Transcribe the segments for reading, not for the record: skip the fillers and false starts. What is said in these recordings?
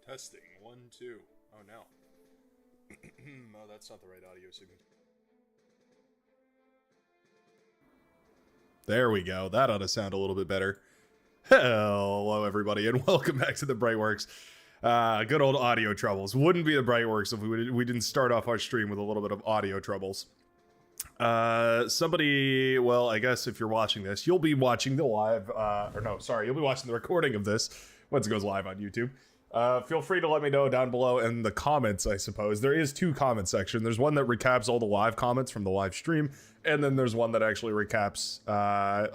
Testing. 1, 2. Oh no. No, that's not the right audio signal. There we go. That ought to sound a little bit better. Hello, everybody, and welcome back to the Brightworks. Good old audio troubles. Wouldn't be the Brightworks if we didn't start off our stream with a little bit of audio troubles. Somebody, well, I guess if you're watching this, you'll be watching the live, you'll be watching the recording of this once it goes live on YouTube. Feel free to let me know down below in the comments, I suppose. There is two comment section. There's one that recaps all the live comments from the live stream, and then there's one that actually recaps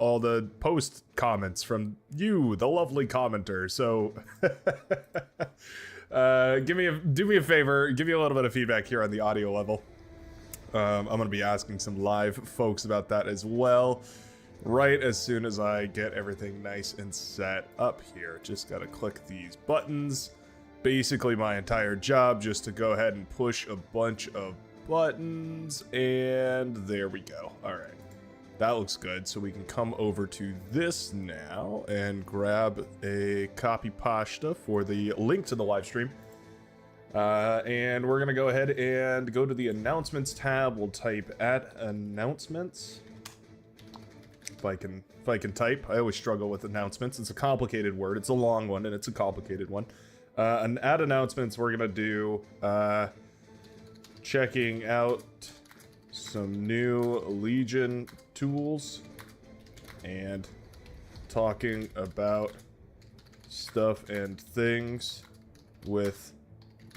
all the post comments from you, the lovely commenter. So do me a favor, give me a little bit of feedback here on the audio level. I'm going to be asking some live folks about that as well, right as soon as I get everything nice and set up here. Just got to click these buttons. Basically my entire job just to go ahead and push a bunch of buttons, and there we go. All right, that looks good. So we can come over to this now and grab a copy pasta for the link to the live stream. And we're gonna go ahead and go to the announcements tab. We'll type at announcements. If I can type. I always struggle with announcements. It's a complicated word. It's a long one and it's a complicated one. And at announcements, we're gonna do checking out some new Legion tools and talking about stuff and things with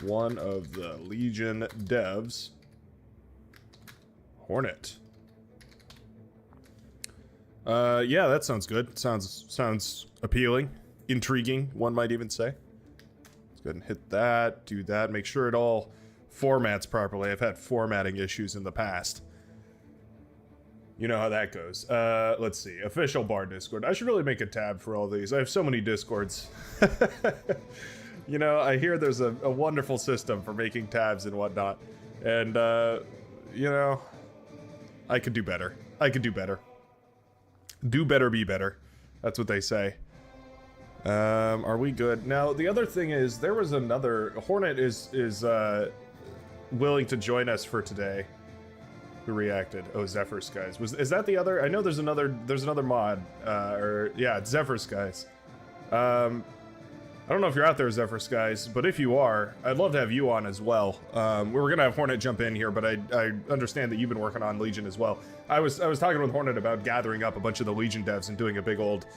one of the Legion devs, Hornet. Yeah, that sounds good. Sounds appealing, intriguing, one might even say. Let's go ahead and hit that, do that, make sure it all formats properly. I've had formatting issues in the past. You know how that goes. Let's see, official bar Discord. I should really make a tab for all these. I have so many Discords. You know, I hear there's a wonderful system for making tabs and whatnot. And, you know, I could do better. I could do better. Do better, be better. That's what they say. Are we good? Now, the other thing is, there was another... Hornet is willing to join us for today. Who reacted? Oh, Zephyr Skies. Is that the other? I know there's another mod. Yeah, it's Zephyr Skies. I don't know if you're out there, Zephyr Skies, but if you are, I'd love to have you on as well. We were gonna have Hornet jump in here, but I understand that you've been working on Legion as well. I was talking with Hornet about gathering up a bunch of the Legion devs and doing a big old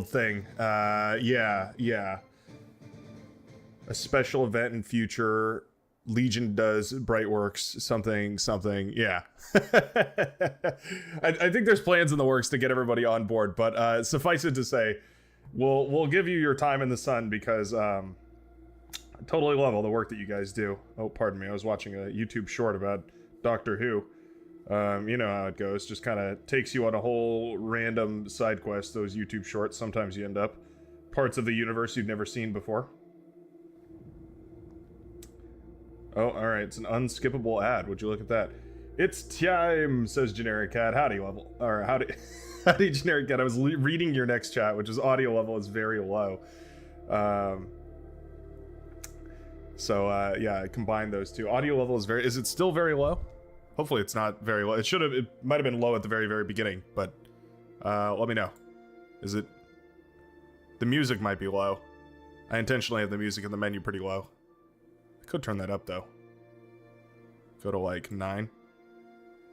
thing. Yeah. A special event in future. Legion does Brightworks something. Yeah. I think there's plans in the works to get everybody on board, but suffice it to say, we'll give you your time in the sun because I totally love all the work that you guys do. Oh, pardon me. I was watching a YouTube short about Doctor Who. You know how it goes. Just kind of takes you on a whole random side quest, those YouTube shorts. Sometimes you end up parts of the universe you've never seen before. Oh, alright. It's an unskippable ad. Would you look at that? It's time, says Generic Cat. Howdy, level. Or howdy... Howdy, Generic Cat. I was reading your next chat, which is audio level is very low. Yeah, I combined those two. Audio level is very... Is it still very low? Hopefully it's not very low. It might have been low at the very, very beginning, but let me know. Is it... The music might be low. I intentionally have the music in the menu pretty low. I could turn that up, though. Go to, like, 9.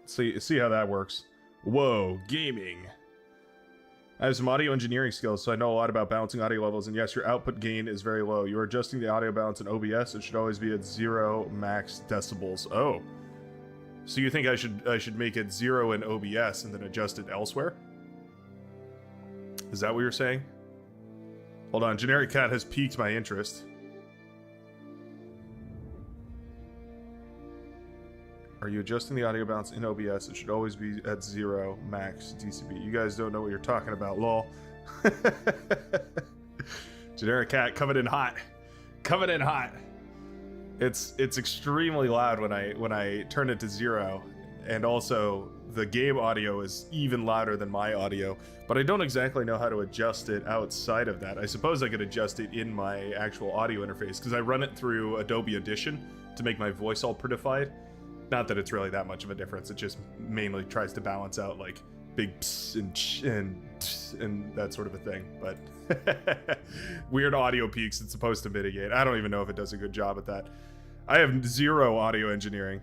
See how that works. Whoa, gaming. I have some audio engineering skills, so I know a lot about balancing audio levels, and yes, your output gain is very low. You are adjusting the audio balance in OBS. It should always be at 0 max decibels. Oh. So you think I should make it 0 in OBS and then adjust it elsewhere? Is that what you're saying? Hold on, Generic Cat has piqued my interest. Are you adjusting the audio balance in OBS? It should always be at 0 max DCB. You guys don't know what you're talking about, lol. Generic Cat coming in hot. Coming in hot. It's extremely loud when I turn it to 0, and also the game audio is even louder than my audio, but I don't exactly know how to adjust it outside of that. I suppose I could adjust it in my actual audio interface, because I run it through Adobe Audition to make my voice all prettified. Not that it's really that much of a difference, it just mainly tries to balance out like big pss and ch and that sort of a thing, but weird audio peaks it's supposed to mitigate. I don't even know if it does a good job at that. I have zero audio engineering.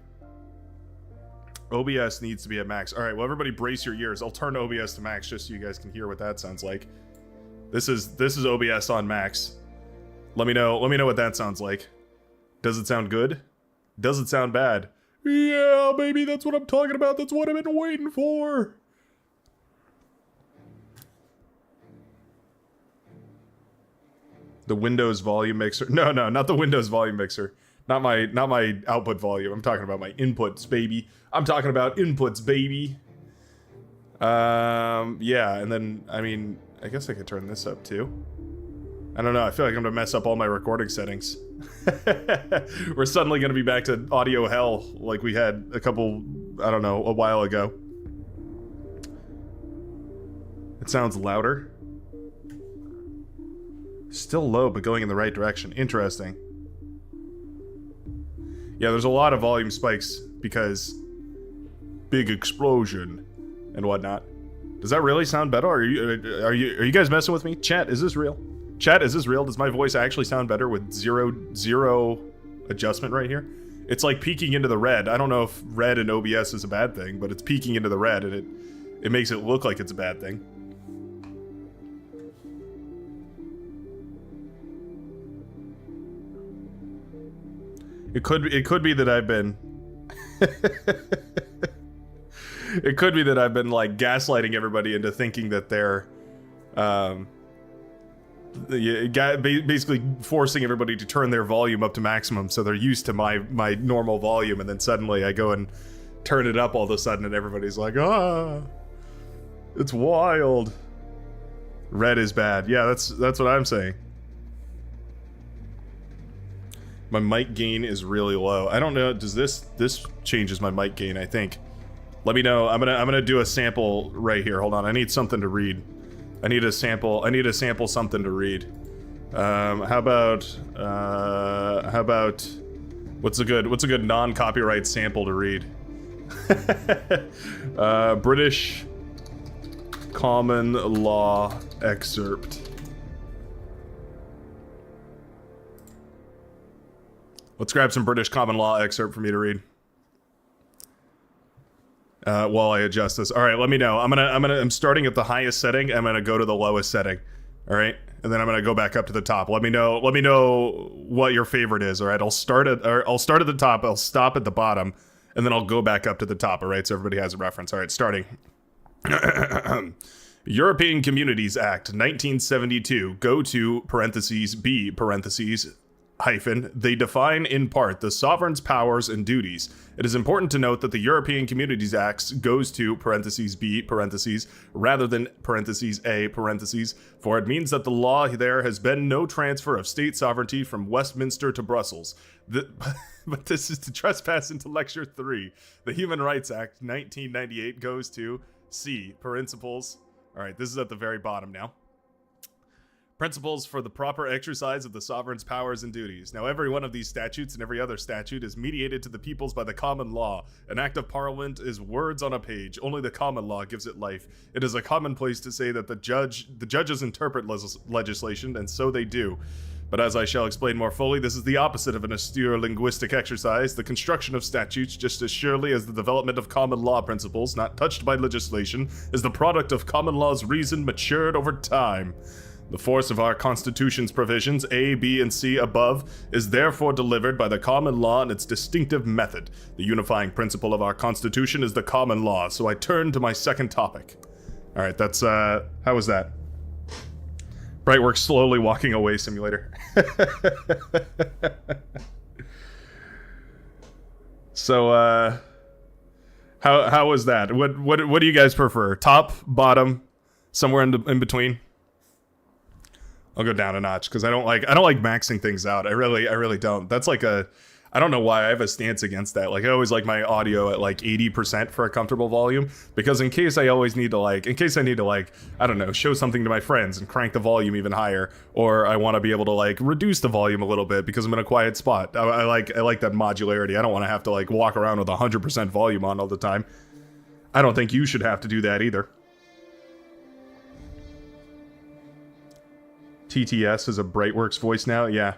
OBS needs to be at max. All right, well, everybody brace your ears. I'll turn OBS to max just so you guys can hear what that sounds like. This is OBS on max. Let me know what that sounds like. Does it sound good? Does it sound bad? Yeah, baby, that's what I'm talking about. That's what I've been waiting for. The Windows volume mixer. No, not the Windows volume mixer. Not my output volume. I'm talking about my inputs, baby. I'm talking about inputs, baby. Yeah, and then, I mean, I guess I could turn this up too. I don't know, I feel like I'm gonna mess up all my recording settings. We're suddenly gonna be back to audio hell like we had a couple, I don't know, a while ago. It sounds louder. Still low, but going in the right direction. Interesting. Yeah, there's a lot of volume spikes because big explosion and whatnot. Does that really sound better? Are you guys messing with me? Chat, is this real? Chat, is this real? Does my voice actually sound better with zero adjustment right here? It's like peeking into the red. I don't know if red in OBS is a bad thing, but it's peeking into the red and it makes it look like it's a bad thing. It could be that I've been it could be that I've been like gaslighting everybody into thinking that they're basically forcing everybody to turn their volume up to maximum so they're used to my normal volume, and then suddenly I go and turn it up all of a sudden and everybody's like, ah, it's wild. Red is bad. Yeah, that's what I'm saying. My mic gain is really low. I don't know, does this changes my mic gain, I think. Let me know. I'm gonna do a sample right here. Hold on. I need something to read. I need a sample something to read. How about what's a good non-copyright sample to read? British common law excerpt. Let's grab some British common law excerpt for me to read. While I adjust this. All right, let me know. I'm starting at the highest setting. I'm gonna go to the lowest setting. All right, and then I'm gonna go back up to the top. Let me know what your favorite is. All right, I'll start at the top. I'll stop at the bottom, and then I'll go back up to the top. All right, so everybody has a reference. All right, starting. European Communities Act 1972. Go to parentheses B parentheses hyphen, they define in part the sovereign's powers and duties. It is important to note that the European Communities Act goes to parentheses B parentheses rather than parentheses A parentheses, for it means that the law there has been no transfer of state sovereignty from Westminster to Brussels. But this is to trespass into Lecture 3. The Human Rights Act 1998 goes to C principles. All right, this is at the very bottom now. Principles for the proper exercise of the sovereign's powers and duties. Now, every one of these statutes and every other statute is mediated to the peoples by the common law. An act of parliament is words on a page. Only the common law gives it life. It is a commonplace to say that the judges interpret legislation, and so they do. But as I shall explain more fully, this is the opposite of an austere linguistic exercise. The construction of statutes, just as surely as the development of common law principles, not touched by legislation, is the product of common law's reason matured over time. The force of our Constitution's provisions, A, B, and C above, is therefore delivered by the common law and its distinctive method. The unifying principle of our Constitution is the common law, so I turn to my second topic. Alright, that's, how was that? Brightworks slowly walking away simulator. So, how was that? What do you guys prefer? Top, bottom, somewhere in between? I'll go down a notch because I don't like maxing things out. I really don't. That's like I don't know why I have a stance against that. Like I always like my audio at like 80% for a comfortable volume, because in case I need to like, I don't know, show something to my friends and crank the volume even higher, or I want to be able to like reduce the volume a little bit because I'm in a quiet spot. I like that modularity. I don't want to have to like walk around with 100% volume on all the time. I don't think you should have to do that either. TTS is a Brightworks voice now? Yeah.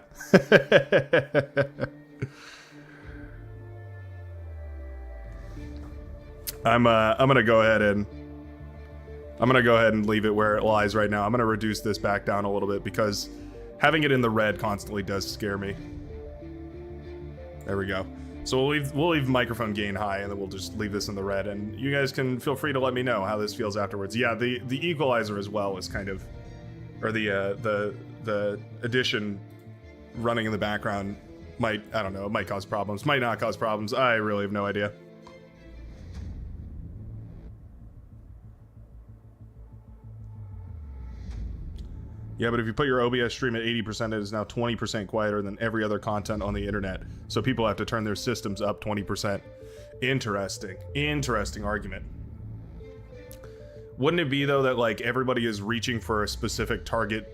I'm gonna go ahead and leave it where it lies right now. I'm gonna reduce this back down a little bit because having it in the red constantly does scare me. There we go. So we'll leave microphone gain high, and then we'll just leave this in the red, and you guys can feel free to let me know how this feels afterwards. Yeah, the equalizer as well is kind of, or the addition running in the background might, I don't know, it might cause problems, might not cause problems. I really have no idea. Yeah, but if you put your OBS stream at 80%, it is now 20% quieter than every other content on the internet. So people have to turn their systems up 20%. Interesting. Interesting argument. Wouldn't it be, though, that, like, everybody is reaching for a specific target,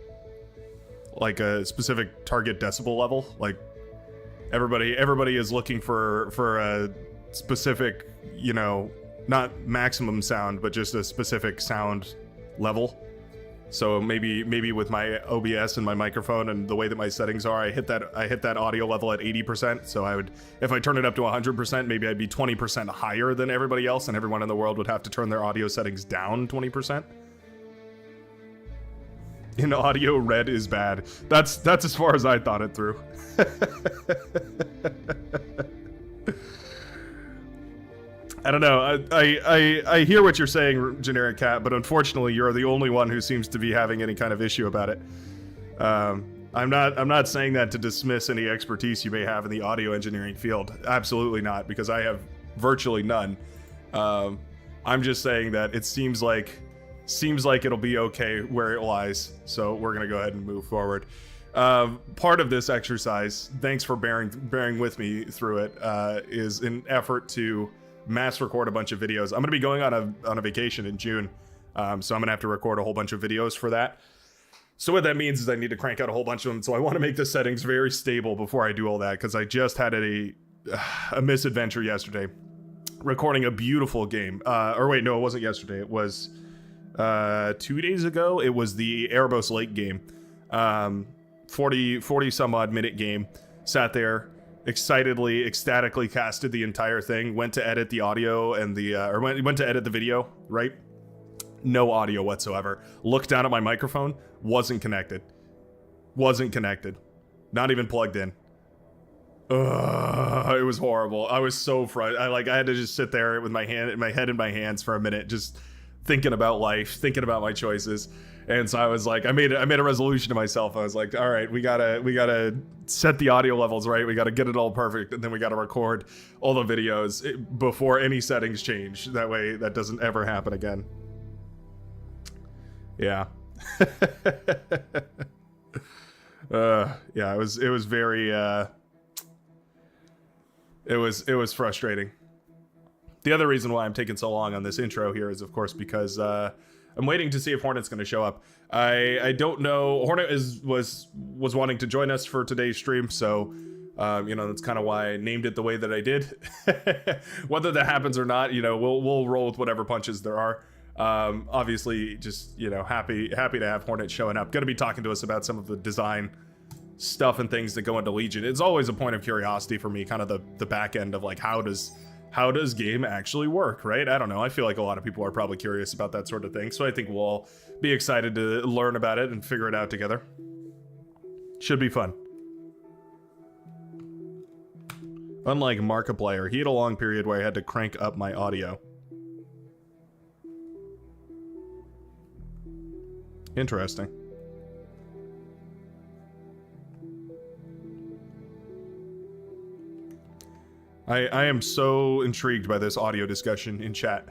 like a specific target decibel level? Like, everybody is looking for a specific, you know, not maximum sound, but just a specific sound level. So maybe with my OBS and my microphone and the way that my settings are, I hit that audio level at 80%. So I would, if I turn it up to 100%, maybe I'd be 20% higher than everybody else, and everyone in the world would have to turn their audio settings down 20%. In audio, red is bad. That's as far as I thought it through. I don't know. I hear what you're saying, Generic Cat, but unfortunately, you're the only one who seems to be having any kind of issue about it. I'm not saying that to dismiss any expertise you may have in the audio engineering field. Absolutely not, because I have virtually none. I'm just saying that it seems like it'll be okay where it lies. So we're gonna go ahead and move forward. Part of this exercise, thanks for bearing with me through it, is an effort to mass record a bunch of videos. I'm gonna be going on a vacation in June, so I'm gonna have to record a whole bunch of videos for that. So what that means is I need to crank out a whole bunch of them. So I want to make the settings very stable before I do all that, because I just had a misadventure yesterday, recording a beautiful game. Or wait, no, it wasn't yesterday. It was 2 days ago. It was the Erebos Lake game, 40 some odd minute game. Sat there, ecstatically casted the entire thing, went to edit the audio and went to edit the video, right? No audio whatsoever. Looked down at my microphone, wasn't connected. Not even plugged in. It was horrible. I was so frustrated. I had to just sit there with my head in my hands for a minute, just thinking about life, thinking about my choices. And so I was like, I made a resolution to myself. I was like, all right, we gotta set the audio levels right. We gotta get it all perfect, and then we gotta record all the videos before any settings change. That way, that doesn't ever happen again. Yeah. Yeah. It was very. It was frustrating. The other reason why I'm taking so long on this intro here is, of course, because I'm waiting to see if Hornet's going to show up. I don't know. Hornet was wanting to join us for today's stream, so you know, that's kind of why I named it the way that I did. Whether that happens or not, you know, we'll roll with whatever punches there are. Obviously, just, you know, happy to have Hornet showing up. Going to be talking to us about some of the design stuff and things that go into Legion. It's always a point of curiosity for me, kind of the back end of like, how does game actually work, right? I don't know. I feel like a lot of people are probably curious about that sort of thing. So I think we'll all be excited to learn about it and figure it out together. Should be fun. Unlike Markiplier, he had a long period where I had to crank up my audio. Interesting. I am so intrigued by this audio discussion in chat.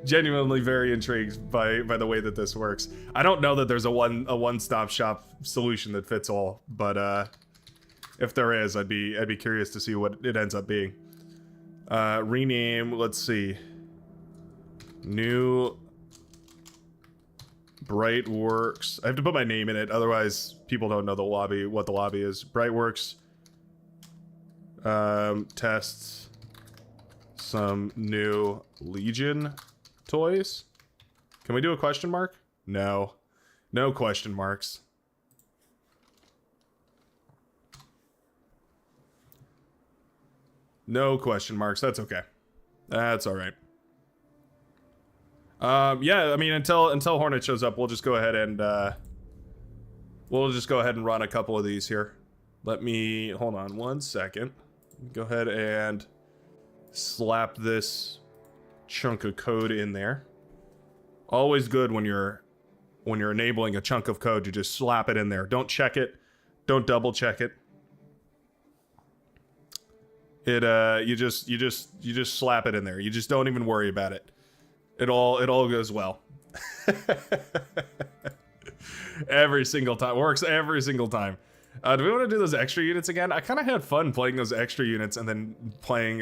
Genuinely very intrigued by the way that this works. I don't know that there's a one-stop shop solution that fits all, but If there is, I'd be curious to see what it ends up being. Rename, let's see. New Brightworks. I have to put my name in it, otherwise people don't know the lobby, what the lobby is. Brightworks tests some new Legion toys. Can we do a question mark? No. No question marks. No question marks. That's okay. That's all right. Yeah, I mean, until Hornet shows up, we'll just go ahead and run a couple of these here. Let me hold on 1 second. Go ahead and slap this chunk of code in there. Always good when you're enabling a chunk of code, you just slap it in there. Don't check it. Don't double check it. You just slap it in there. You just don't even worry about it. It all goes well. Every single time. Works every single time. Do we want to do those extra units again? I kind of had fun playing those extra units and then playing,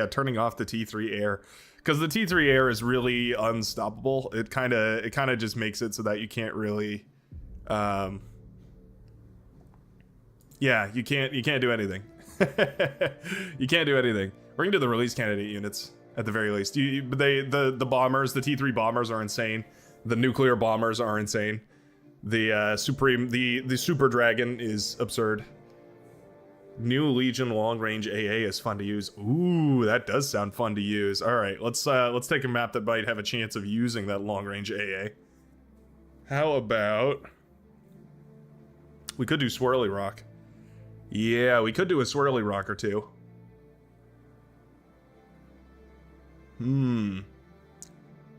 turning off the T3 air. Because the T3 air is really unstoppable. It kind of just makes it so that you can't really, you can't do anything. You can't do anything. We're gonna do the release candidate units at the very least. The bombers, the T3 bombers are insane. The nuclear bombers are insane. The the Super Dragon is absurd. New Legion long range AA is fun to use. Ooh, that does sound fun to use. All right, let's take a map that might have a chance of using that long range AA. How about we could do Swirly Rock? Yeah, we could do a Swirly Rock or two.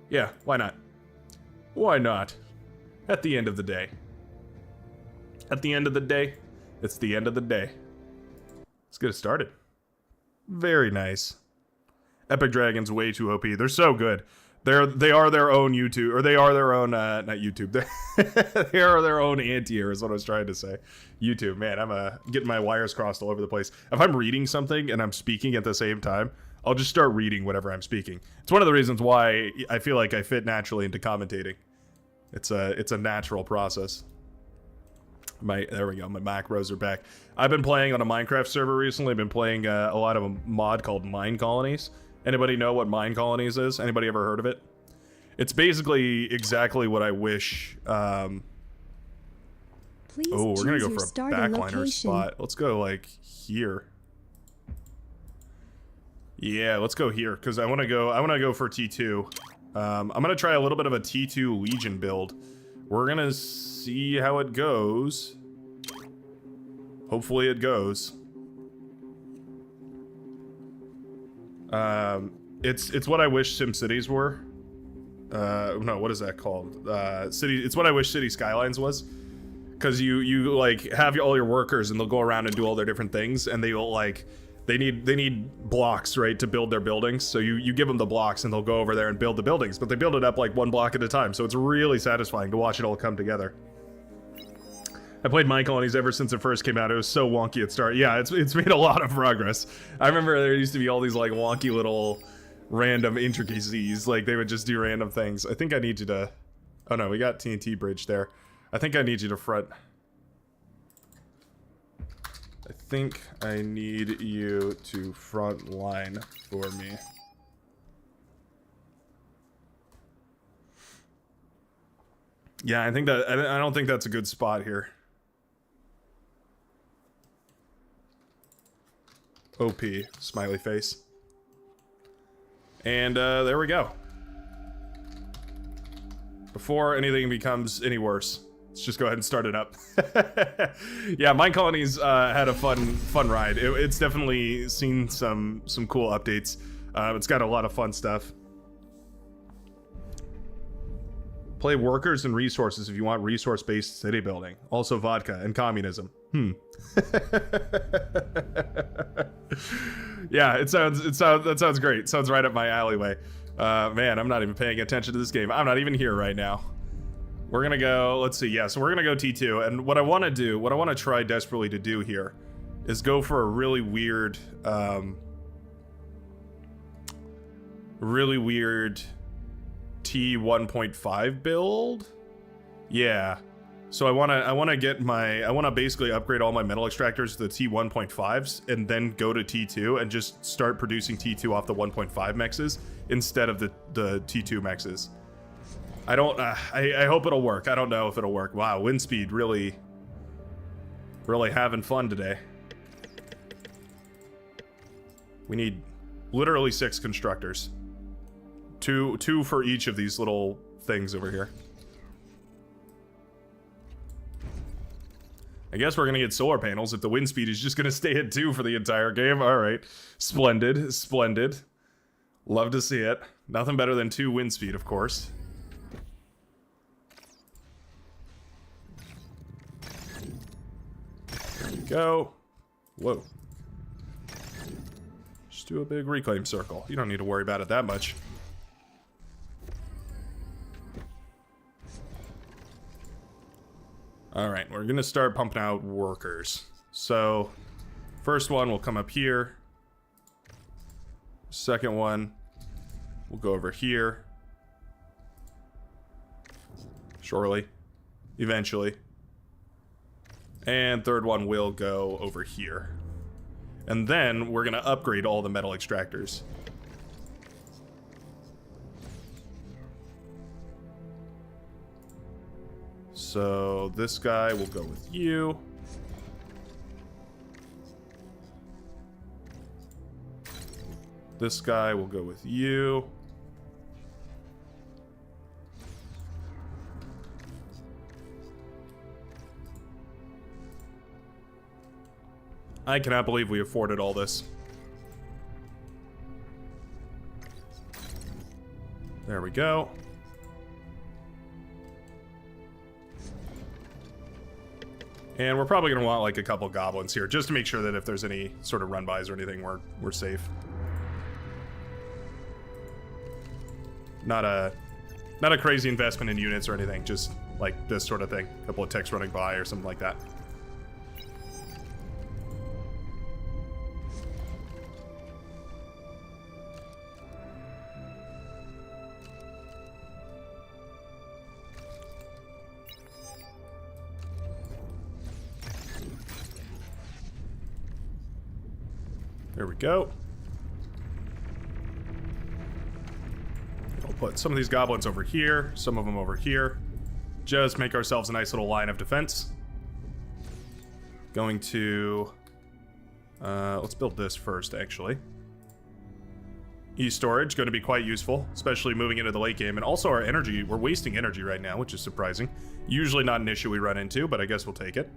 Yeah, why not? Why not? At the end of the day. At the end of the day, it's the end of the day. Let's get it started. Very nice. Epic Dragon's way too OP. They're so good. They are their own YouTube, or they are their own not YouTube. They are their own anti-hero is what I was trying to say. YouTube, man, I'm getting my wires crossed all over the place. If I'm reading something and I'm speaking at the same time, I'll just start reading whatever I'm speaking. It's one of the reasons why I feel like I fit naturally into commentating. It's a natural process. There we go, my macros are back. I've been playing on a Minecraft server recently. I've been playing a lot of a mod called Mine Colonies. Anybody know what Mine Colonies is? Anybody ever heard of it? It's basically exactly what I wish. We're gonna go for a backliner spot. Let's go like here. Yeah, let's go here because I want to go for T2. I'm gonna try a little bit of a T2 Legion build. We're gonna see how it goes. Hopefully it goes. It's what I wish SimCities were. No, what is that called? It's what I wish City Skylines was. Because you like have all your workers and they'll go around and do all their different things and they will like they need blocks, right, to build their buildings. So you give them the blocks and they'll go over there and build the buildings, but they build it up like one block at a time. So it's really satisfying to watch it all come together. I played Mine Colonies ever since it first came out. It was so wonky at start. Yeah, it's made a lot of progress. I remember there used to be all these like wonky little random intricacies. Like they would just do random things. I think I need you to... Oh no, we got TNT bridge there. I think I need you to front... I think I need you to front line for me. Yeah, I think that... I don't think that's a good spot here. OP, smiley face. And there we go. Before anything becomes any worse, let's just go ahead and start it up. Yeah, Mine Colonies had a fun ride. It's definitely seen some cool updates. It's got a lot of fun stuff. Play workers and resources if you want resource-based city building. Also vodka and communism. Yeah, that sounds great. Sounds right up my alleyway. Man, I'm not even paying attention to this game. I'm not even here right now. We're gonna go, let's see, yeah, so we're gonna go T2, and what I want to try desperately to do here is go for a really weird T 1.5 build. Yeah. So I wanna basically upgrade all my metal extractors to the T 1.5s and then go to T2 and just start producing T2 off the 1.5 mexes instead of the T2 mexes. I hope it'll work. I don't know if it'll work. Wow, wind speed really having fun today. We need literally 6 constructors. Two for each of these little things over here. I guess we're gonna get solar panels if the wind speed is just gonna stay at 2 for the entire game. Alright. Splendid. Splendid. Love to see it. Nothing better than 2 wind speed, of course. There we go. Whoa. Just do a big reclaim circle. You don't need to worry about it that much. Alright, we're gonna start pumping out workers. So, first one will come up here. Second one will go over here. Surely. Eventually. And third one will go over here. And then we're gonna upgrade all the metal extractors. So this guy will go with you. This guy will go with you. I cannot believe we afforded all this. There we go. And we're probably gonna want like a couple goblins here, just to make sure that if there's any sort of run-bys or anything, we're safe. Not a crazy investment in units or anything, just like this sort of thing. A couple of techs running by or something like that. There we go. We'll put some of these goblins over here, some of them over here. Just make ourselves a nice little line of defense. Going to... let's build this first, actually. E-storage, going to be quite useful, especially moving into the late game. And also our energy, we're wasting energy right now, which is surprising. Usually not an issue we run into, but I guess we'll take it.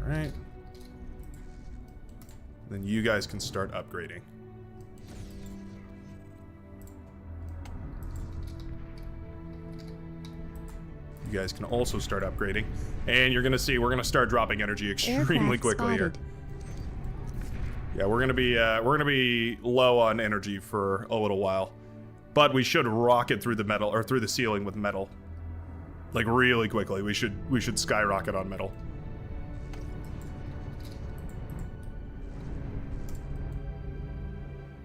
Alright. Then you guys can start upgrading. You guys can also start upgrading. And you're gonna see we're gonna start dropping energy extremely quickly here. Yeah, we're gonna be low on energy for a little while. But we should rocket through the metal, or through the ceiling with metal. Like really quickly. We should skyrocket on metal.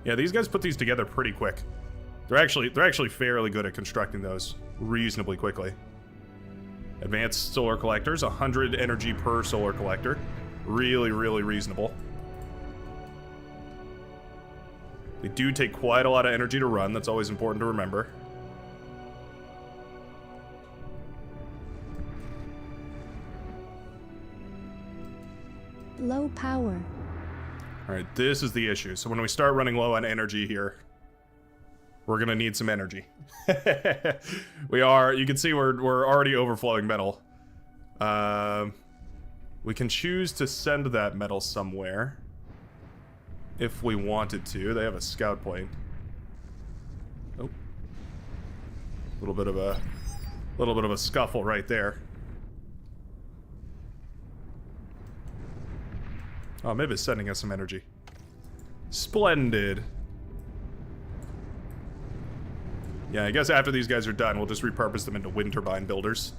Yeah, these guys put these together pretty quick. They're actually fairly good at constructing those reasonably quickly. Advanced solar collectors, 100 energy per solar collector. Really, really reasonable. They do take quite a lot of energy to run, that's always important to remember. Low power. Alright, this is the issue. So when we start running low on energy here, we're gonna need some energy. You can see we're already overflowing metal. We can choose to send that metal somewhere. If we wanted to. They have a scout plane. Oh. Little bit of a scuffle right there. Oh, maybe it's sending us some energy. Splendid. Yeah, I guess after these guys are done, we'll just repurpose them into wind turbine builders.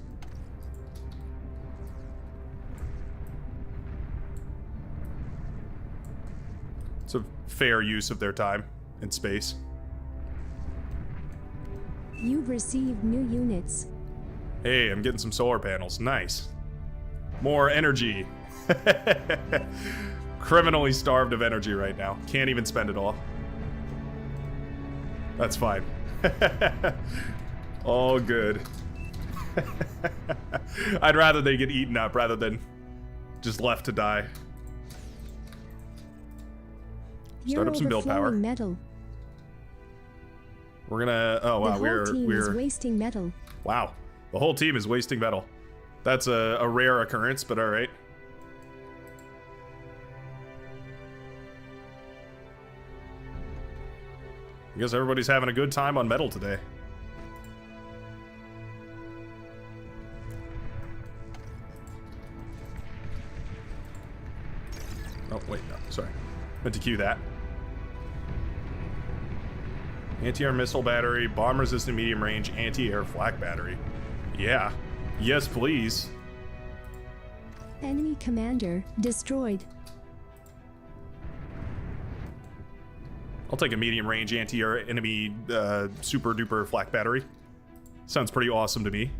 It's a fair use of their time and space. You've received new units. Hey, I'm getting some solar panels. Nice. More energy. Criminally starved of energy right now. Can't even spend it all. That's fine. All good. I'd rather they get eaten up rather than just left to die. Start up some build power. Metal. We're gonna. Oh wow, the whole team we're is wasting metal. Wow, the whole team is wasting metal. That's a rare occurrence, but all right. I guess everybody's having a good time on metal today. Oh wait, no, sorry, meant to cue that. Anti-air missile battery, bomb-resistant medium range, anti-air flak battery. Yeah. Yes, please. Enemy commander destroyed. I'll take a medium range anti-air enemy super duper flak battery. Sounds pretty awesome to me.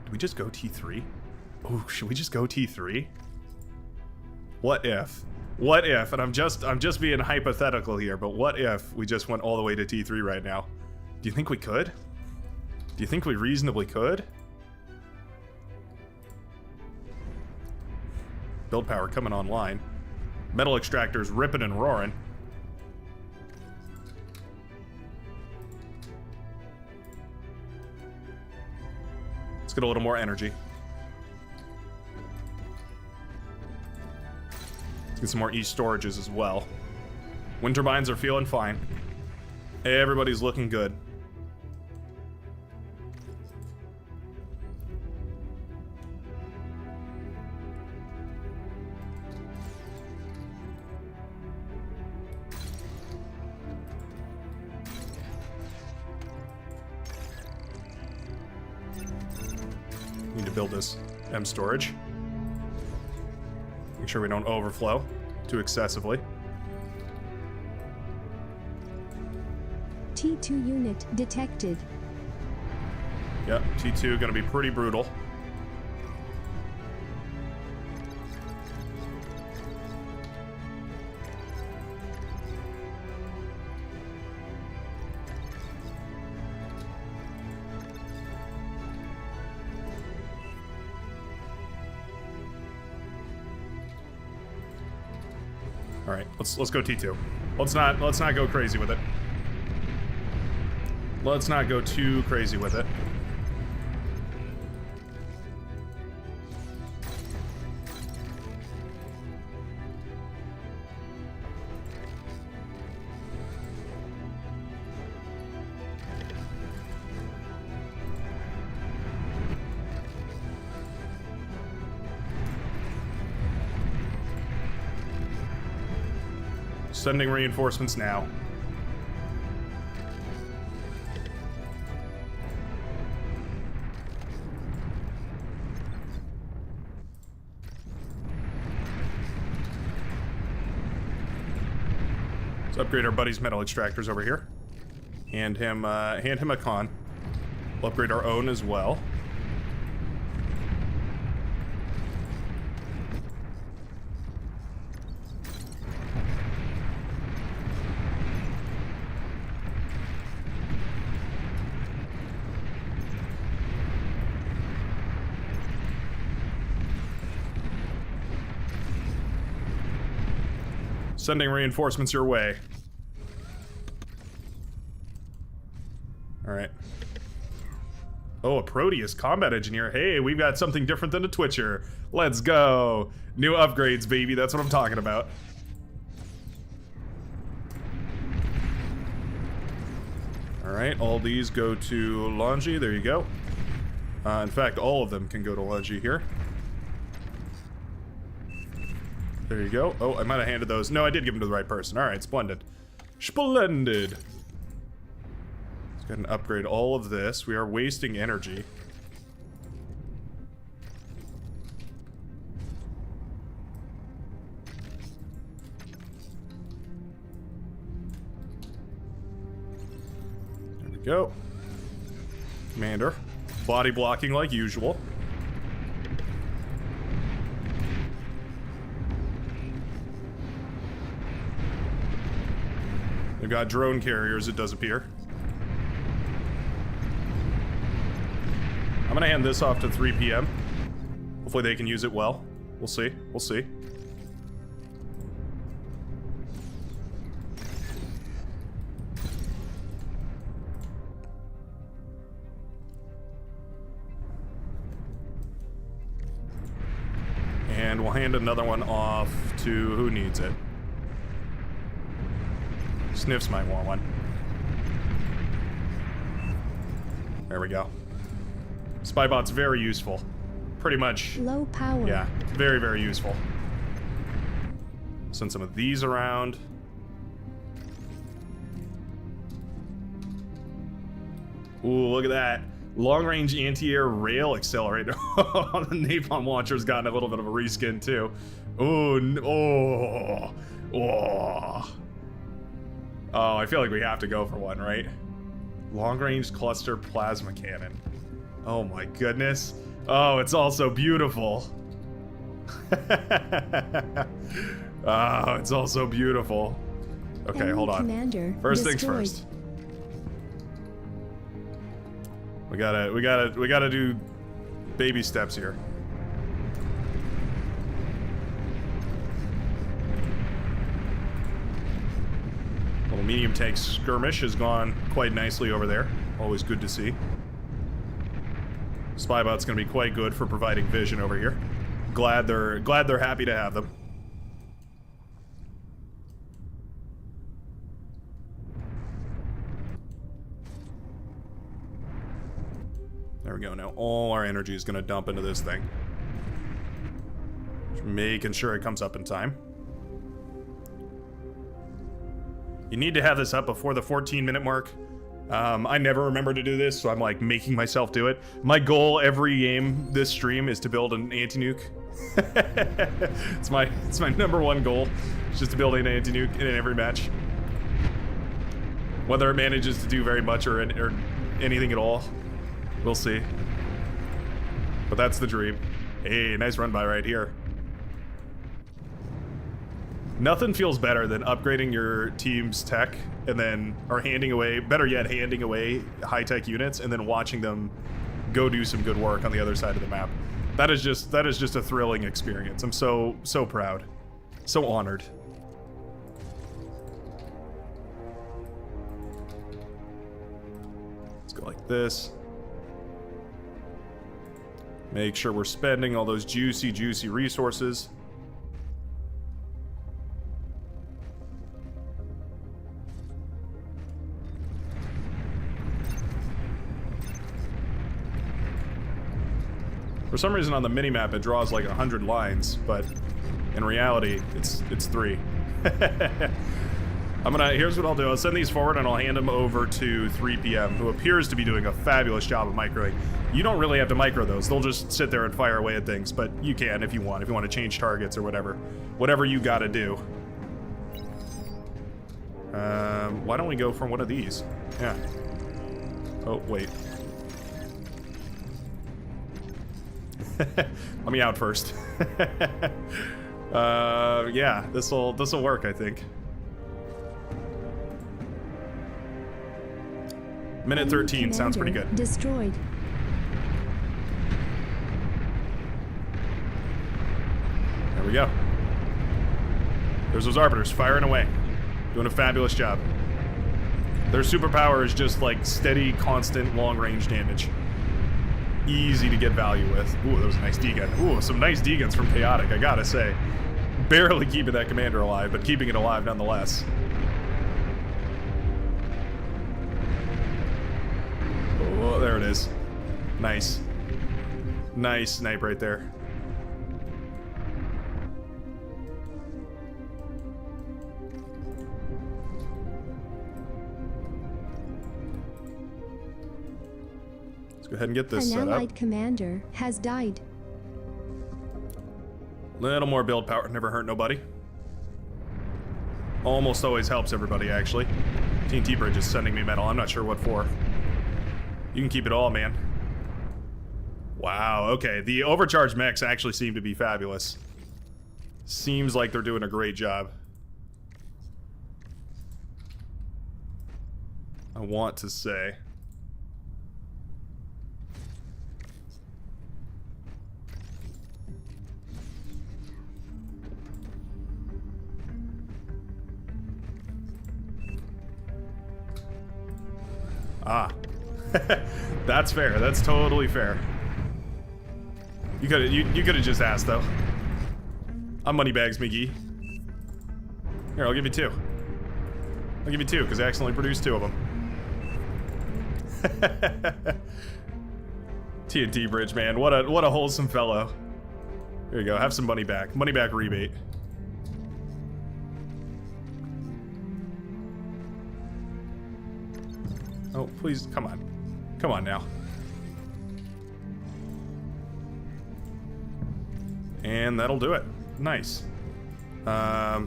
Do we just go T3? Oh, should we just go T3? What if? What if, and I'm just being hypothetical here, but what if we just went all the way to T3 right now? Do you think we could? Do you think we reasonably could? Build power coming online. Metal extractors ripping and roaring. Let's get a little more energy. Get some more e-storages as well. Wind turbines are feeling fine. Everybody's looking good. Need to build this M storage. Make sure we don't overflow too excessively. T2 unit detected. Yep, T2 gonna be pretty brutal. All right, let's go T2. Let's not go crazy with it. Let's not go too crazy with it. Sending reinforcements now. Let's upgrade our buddy's metal extractors over here. Hand him a con. We'll upgrade our own as well. Sending reinforcements your way. Alright. Oh, a Proteus combat engineer. Hey, we've got something different than a Twitcher. Let's go. New upgrades, baby. That's what I'm talking about. Alright, all these go to Longi. There you go. In fact, all of them can go to Longi here. There you go. Oh, I might have handed those. No, I did give them to the right person. All right, splendid. Splendid. Let's go ahead and upgrade all of this. We are wasting energy. Go. Commander. Body blocking like usual. We've got drone carriers, it does appear. I'm gonna hand this off to 3 p.m. Hopefully they can use it well. We'll see. We'll see. And we'll hand another one off to who needs it. Sniffs might want one. There we go. Spybot's very useful. Pretty much. Low power. Yeah, very, very useful. Send some of these around. Ooh, look at that. Long-range anti-air rail accelerator. The napalm launcher's gotten a little bit of a reskin too. Ooh, oh, I feel like we have to go for one, right? Long-range cluster plasma cannon. Oh my goodness. Oh, it's all so beautiful. Oh, it's all so beautiful. Okay, Enemy hold on. commander First destroyed. things first. We gotta do baby steps here. Little medium tank skirmish has gone quite nicely over there. Always good to see. Spybot's gonna be quite good for providing vision over here. Glad they're happy to have them. There we go. Now all our energy is gonna dump into this thing. Just making sure it comes up in time. You need to have this up before the 14-minute mark. I never remember to do this, so I'm like making myself do it. My goal every game this stream is to build an anti-nuke. It's my #1 goal. It's just to build an anti-nuke in every match. Whether it manages to do very much or anything at all, we'll see. But that's the dream. Hey, nice run by right here. Nothing feels better than upgrading your team's tech and then, or handing away, better yet, handing away high-tech units and then watching them go do some good work on the other side of the map. That is just a thrilling experience. I'm so proud. So honored. Let's go like this. Make sure we're spending all those juicy resources. For some reason on the minimap it draws like 100 lines, but in reality it's 3. Here's what I'll do. I'll send these forward and I'll hand them over to 3 p.m. who appears to be doing a fabulous job of microing. You don't really have to micro those. They'll just sit there and fire away at things, but you can if you want to change targets or whatever. Whatever you gotta do. Why don't we go from one of these? Yeah. Oh, wait. Let me out first. Yeah, this'll work, I think. Minute 13 sounds pretty good. Destroyed. There we go. There's those arbiters firing away, doing a fabulous job. Their superpower is just like steady, constant, long-range damage. Easy to get value with. Ooh, that was a nice D-gun. Ooh, some nice D-guns from Chaotic, I gotta say. Barely keeping that commander alive, but keeping it alive nonetheless. Oh, there it is. Nice. Nice snipe right there. Let's go ahead and get this set An up. allied commander has died. Little more build power, never hurt nobody. Almost always helps everybody, actually. TNT Bridge is sending me metal, I'm not sure what for. You can keep it all, man. Wow, okay. The overcharged mechs actually seem to be fabulous. Seems like they're doing a great job. I want to say. Ah. That's fair. That's totally fair. You could have just asked, though. I'm moneybags, McGee. Here, I'll give you 2. I'll give you 2, because I accidentally produced 2 of them. TNT Bridge, man. What a wholesome fellow. Here you go. Have some money back. Money back rebate. Oh, please, come on. Come on now. And that'll do it. Nice. I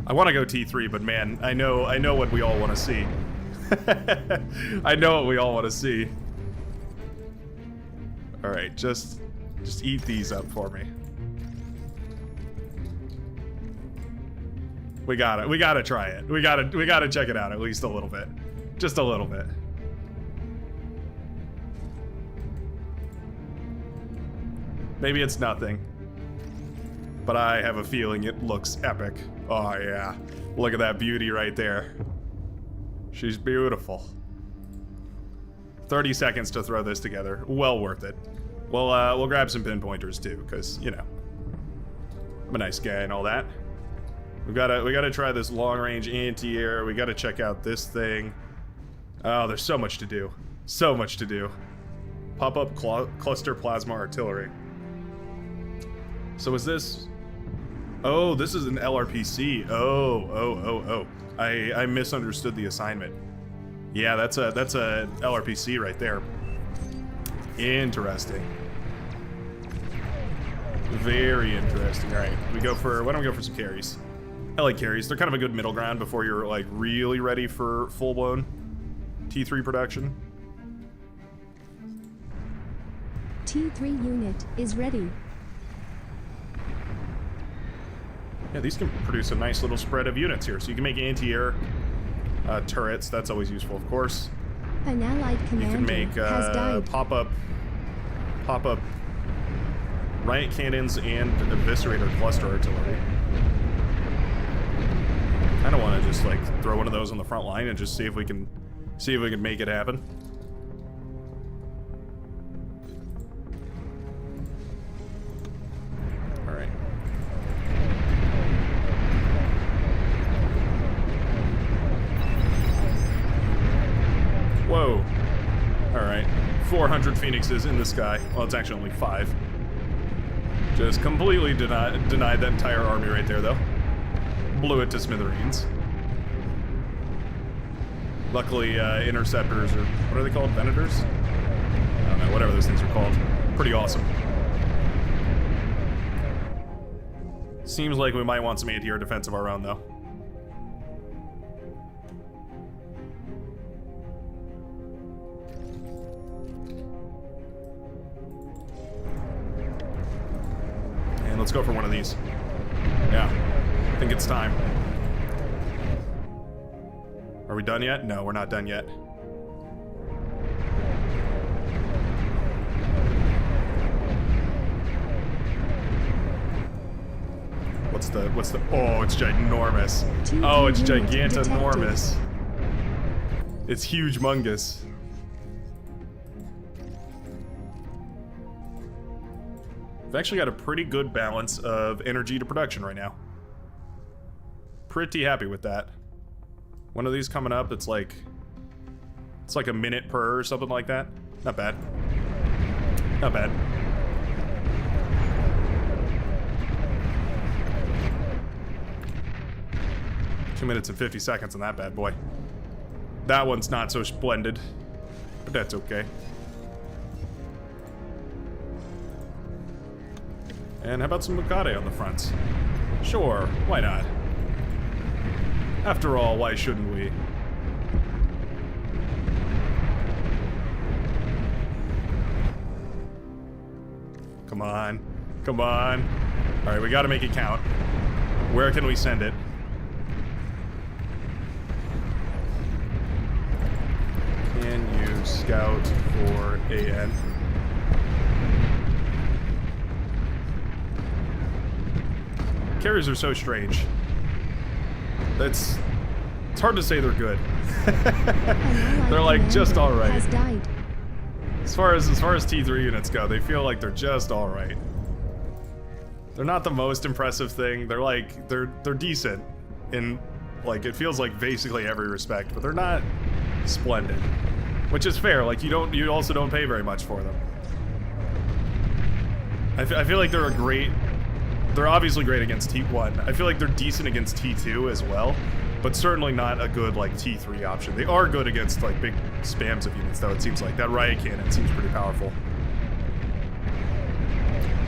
want to go T3, but man, I know what we all want to see. I know what we all want to see. All right, just eat these up for me. We gotta try it. We gotta check it out at least a little bit. Just a little bit. Maybe it's nothing, but I have a feeling it looks epic. Oh yeah, look at that beauty right there. She's beautiful. 30 seconds to throw this together. Well worth it. We'll grab some pinpointers too, because you know, I'm a nice guy and all that. We gotta try this long-range anti-air. We gotta check out this thing. Oh, there's so much to do. So much to do. Pop-up cluster plasma artillery. So is this? Oh, this is an LRPC. Oh. I misunderstood the assignment. Yeah, that's a LRPC right there. Interesting. Very interesting. All right, why don't we go for some carries? I like carries. They're kind of a good middle ground before you're like really ready for full-blown T3 production. T3 unit is ready. Yeah, these can produce a nice little spread of units here. So you can make anti-air turrets. That's always useful, of course. An allied commander You can make has died. pop-up riot cannons and eviscerator cluster artillery. I don't want to just like throw one of those on the front line and just see if we can make it happen. All right. Whoa. All right. 400 phoenixes in the sky. Well, it's actually only 5. Just completely denied that entire army right there, though. Blew it to smithereens. Luckily, interceptors, or what are they called? Venators? I don't know, whatever those things are called. Pretty awesome. Seems like we might want some anti-air defense of our own, though. And let's go for one of these. Yeah. I think it's time. Are we done yet? No, we're not done yet. What's the oh, it's ginormous. Oh, it's gigantinormous. It's huge-mungus. We've actually got a pretty good balance of energy to production right now. Pretty happy with that. One of these coming up, it's like a minute per or something like that. Not bad. Not bad. Two minutes and 50 seconds on that bad boy. That one's not so splendid, but that's okay. And how about some Bugatti on the fronts? Sure, why not? After all, why shouldn't we? Come on. Come on. Alright, we gotta make it count. Where can we send it? Can you scout for AN? Carriers are so strange. It's hard to say they're good. They're like just all right. Has died. As far as T3 units go, they feel like they're just all right. They're not the most impressive thing. They're like they're decent in like it feels like basically every respect, but they're not splendid, which is fair. Like you also don't pay very much for them. I feel like they're obviously great against T1. I feel like they're decent against T2 as well, but certainly not a good like T3 option. They are good against like big spams of units though, it seems like. That riot cannon seems pretty powerful.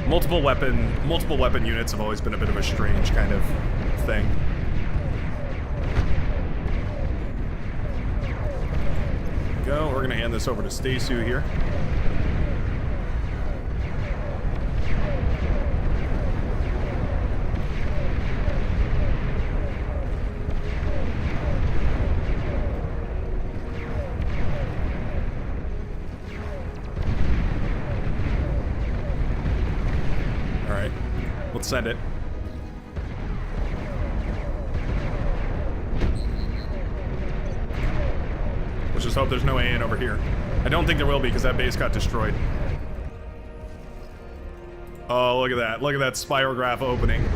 Multiple weapon units have always been a bit of a strange kind of thing. There we go, we're gonna hand this over to Stasu here. Let's send it. Let's just hope there's no AN over here. I don't think there will be because that base got destroyed. Oh, look at that. Look at that spirograph opening.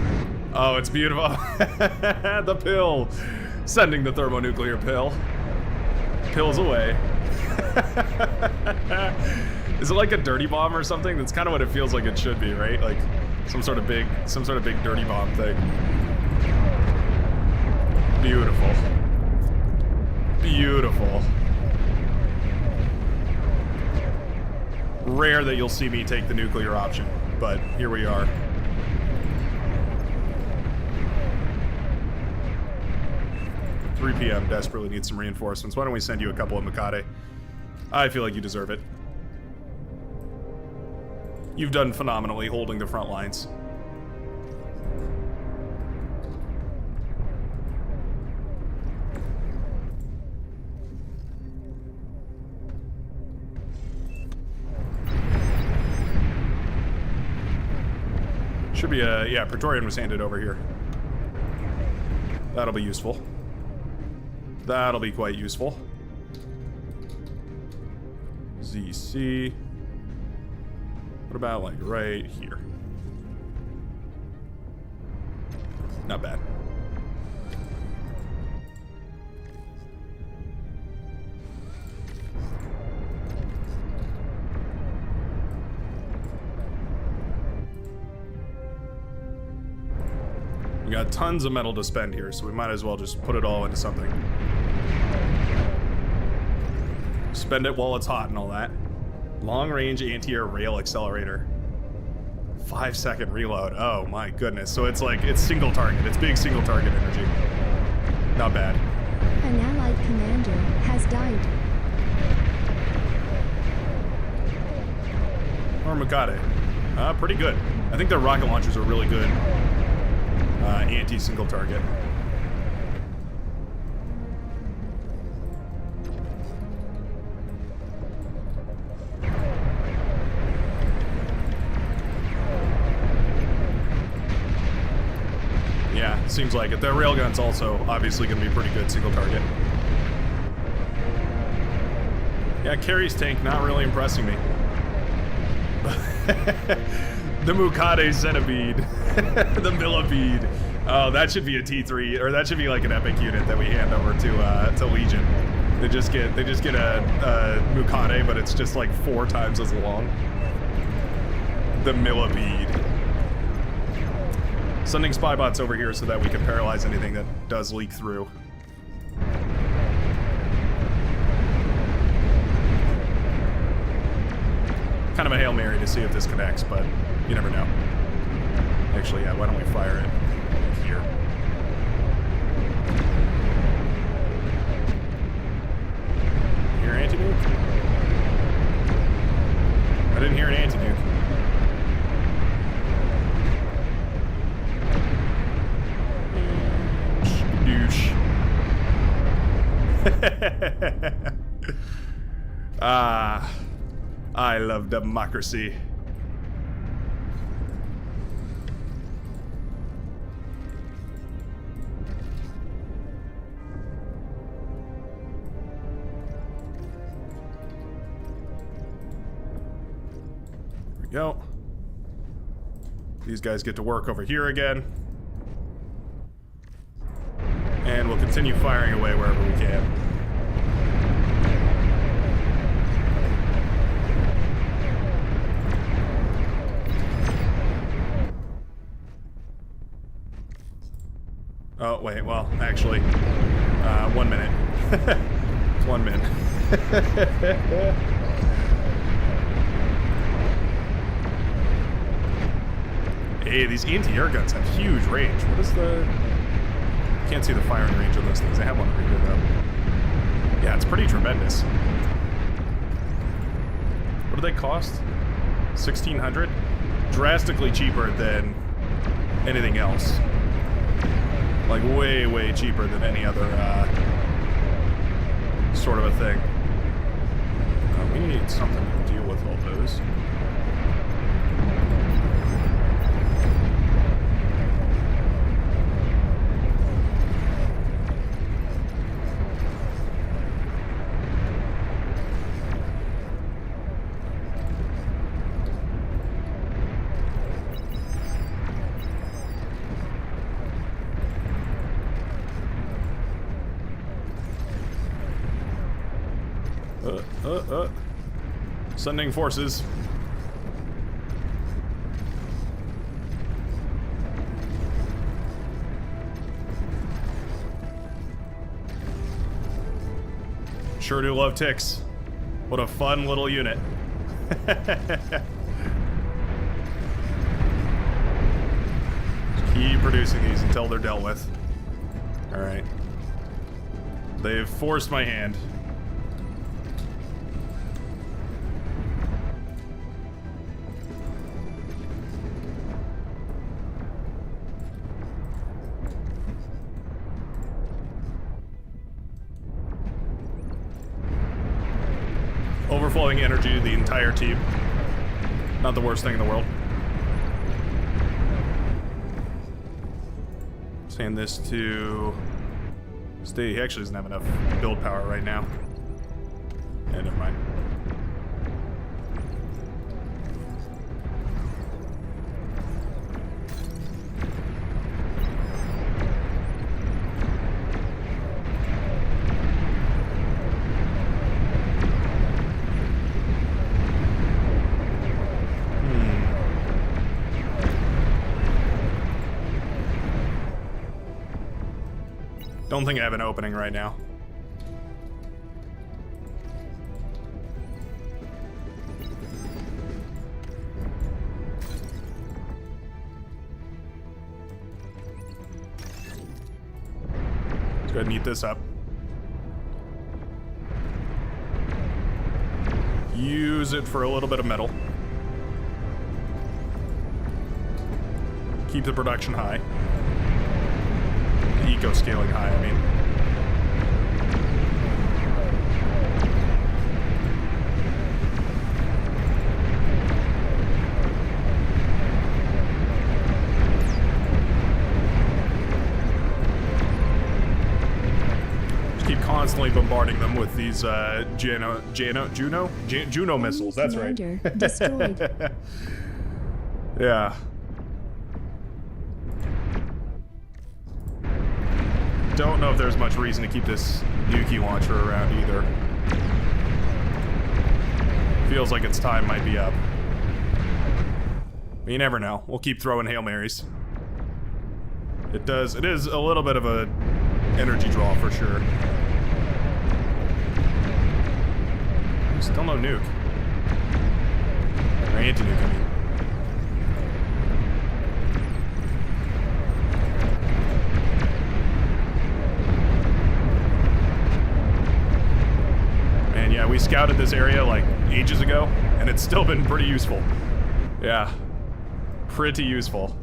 Oh, it's beautiful. The pill. Sending the thermonuclear pill. Pills away. Is it like a dirty bomb or something? That's kind of what it feels like it should be, right? Like some sort of big dirty bomb thing. Beautiful. Beautiful. Rare that you'll see me take the nuclear option, but here we are. (3 p.m. desperately needs some reinforcements. Why don't we send you a couple of Mikade? I feel like you deserve it. You've done phenomenally holding the front lines. Should be a, yeah, Praetorian was handed over here. That'll be useful. That'll be quite useful. ZC. What about, like, right here? Not bad. We got tons of metal to spend here, so we might as well just put it all into something. Spend it while it's hot and all that. Long-range anti-air rail accelerator. 5-second reload. Oh my goodness. So it's like, it's single target. It's big single target energy. Not bad. An allied commander has died. Or Mikade. Pretty good. I think their rocket launchers are really good. Anti-single target. Yeah, seems like it. Their railgun's also obviously going to be pretty good single target. Yeah, Carrie's tank not really impressing me. The Mukade Centipede. The Millipede. Oh, that should be a T3, or that should be like an epic unit that we hand over to Legion. They just get a Mukade, but it's just like 4 times as long. The Millipede. Sending spy bots over here so that we can paralyze anything that does leak through. Kind of a Hail Mary to see if this connects, but you never know. Actually, yeah, why don't we fire it here? Hear anti-nuke? I didn't hear an anti-nuke. Ah, I love democracy. There we go. These guys get to work over here again. And we'll continue firing away wherever we can. Oh, wait, well, actually, 1 minute. It's 1 minute. Hey, these anti-air guns have huge range. What is the... Can't see the firing range on those things. I have one over here, though. Yeah, it's pretty tremendous. What do they cost? 1,600? Drastically cheaper than anything else. Like, way, way cheaper than any other, sort of a thing. We need something to deal with all those. Sending forces. Sure do love ticks. What a fun little unit. Just keep producing these until they're dealt with. Alright. They've forced my hand. Overflowing energy to the entire team. Not the worst thing in the world. Send this to... Stay. He actually doesn't have enough build power right now. Yeah, never mind. Don't think I have an opening right now. Let's go ahead and eat this up. Use it for a little bit of metal. Keep the production high. Eco-scaling high, I mean. Just keep constantly bombarding them with these Juno missiles, that's Commander right. destroyed. Yeah. Don't know if there's much reason to keep this Nuki launcher around either. Feels like its time might be up. But you never know. We'll keep throwing Hail Marys. It is a little bit of a energy draw for sure. Still no nuke. Or anti-nuke, I mean. Yeah, we scouted this area like ages ago, and it's still been pretty useful. Yeah, pretty useful.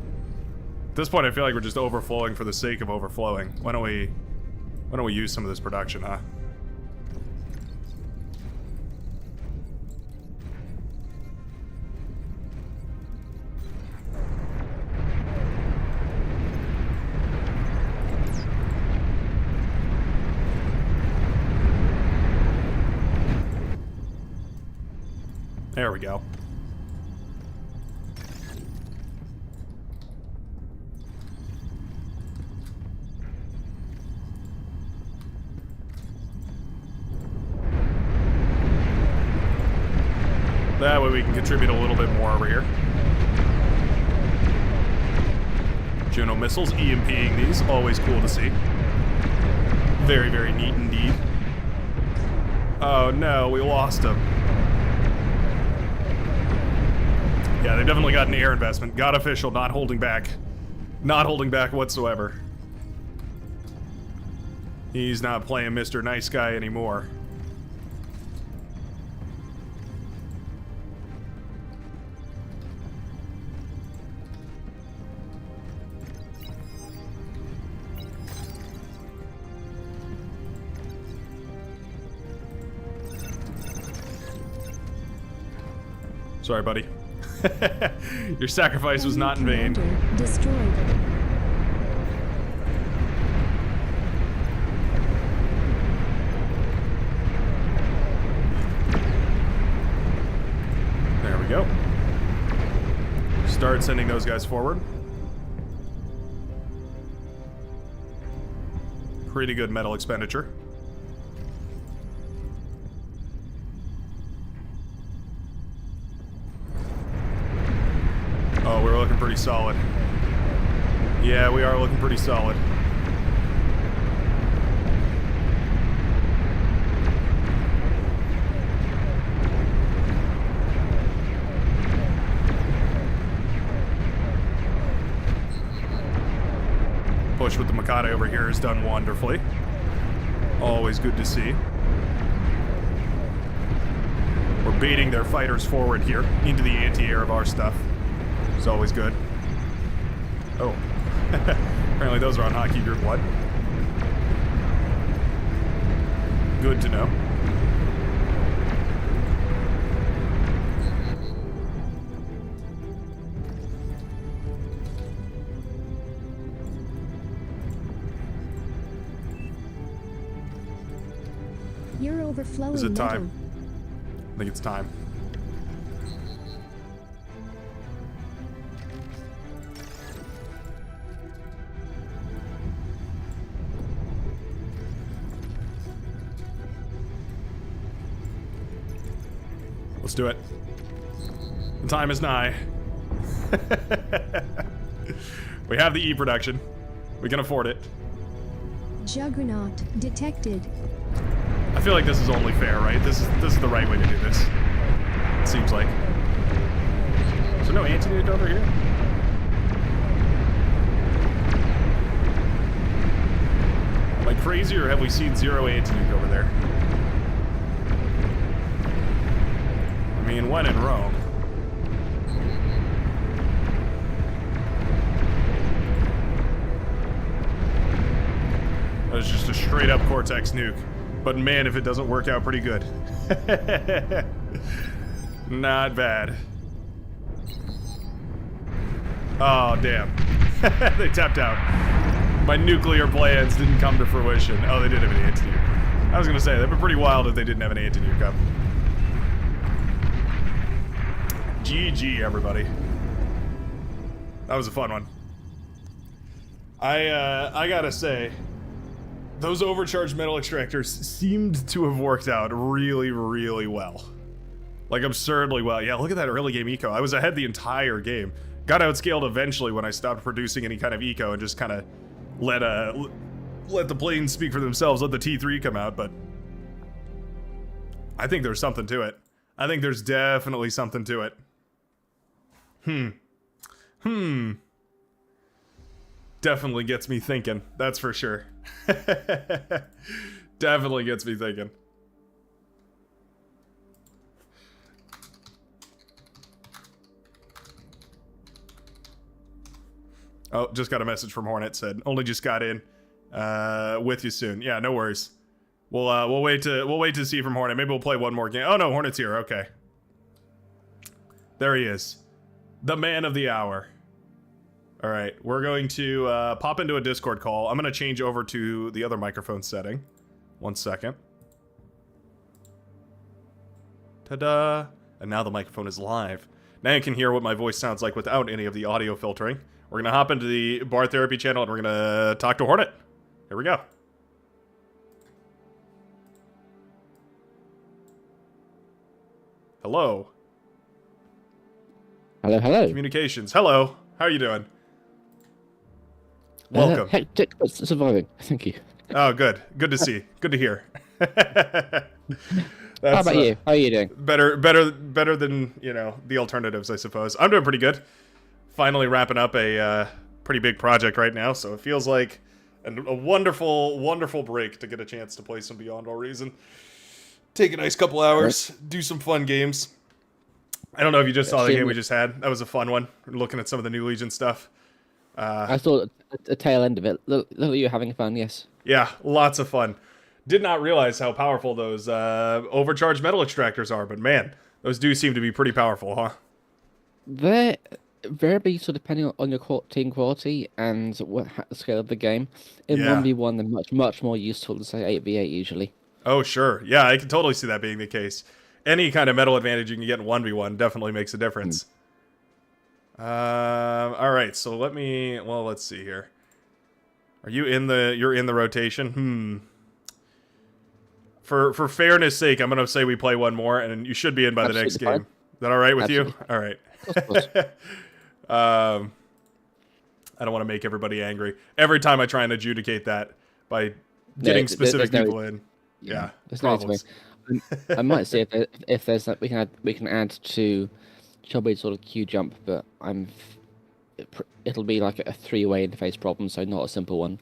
At this point, I feel like we're just overflowing for the sake of overflowing. Why don't we use some of this production, huh? There we go. That way we can contribute a little bit more over here. Juno missiles, EMPing these, always cool to see. Very, very neat indeed. Oh no, we lost him. Yeah, they've definitely got an air investment. Got official, not holding back. Not holding back whatsoever. He's not playing Mr. Nice Guy anymore. Sorry, buddy. Your sacrifice was not in vain. Commander destroyed. There we go. Start sending those guys forward. Pretty good metal expenditure. Oh, we're looking pretty solid. Yeah, we are looking pretty solid. Push with the Mikado over here has done wonderfully. Always good to see. We're baiting their fighters forward here into the anti-air of our stuff. It's always good. Oh. Apparently those are on Hotkey Group 1. Good to know. You're overflowing. Is it metal. time? I think it's time. Let's do it. The time is nigh. We have the E production. We can afford it. Juggernaut detected. I feel like this is only fair, right? This is the right way to do this. It seems like. Is there no anti-nuke over here? Am I crazy, or have we seen zero anti-nuke over there? I mean, when in Rome. That was just a straight up Cortex nuke. But man, if it doesn't work out pretty good. Not bad. Oh, damn. They tapped out. My nuclear plans didn't come to fruition. Oh, they did have an anti-nuke. I was gonna say, that'd be pretty wild if they didn't have an anti-nuke up. GG, everybody. That was a fun one. I gotta say, those overcharged metal extractors seemed to have worked out really, really well. Like, absurdly well. Yeah, look at that early game eco. I was ahead the entire game. Got outscaled eventually when I stopped producing any kind of eco and just kind of let the planes speak for themselves, let the T3 come out, but I think there's something to it. I think there's definitely something to it. Definitely gets me thinking, that's for sure. Definitely gets me thinking. Oh, just got a message from Hornet, said, only just got in. With you soon. Yeah, no worries. We'll wait to see from Hornet. Maybe we'll play one more game. Oh no, Hornet's here, okay. There he is. The man of the hour. Alright, we're going to pop into a Discord call. I'm going to change over to the other microphone setting. 1 second. Ta-da! And now the microphone is live. Now you can hear what my voice sounds like without any of the audio filtering. We're going to hop into the bar therapy channel and we're going to talk to Hornet. Here we go. Hello. Hello, hello. Communications. Hello. How are you doing? Welcome. Hectic, but surviving. Thank you. Oh, good. Good to see. Good to hear. How about you? How are you doing? Better than, you know, the alternatives, I suppose. I'm doing pretty good. Finally wrapping up a pretty big project right now, so it feels like a wonderful, wonderful break to get a chance to play some Beyond All Reason. Take a nice couple hours, do some fun games. I don't know if you just saw the game we just had. That was a fun one. We're looking at some of the new Legion stuff. I saw a tail end of it. Look at you having fun, yes. Yeah, lots of fun. Did not realize how powerful those overcharged metal extractors are, but man, those do seem to be pretty powerful, huh? They're variably sort of depending on your team quality and the scale of the game. In 1v1, they're much more useful than, say, 8v8 usually. Oh, sure. Yeah, I can totally see that being the case. Any kind of metal advantage you can get in 1v1 definitely makes a difference. All right, so let's see here. Are you you're in the rotation? For fairness sake, I'm going to say we play one more, and you should be in by the next game. Is that all right with you? All right. I don't want to make everybody angry. Every time I try and adjudicate that by getting specific people in. Yeah, problems. I might say if there's that we can add to Chubby's sort of queue jump, but it'll be like a three-way interface problem, so not a simple one.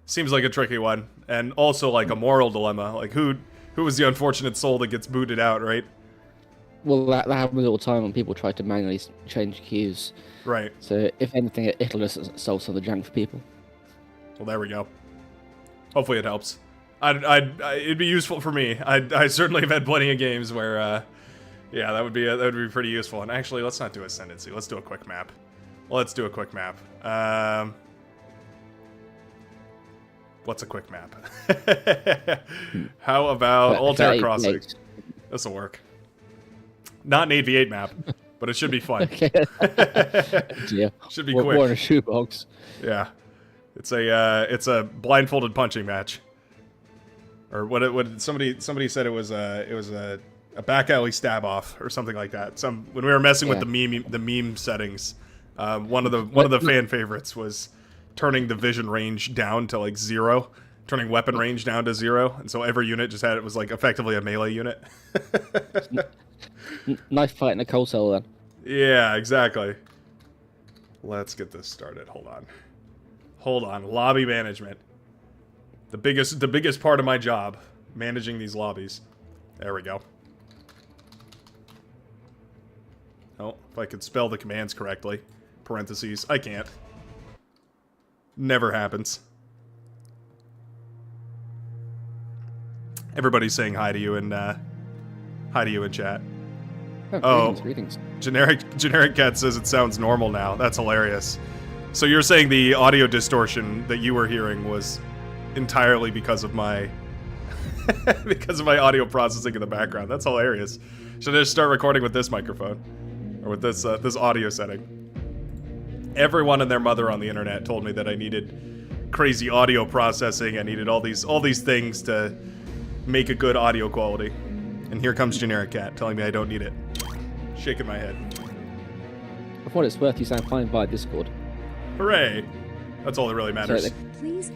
Seems like a tricky one, and also like a moral dilemma. Like who was the unfortunate soul that gets booted out, right? Well, that happens all the time when people try to manually change queues. Right. So if anything, it'll just solve some of the junk for people. Well, there we go. Hopefully it helps. It'd be useful for me. I certainly have had plenty of games where, yeah, that would be pretty useful. And actually, let's not do Ascendancy. Let's do a quick map. Let's do a quick map. What's a quick map? How about Altair Crossing? This will work. Not an 8v8 map, but it should be fun. Yeah. Should be quick. Or in a shoebox. Yeah. It's a blindfolded punching match. Or what somebody said it was a back alley stab off or something like that. When we were messing with the meme settings, one of the fan favorites was turning the vision range down to like 0, turning weapon range down to 0, and so every unit was like effectively a melee unit. Knife fight in a coal cell then. Yeah, exactly. Let's get this started. Hold on. Lobby management. The biggest part of my job, managing these lobbies. There we go. Oh, if I could spell the commands correctly. Parentheses. I can't. Never happens. Everybody's saying hi to you in chat. Greetings. Generic Cat says it sounds normal now. That's hilarious. So you're saying the audio distortion that you were hearing was entirely because of my audio processing in the background. That's hilarious. Should I just start recording with this microphone or with this audio setting? Everyone and their mother on the internet told me that I needed crazy audio processing. I needed all these things to make a good audio quality. And here comes Generic Cat telling me I don't need it. Shaking my head. For what it's worth, you sound fine via Discord. Hooray! That's all that really matters. So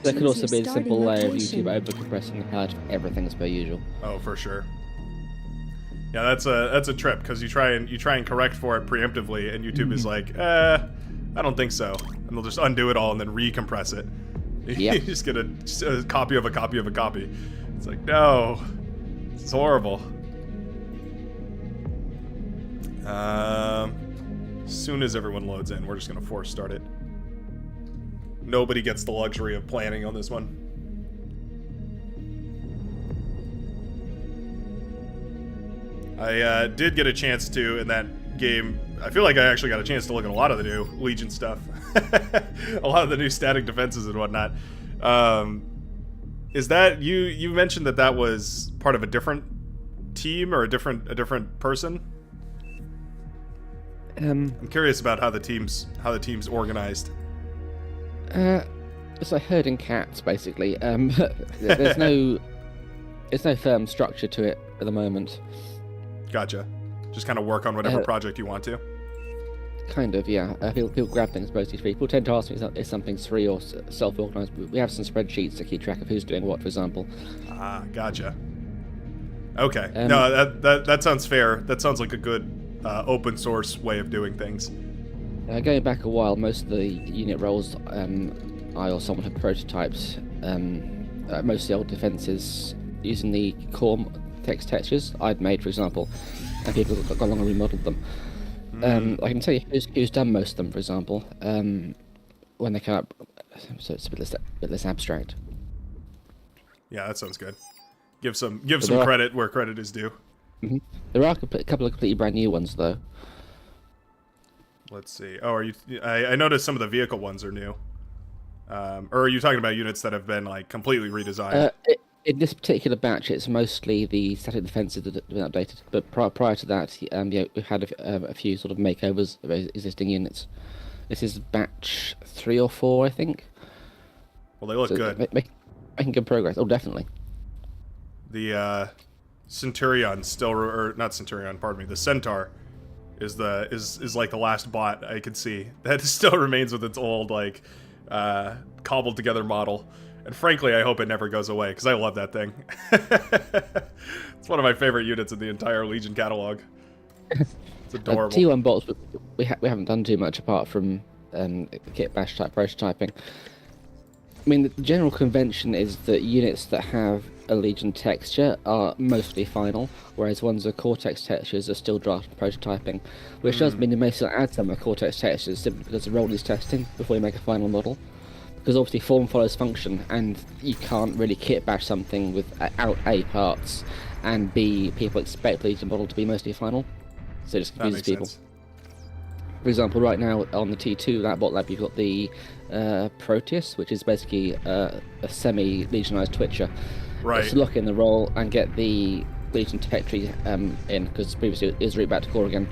there could also be a simple layer of YouTube overcompressing the HUD for everything as per usual. Oh, for sure. Yeah, that's a trip because you try and correct for it preemptively, and YouTube is like, I don't think so, and they'll just undo it all and then recompress it. Yep. You just get a copy of a copy of a copy. It's like, no, it's horrible. As soon as everyone loads in, we're just gonna force start it. Nobody gets the luxury of planning on this one. I did get a chance to, in that game, I feel like I actually got a chance to look at a lot of the new Legion stuff. A lot of the new static defenses and whatnot. Is that, you mentioned that was part of a different team or a different person? I'm curious about how the team's organized. It's like herding cats, basically. There's no firm structure to it at the moment. Gotcha. Just kind of work on whatever project you want to. Kind of, yeah. People grab things mostly free. People tend to ask me if something's free or self-organized. We have some spreadsheets to keep track of who's doing what, for example. Ah, gotcha. Okay. No, that sounds fair. That sounds like a good open source way of doing things. Going back a while, most of the unit roles I or someone have prototyped most of the old defenses using the core text textures I'd made, for example, and people have gone along and remodeled them. I can tell you who's done most of them, for example, when they come up, so it's a bit less abstract. Yeah, that sounds good. Give some credit where credit is due. Mm-hmm. There are a couple of completely brand new ones, though. Let's see. Oh, are you? I noticed some of the vehicle ones are new. Or are you talking about units that have been like completely redesigned? In this particular batch, it's mostly the static defenses that have been updated. But prior to that, we've had a few sort of makeovers of existing units. This is batch 3 or 4, I think. Well, they look good. Making good progress. Oh, definitely. The Centurion still, or not Centurion, pardon me. The Centaur is like the last bot I could see that still remains with its old like cobbled together model. And frankly, I hope it never goes away, because I love that thing. It's one of my favorite units in the entire Legion catalog. It's adorable. T1 bots, we haven't done too much apart from kit bash type prototyping. I mean, the general convention is that units that have a Legion texture are mostly final, whereas ones with Cortex textures are still draft prototyping, which does mean you may still add some Cortex textures simply because the role is testing before you make a final model. Because obviously form follows function, and you can't really kit bash something without A, parts, and B, people expect the Legion model to be mostly final, so it just confuses people. Sense. For example, right now on the T2, that bot lab, you've got the Proteus, which is basically a semi-legionized Twitcher. Right. Just lock in the role and get the Legion tech tree in, because previously it was root back to core again.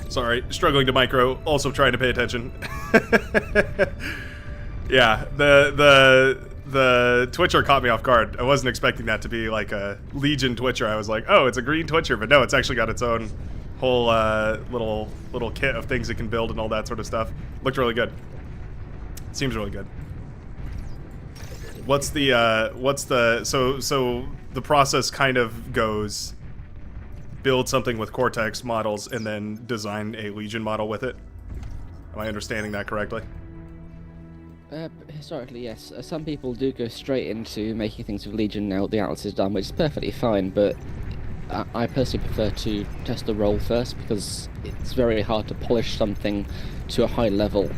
Sorry, struggling to micro, also trying to pay attention. Yeah, the Twitcher caught me off guard. I wasn't expecting that to be like a Legion Twitcher. I was like, oh, it's a green Twitcher, but no, it's actually got its own whole little kit of things it can build and all that sort of stuff. Looked really good. Seems really good. So the process kind of goes build something with Cortex models and then design a Legion model with it. Am I understanding that correctly? Historically, yes. Some people do go straight into making things with Legion now the Atlas is done, which is perfectly fine, but I personally prefer to test the role first, because it's very hard to polish something to a high level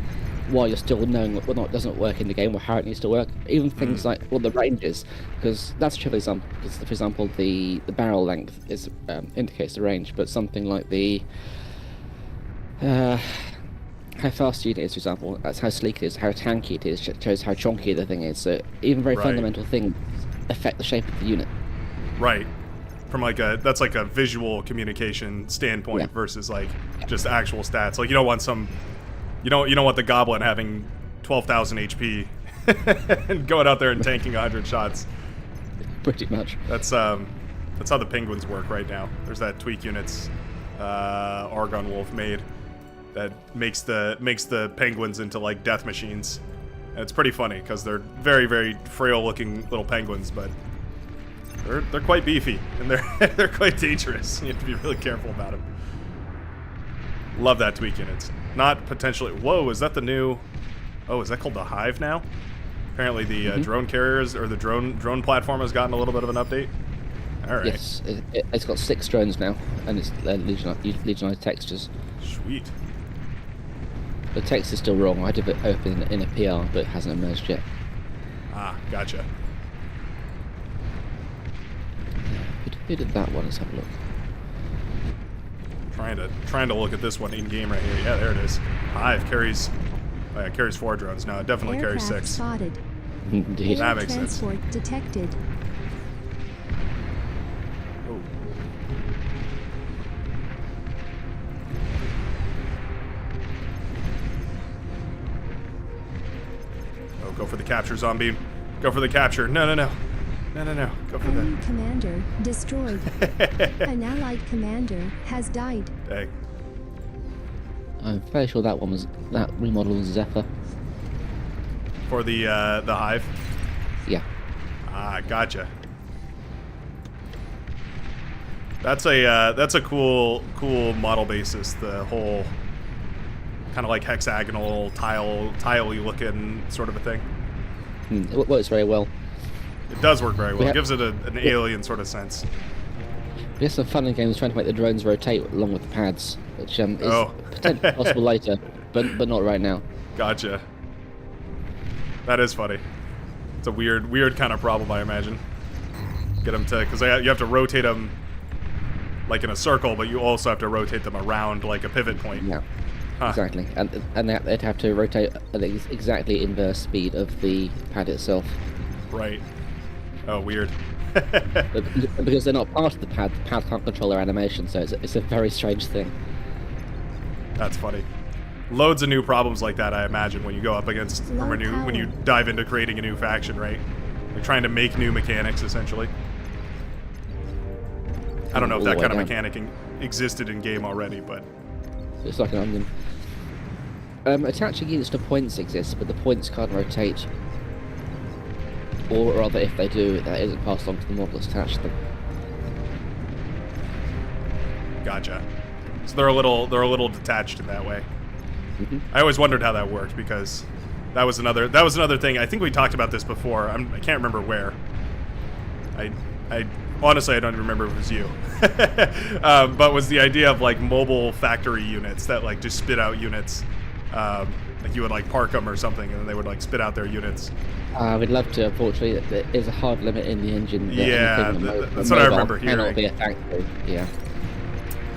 while you're still knowing whether or not it doesn't work in the game or how it needs to work. Even things like, well, the ranges, because that's a trivial example, because, for example, the barrel length is indicates the range, but something like the how fast the unit is, for example, that's how sleek it is, how tanky it is, shows how chonky the thing is. So even very fundamental things affect the shape of the unit. Right. From like that's like a visual communication standpoint versus like just actual stats. Like you don't want the goblin having 12,000 HP and going out there and tanking 100 shots. Pretty much. That's how the penguins work right now. There's that tweak units Argon Wolf made that makes the penguins into like death machines. And it's pretty funny because they're very, very frail looking little penguins, but they're quite beefy and they're quite dangerous. You have to be really careful about them. Love that tweak units. Not potentially. Whoa, is that the new? Oh, is that called the Hive now? Apparently the drone carriers or the drone platform has gotten a little bit of an update. All right. Yes, it's got 6 drones now, and it's legionized textures. Sweet. The text is still wrong. I did it open in a PR, but it hasn't emerged yet. Ah, gotcha. Who did that one? Let's have a look. Trying to look at this one in game right here. Yeah, there it is. Hive carries. Oh yeah, it carries 4 drones. No, it definitely carries 6. Spotted. Indeed. That makes sense. Transport detected. Go for the capture, zombie. Go for the capture. No, no, no. No, no, no. Go for the... Enemy commander destroyed. An allied commander has died. Dang. I'm fairly sure that remodel was Zephyr. For the hive? Yeah. Ah, gotcha. That's a cool model basis. The whole kind of like hexagonal tile-y looking sort of a thing. It works very well. It does work very well. It gives it an alien sort of sense. We have some fun in games trying to make the drones rotate along with the pads, which is potentially possible later, but not right now. Gotcha. That is funny. It's a weird kind of problem, I imagine. Get them to, because you have to rotate them like in a circle, but you also have to rotate them around like a pivot point. Yeah, huh. Exactly. And they'd have to rotate at the exactly inverse speed of the pad itself. Right. Oh, weird. Because they're not part of the pad can't control their animation, so it's a very strange thing. That's funny. Loads of new problems like that, I imagine, when you go up against, or when you dive into creating a new faction, right? You're trying to make new mechanics, essentially. I don't know if that kind of mechanic existed in game already, but... It's like an onion. Attaching units to points exists, but the points can't rotate. Or rather, if they do, that isn't passed on to the model that's attached to them. Gotcha. So they're a little detached in that way. Mm-hmm. I always wondered how that worked, because that was another thing. I think we talked about this before. I can't remember where. I honestly, I don't remember if it was you. But was the idea of like mobile factory units that like just spit out units. Like you would like park them or something, and then they would like spit out their units. We'd love to. Unfortunately, there is a hard limit in the engine. Yeah, that's what I remember hearing. Cannot be a factory. Yeah.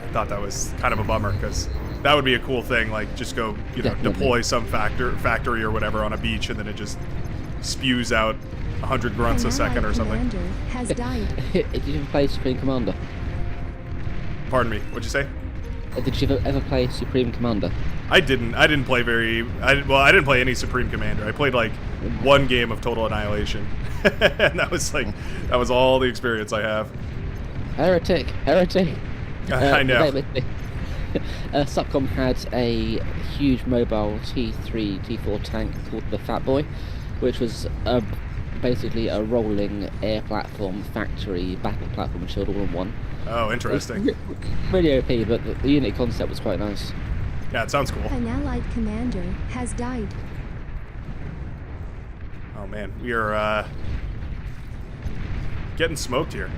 I thought that was kind of a bummer, because that would be a cool thing. Like just go, deploy some factory or whatever on a beach, and then it just spews out 100 grunts a second or something. Has died. Did you ever play Supreme Commander? Pardon me. What'd you say? Did you ever play Supreme Commander? I didn't. I didn't play any Supreme Commander. I played like one game of Total Annihilation, and that was all the experience I have. Heretic. I know. Subcom had a huge mobile T3, T4 tank called the Fat Boy, which was basically a rolling air platform, factory, battle platform, chilled all in one. Oh, interesting. Really OP, but the unit concept was quite nice. Yeah, it sounds cool. An allied commander has died. Oh man, we are getting smoked here.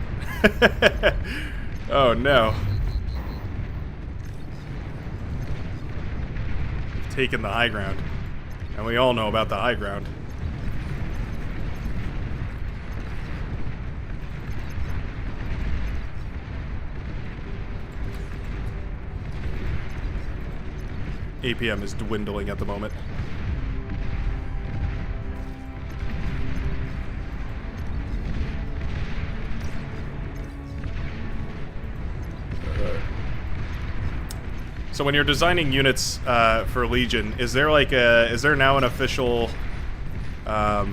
Oh no. Taking the high ground. And we all know about the high ground. APM is dwindling at the moment. So when you're designing units for Legion, is there now an official, I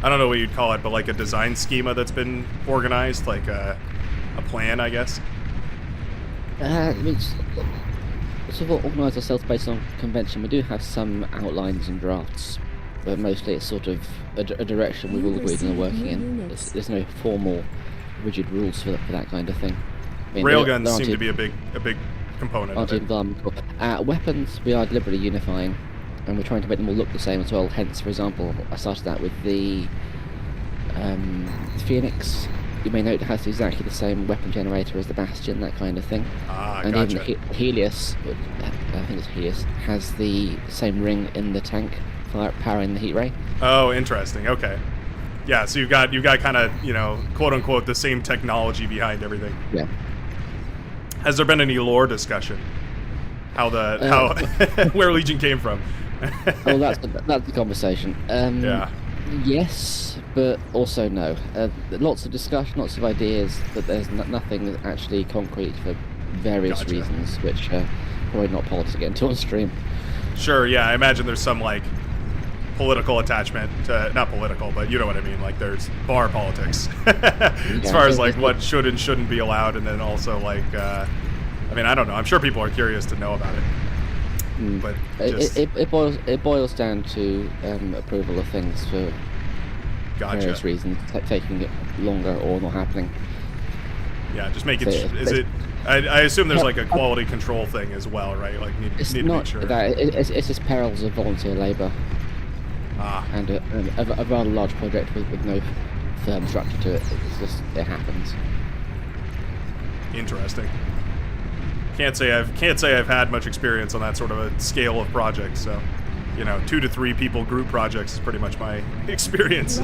don't know what you'd call it, but like a design schema that's been organized, like a plan, I guess? Sort of organise ourselves based on convention. We do have some outlines and drafts, but mostly it's sort of a direction we've all agreed on working in. There's no formal, rigid rules for that kind of thing. I mean, railguns seem to be a big component of it. Weapons, we are deliberately unifying, and we're trying to make them all look the same as well. Hence, for example, I started that with the Phoenix. You may note it has exactly the same weapon generator as the Bastion, that kind of thing. And gotcha. Even the Helios, I think it's Helios, has the same ring in the tank, powering the heat ray. Oh, interesting. Okay. Yeah, so you've got kind of, quote unquote, the same technology behind everything. Yeah. Has there been any lore discussion? How where Legion came from? Well, that's the conversation. Yeah. Yes, but also no. Lots of discussion, lots of ideas, but there's nothing actually concrete for various reasons, which probably not politic to get into on stream. Sure, yeah, I imagine there's some like political attachment to, not political, but you know what I mean. Like there's bar politics as far as like what should and shouldn't be allowed, and then also like, I mean, I don't know. I'm sure people are curious to know about it. But just... it boils down to approval of things for various reasons, taking it longer or not happening. Yeah, just make it. Is it? I assume there's like a quality control thing as well, right? Like need to make sure. It's just perils of volunteer labour. And a rather large project with no firm structure to it. It happens. Interesting. Can't say I've had much experience on that sort of a scale of projects. So, 2 to 3 people group projects is pretty much my experience.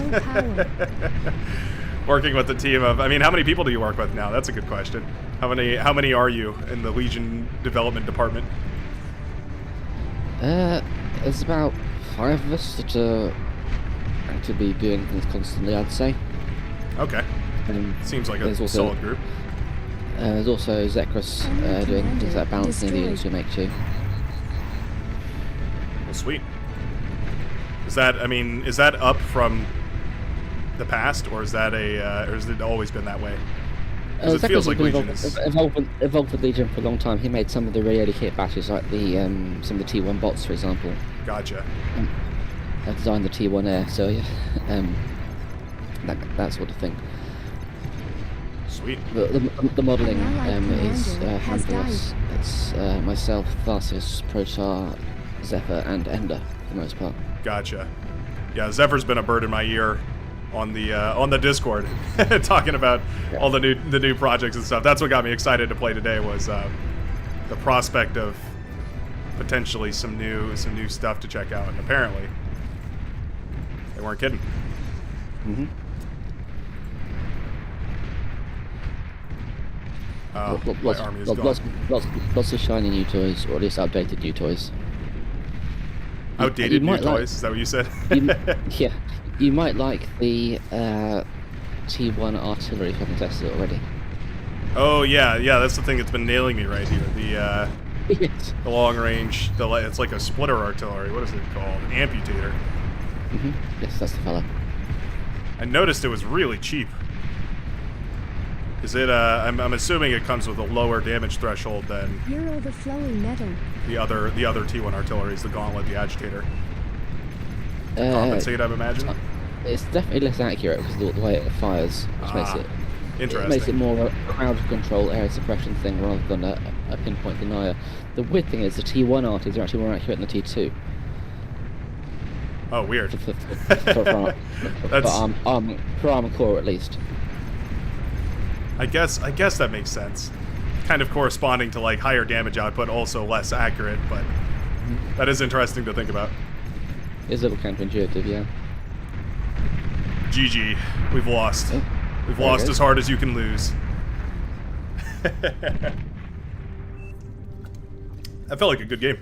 Working with the team of, I mean, how many people do you work with now? That's a good question. How many are you in the Legion development department? There's about 5 of us that are to be doing things constantly, I'd say. Okay. Seems like a solid group. There's also Zephyr doing things like balancing the units we make too. Well, sweet. Is that up from the past, or is that or has it always been that way? Because it feels like Legion is evolved with Legion for a long time. He made some of the really early kit batches, like the some of the T1 bots, for example. Gotcha. I designed the T1 Air, so yeah, that sort of thing. Sweet. The modelling is handless. It's myself, Tharsis, Protar, Zephyr, and Ender for the most part. Gotcha. Yeah, Zephyr's been a bird in my ear on the Discord, talking about all the new projects and stuff. That's what got me excited to play today, was the prospect of potentially some new stuff to check out. And apparently, they weren't kidding. Mm-hmm. My army is gone. Lots of shiny new toys, or at least updated new toys. Outdated new toys? Is that what you said? Yeah. You might like the T1 artillery if you haven't tested it already. Oh, yeah, that's the thing that's been nailing me right here. The Yes. the long range, it's like a splitter artillery. What is it called? Amputator. Mm-hmm. Yes, that's the fella. I noticed it was really cheap. Is it? I'm assuming it comes with a lower damage threshold than You're overflowing metal. the other T1 artilleries, the Gauntlet, the Agitator. To compensate, I'm imagining. It's definitely less accurate because of the way it fires, which makes it interesting. It makes it more a crowd control, area suppression thing rather than a pinpoint denier. The weird thing is the T1 arties are actually more accurate than the T2. Oh, weird. For Armor Core, at least. I guess that makes sense. Kind of corresponding to like higher damage output, also less accurate, but that is interesting to think about. It's a little counterintuitive, yeah. GG. We've lost. Oh, We've lost as hard as you can lose. That felt like a good game.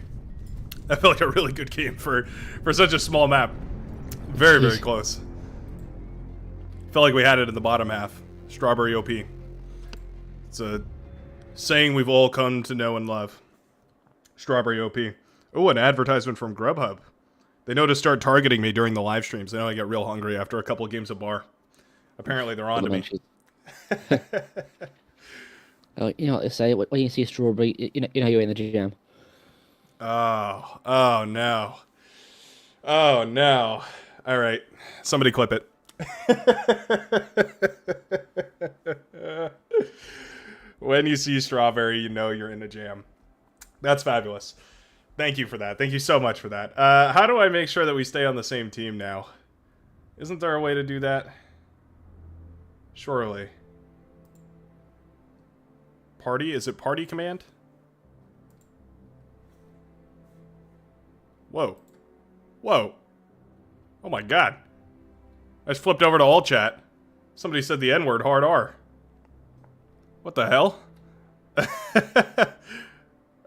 That felt like a really good game for such a small map. Very, very close. Felt like we had it in the bottom half. Strawberry OP. It's a saying we've all come to know and love. Strawberry OP. Oh, an advertisement from Grubhub. They know to start targeting me during the live streams. They know I get real hungry after a couple of games of bar. Apparently they're on to me. You know what they say, when you see strawberry, you know you're in the jam. Oh no. Oh no. All right. Somebody clip it. When you see strawberry, you know you're in a jam. That's fabulous. Thank you for that. Thank you so much for that. How do I make sure that we stay on the same team now? Isn't there a way to do that? Surely. Party? Is it party command? Whoa. Whoa. Oh my god. I just flipped over to all chat. Somebody said the N-word hard R. What the hell? Did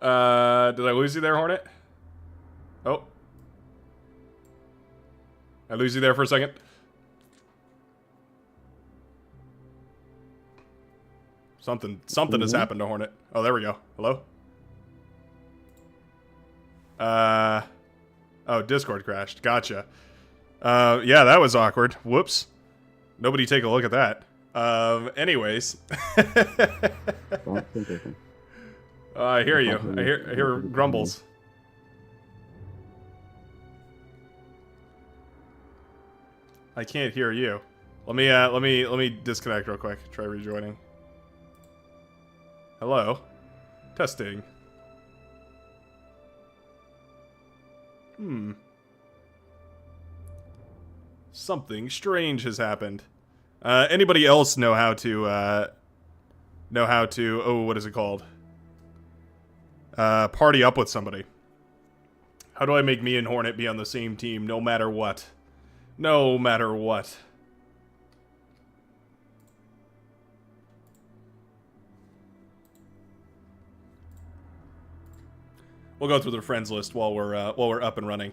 I lose you there, Hornet? Oh. I lose you there for a second? Something has happened to Hornet. Oh, there we go. Hello? Oh, Discord crashed. Gotcha. Yeah, that was awkward. Whoops. Nobody take a look at that. Anyways. I hear you. I hear grumbles. I can't hear you. Let me disconnect real quick. Try rejoining. Hello. Testing. Something strange has happened. Anybody else know how to, oh, what is it called? Party up with somebody. How do I make me and Hornet be on the same team no matter what? No matter what. We'll go through the friends list while we're up and running.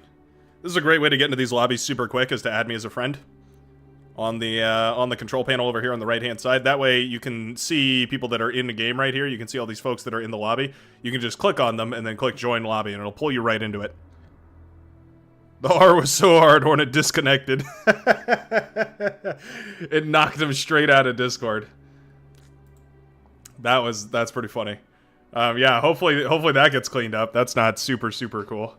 This is a great way to get into these lobbies super quick, is to add me as a friend on the control panel over here on the right hand side. That way you can see people that are in the game right here. You can see all these folks that are in the lobby. You can just click on them and then click join lobby and it'll pull you right into it. The R was so hard Hornet disconnected. It knocked him straight out of Discord. That's pretty funny. Yeah, hopefully that gets cleaned up. That's not super cool.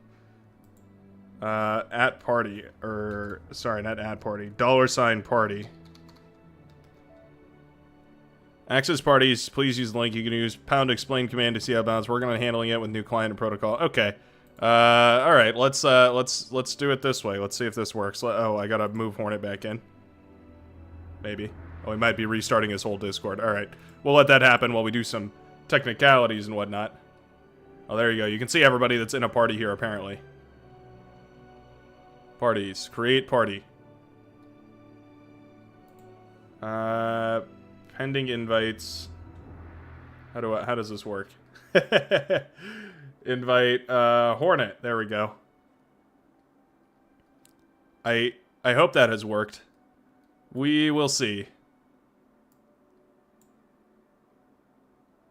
At party, or sorry, not at party. $party. Access parties, please use the link. You can use #explain command to see how bounds. Working on handling it with new client and protocol. Okay. All right. Let's do it this way. Let's see if this works. Oh, I gotta move Hornet back in. Maybe. Oh, he might be restarting his whole Discord. All right. We'll let that happen while we do some technicalities and whatnot. Oh, there you go. You can see everybody that's in a party here, apparently. Parties. Create party. Pending invites. How does this work? Invite Hornet. There we go. I hope that has worked. We will see.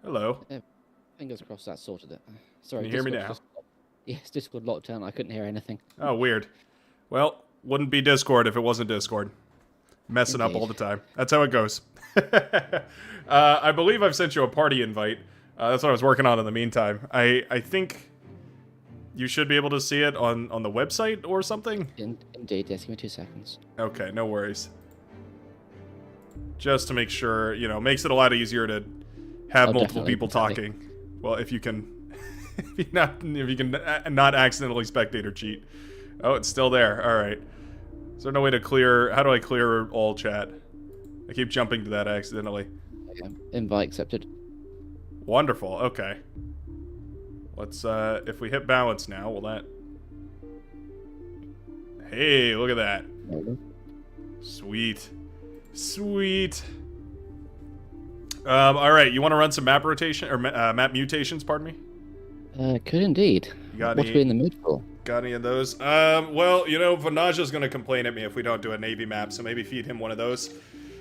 Hello. Fingers crossed that sorted it. Sorry. Can you hear me now? Yes, Discord locked down. I couldn't hear anything. Oh, weird. Well, wouldn't be Discord if it wasn't Discord. Messing up all the time. That's how it goes. I believe I've sent you a party invite. That's what I was working on in the meantime. I think you should be able to see it on the website or something. Indeed, yes. Give me 2 seconds. Okay, no worries. Just to make sure, makes it a lot easier to have multiple people talking. Well, if you can, if you can not accidentally spectate or cheat. Oh, it's still there. All right. Is there no way to clear? How do I clear all chat? I keep jumping to that accidentally. Okay. Invite accepted. Wonderful. Okay. Let's if we hit balance now, will that? Hey, look at that. Sweet. Sweet. All right, you want to run some map rotation or map mutations? Pardon me. Could indeed. What are we in the mood for? Got any of those? Well, Vanaja's gonna complain at me if we don't do a Navy map, so maybe feed him one of those.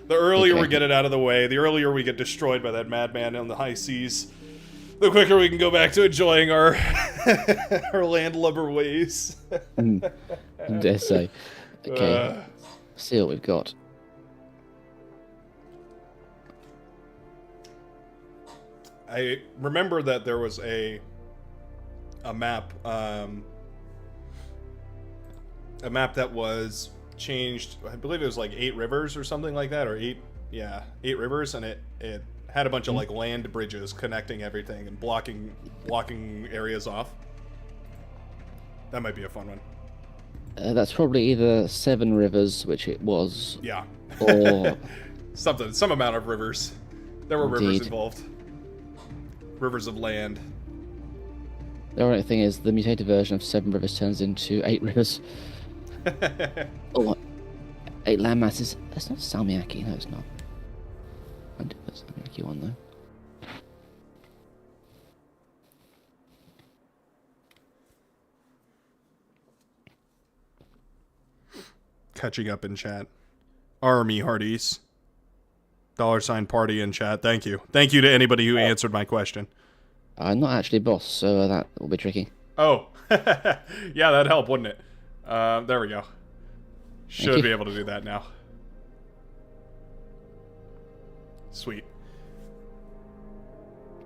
The earlier we get it out of the way, the earlier we get destroyed by that madman on the high seas, the quicker we can go back to enjoying our our landlubber ways. Dare say. Okay. See what we've got. I remember that there was a map that was changed. I believe it was like 8 rivers or something like that, or 8 rivers, and it had a bunch of like land bridges connecting everything and blocking areas off. That might be a fun one. That's probably either 7 rivers, which it was. Yeah. Or some amount of rivers. There were Indeed. rivers involved. Rivers of land. The only thing is, the mutated version of 7 rivers turns into 8 rivers. Oh, 8 land masses. That's not Salmiakki. No, it's not. I did put Salmiakki one though. Catching up in chat. Army Hardies. $party in chat. Thank you. Thank you to anybody who answered my question. I'm not actually boss, so that will be tricky. Oh. Yeah, that'd help, wouldn't it? There we go. Should be able to do that now. Sweet.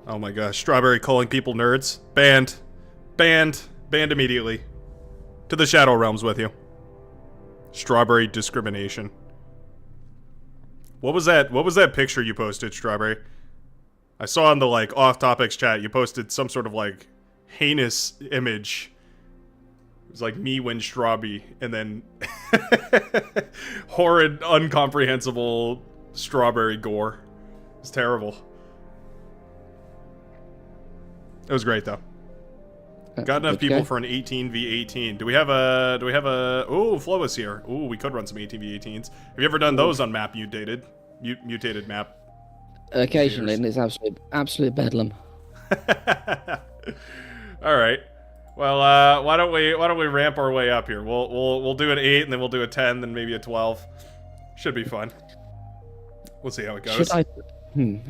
Oh my gosh, Strawberry calling people nerds. Banned. Banned. Banned immediately. To the Shadow Realms with you. Strawberry discrimination. What was that? What was that picture you posted, Strawberry? I saw in the, like, off-topics chat, you posted some sort of, like, heinous image. It was like me when Strawby, and then horrid, incomprehensible strawberry gore. It's terrible. It was great, though. Got enough people for an 18v18. Do we have a... Oh, Flo is here. Ooh, we could run some 18v18s. Have you ever done those on map mutated? Mutated map? Occasionally, and it's absolute bedlam. All right. Well, why don't we ramp our way up here? We'll do an 8, and then we'll do a 10, then maybe a 12. Should be fun. We'll see how it goes.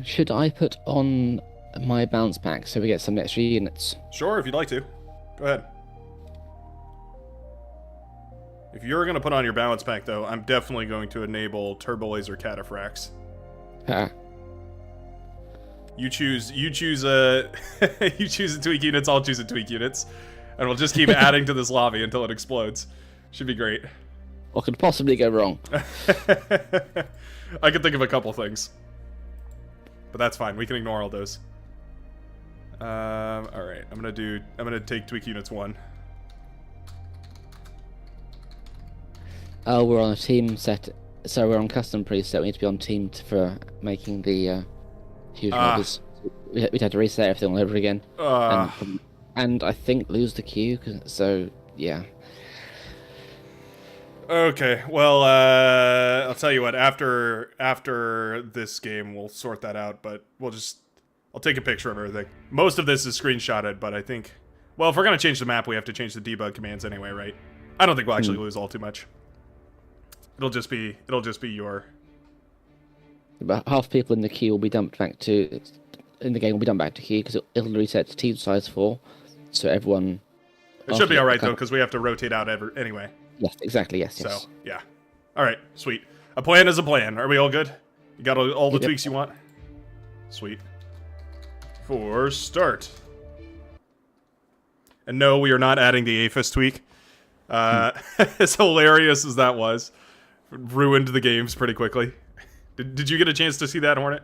Should I put on my bounce pack so we get some extra units? Sure, if you'd like to. Go ahead. If you're gonna put on your balance pack, though, I'm definitely going to enable turbo laser cataphracts. You choose you choose a tweak units, I'll choose a tweak units. And we'll just keep adding to this lobby until it explodes. Should be great. What could possibly go wrong? I can think of a couple things. But that's fine, we can ignore all those. Alright, I'm gonna take tweak units 1. Oh, we're on a team set, so we're on custom preset. We need to be on team for making the huge numbers. We'd have to reset everything all over again, and I think lose the queue. So yeah. Okay, well, I'll tell you what. After this game, we'll sort that out. But I'll take a picture of everything. Most of this is screenshotted, but I think, well, if we're gonna change the map, we have to change the debug commands anyway, right? I don't think we'll actually lose all too much. It'll just be your... About half people in the queue will be dumped back to... In the game will be dumped back to queue, because it'll reset to team size 4. So everyone... It should be alright, though, because we have to rotate out anyway. Yes, exactly, yes. So, yeah. Alright, sweet. A plan is a plan. Are we all good? You got all the tweaks you want? Sweet. For start. And no, we are not adding the Aphis tweak. As hilarious as that was, ruined the games pretty quickly. Did you get a chance to see that, Hornet?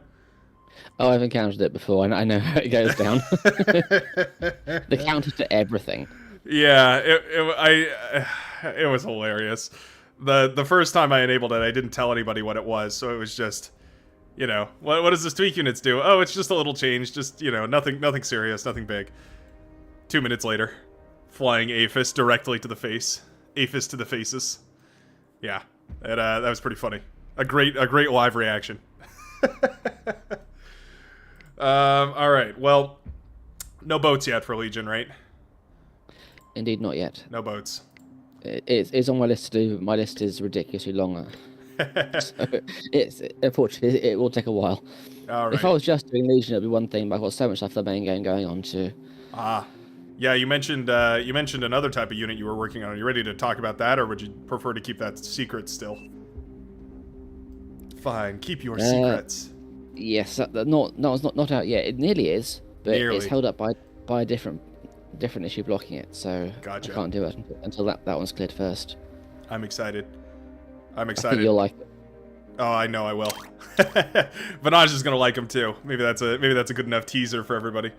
Oh, I've encountered it before. I know how it goes down. The counter to everything. Yeah, it was hilarious. The first time I enabled it, I didn't tell anybody what it was, so it was just, you know, what does this tweak units do? Oh, it's just a little change, just, you know, nothing serious, nothing big. 2 minutes later, flying Aphis directly to the face. Aphis to the faces. Yeah, that was pretty funny. A great live reaction. All right. Well, no boats yet for Legion, right? Indeed, not yet. No boats. It's on my list to do, but my list is ridiculously long. So unfortunately, it will take a while. All right. If I was just doing Legion, it'd be one thing, but I've got so much stuff for the main game going on too. Yeah, you mentioned another type of unit you were working on. Are you ready to talk about that, or would you prefer to keep that secret still? Fine, keep your secrets. Yes, not out yet. It nearly is, but it's held up by a different issue blocking it. So gotcha. I can't do it until that one's cleared first. I'm excited. I think you'll like it. Oh, I know I will. Vanaj is gonna like him too. Maybe that's a good enough teaser for everybody.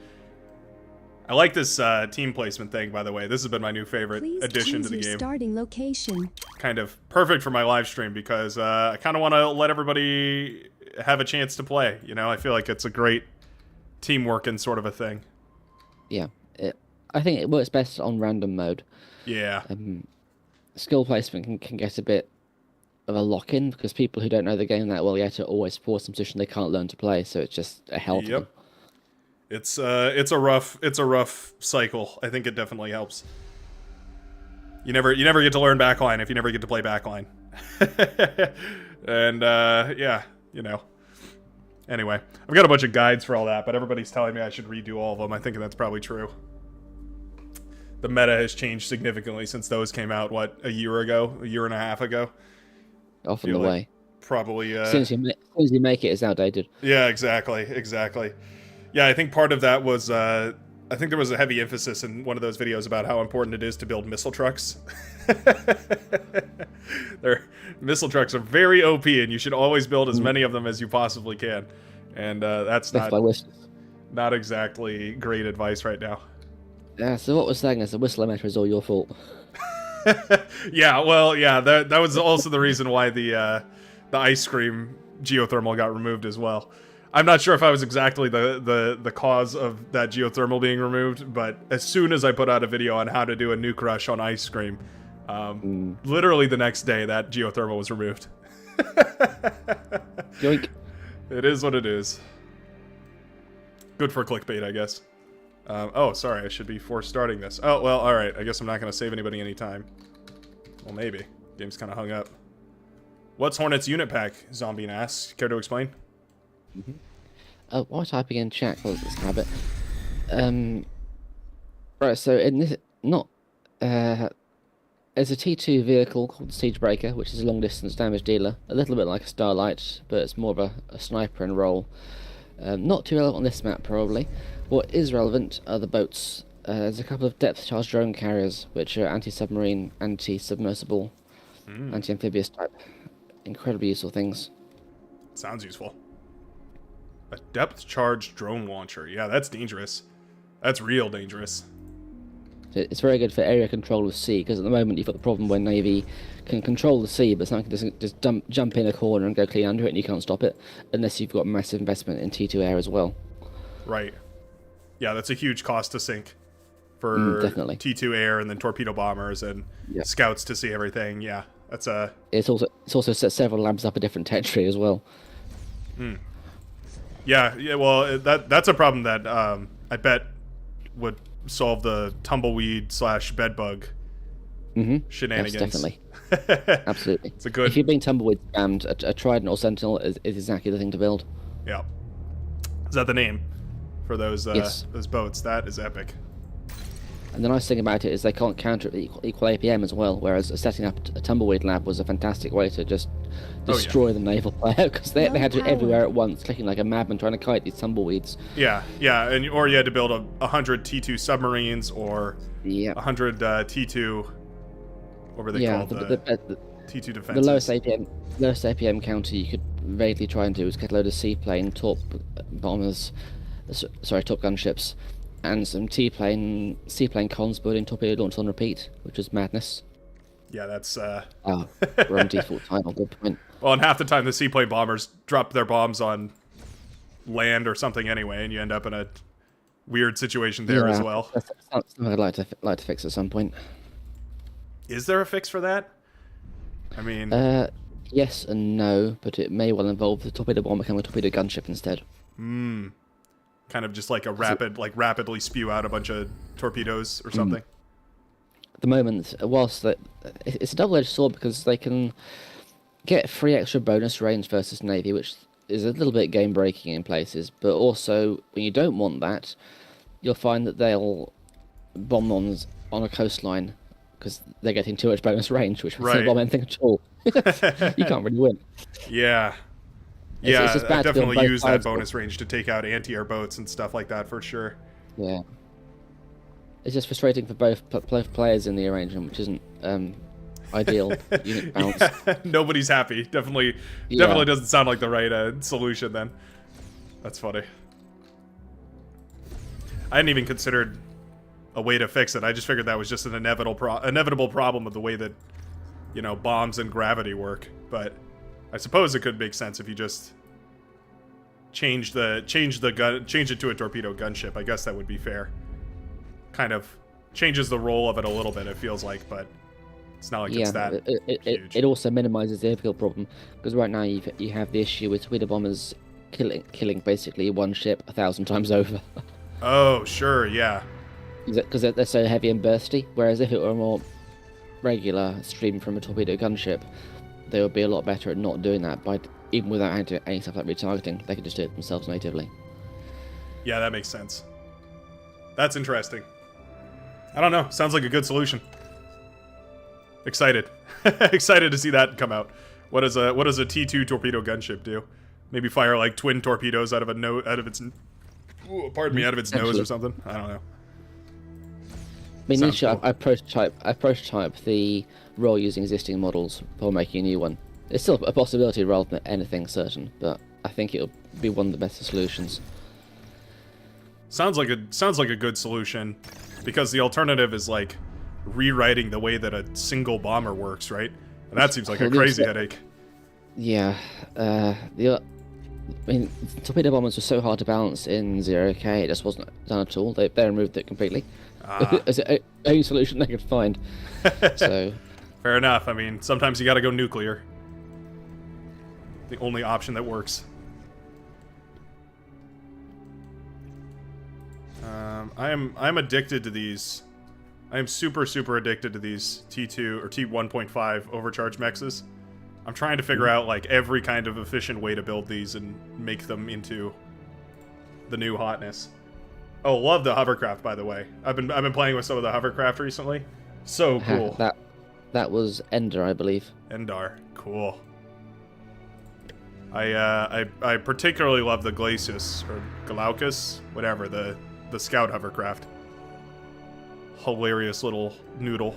I like this team placement thing, by the way. This has been my new favorite addition to the game. Starting location. Kind of perfect for my live stream because I kind of want to let everybody have a chance to play. You know, I feel like it's a great teamwork and sort of a thing. Yeah, I think it works best on random mode. Yeah. Skill placement can get a bit of a lock-in because people who don't know the game that well yet are always forced in a position they can't learn to play. So it's just a help. Yep. It's a rough cycle. I think it definitely helps. You never get to learn backline if you never get to play backline. And yeah, you know. Anyway, I've got a bunch of guides for all that, but everybody's telling me I should redo all of them. I think that's probably true. The meta has changed significantly since those came out, what, a year and a half ago? often Feel the like way. Probably. As soon as you make it, it's outdated. Yeah, exactly. Yeah, I think part of that was, I think there was a heavy emphasis in one of those videos about how important it is to build missile trucks. Missile trucks are very OP, and you should always build as many of them as you possibly can. And that's not exactly great advice right now. Yeah, so what we're saying is the whistle emitter is all your fault. Yeah, well, yeah, that was also the reason why the ice cream geothermal got removed as well. I'm not sure if I was exactly the cause of that geothermal being removed, but as soon as I put out a video on how to do a nuke rush on ice cream, literally the next day that geothermal was removed. Yoink. It is what it is. Good for clickbait, I guess. Oh, sorry, I should be forced starting this. Oh, well, alright, I guess I'm not going to save anybody any time. Well, maybe. Game's kind of hung up. What's Hornet's unit pack? Zombie asks. Care to explain? While typing in chat, cause it's a habit. Right, so in this, there's a T2 vehicle called the Siegebreaker, which is a long-distance damage dealer. A little bit like a Starlight, but it's more of a sniper and roll. Not too relevant on this map, probably. What is relevant are the boats. There's a couple of depth-charge drone carriers, which are anti-submarine, anti-submersible, anti-amphibious type. Incredibly useful things. Sounds useful. A depth-charged drone launcher. Yeah, that's dangerous. That's real dangerous. It's very good for area control of sea, because at the moment you've got the problem where Navy can control the sea, but something doesn't just jump in a corner and go clean under it, and you can't stop it, unless you've got massive investment in T2 air as well. Right. Yeah, that's a huge cost to sink for definitely. T2 air and then torpedo bombers and scouts to see everything. Yeah, that's a... It's also set several labs up a different territory as well. Yeah, well, that's a problem that I bet would solve the tumbleweed / bedbug shenanigans. Yes, definitely. Absolutely. It's a good... If you're being tumbleweed spammed, a Trident or Sentinel is exactly the thing to build. Yeah. Is that the name for those Yes. those boats? That is epic. And the nice thing about it is they can't counter it with equal APM as well, whereas setting up a tumbleweed lab was a fantastic way to just destroy the naval player, because they had to everywhere at once, clicking like a madman trying to kite these tumbleweeds. Yeah, or you had to build 100 T2 submarines or 100 T2. What were they called? The T2 defenses. The lowest APM counter you could vaguely try and do is get a load of seaplane, Top gunships, and some seaplane cons building torpedo launch on repeat, which is madness. Yeah, that's... we're on default title, good point. Well, and half the time the seaplane bombers drop their bombs on land or something anyway, and you end up in a weird situation there as well. That's something I'd like to fix at some point. Is there a fix for that? I mean... yes and no, but it may well involve the torpedo bomber becoming a torpedo gunship instead. Kind of just like a rapidly spew out a bunch of torpedoes or something. At the moment, whilst it's a double-edged sword, because they can get free extra bonus range versus Navy, which is a little bit game-breaking in places, but also when you don't want that, you'll find that they'll bomb on a coastline because they're getting too much bonus range, which doesn't bomb anything at all. You can't really win. Yeah. It's just I bad definitely use that bonus range to take out anti-air boats and stuff like that for sure. Yeah. It's just frustrating for both players in the arrangement, which isn't ideal. Unit bounce. Nobody's happy. Definitely doesn't sound like the right solution then. That's funny. I hadn't even considered a way to fix it. I just figured that was just an inevitable problem of the way that, bombs and gravity work. But I suppose it could make sense if you just change it to a torpedo gunship. I guess that would be fair. Kind of changes the role of it a little bit, it feels like, but it's not like it's that huge. It also minimizes the airfield problem, because right now you have the issue with torpedo bombers killing basically one ship 1,000 times over. Oh, sure, yeah. Because they're so heavy and bursty, whereas if it were a more regular stream from a torpedo gunship, they would be a lot better at not doing that, even without having to any stuff like retargeting. They could just do it themselves natively. Yeah, that makes sense. That's interesting. I don't know. Sounds like a good solution. Excited. Excited to see that come out. What does a T2 torpedo gunship do? Maybe fire like twin torpedoes out of its nose or something. I don't know. I mean, initially, cool. I prototype the role using existing models before making a new one. It's still a possibility rather than anything certain, but I think it'll be one of the better solutions. Sounds like a good solution, because the alternative is like rewriting the way that a single bomber works, right? And that seems like a crazy headache. Yeah, I mean, torpedo bombers were so hard to balance in 0K, it just wasn't done at all. They removed it completely. As the only solution they could find. So, fair enough. I mean, sometimes you gotta go nuclear. The only option that works. I'm addicted to these. I am super addicted to these T2 or T1.5 overcharge mexes. I'm trying to figure out like every kind of efficient way to build these and make them into the new hotness. Oh, love the hovercraft, by the way. I've been playing with some of the hovercraft recently. So cool. That was Ender, I believe. Endar, cool. I particularly love the Glacius or Glaucus, whatever, the scout hovercraft. Hilarious little noodle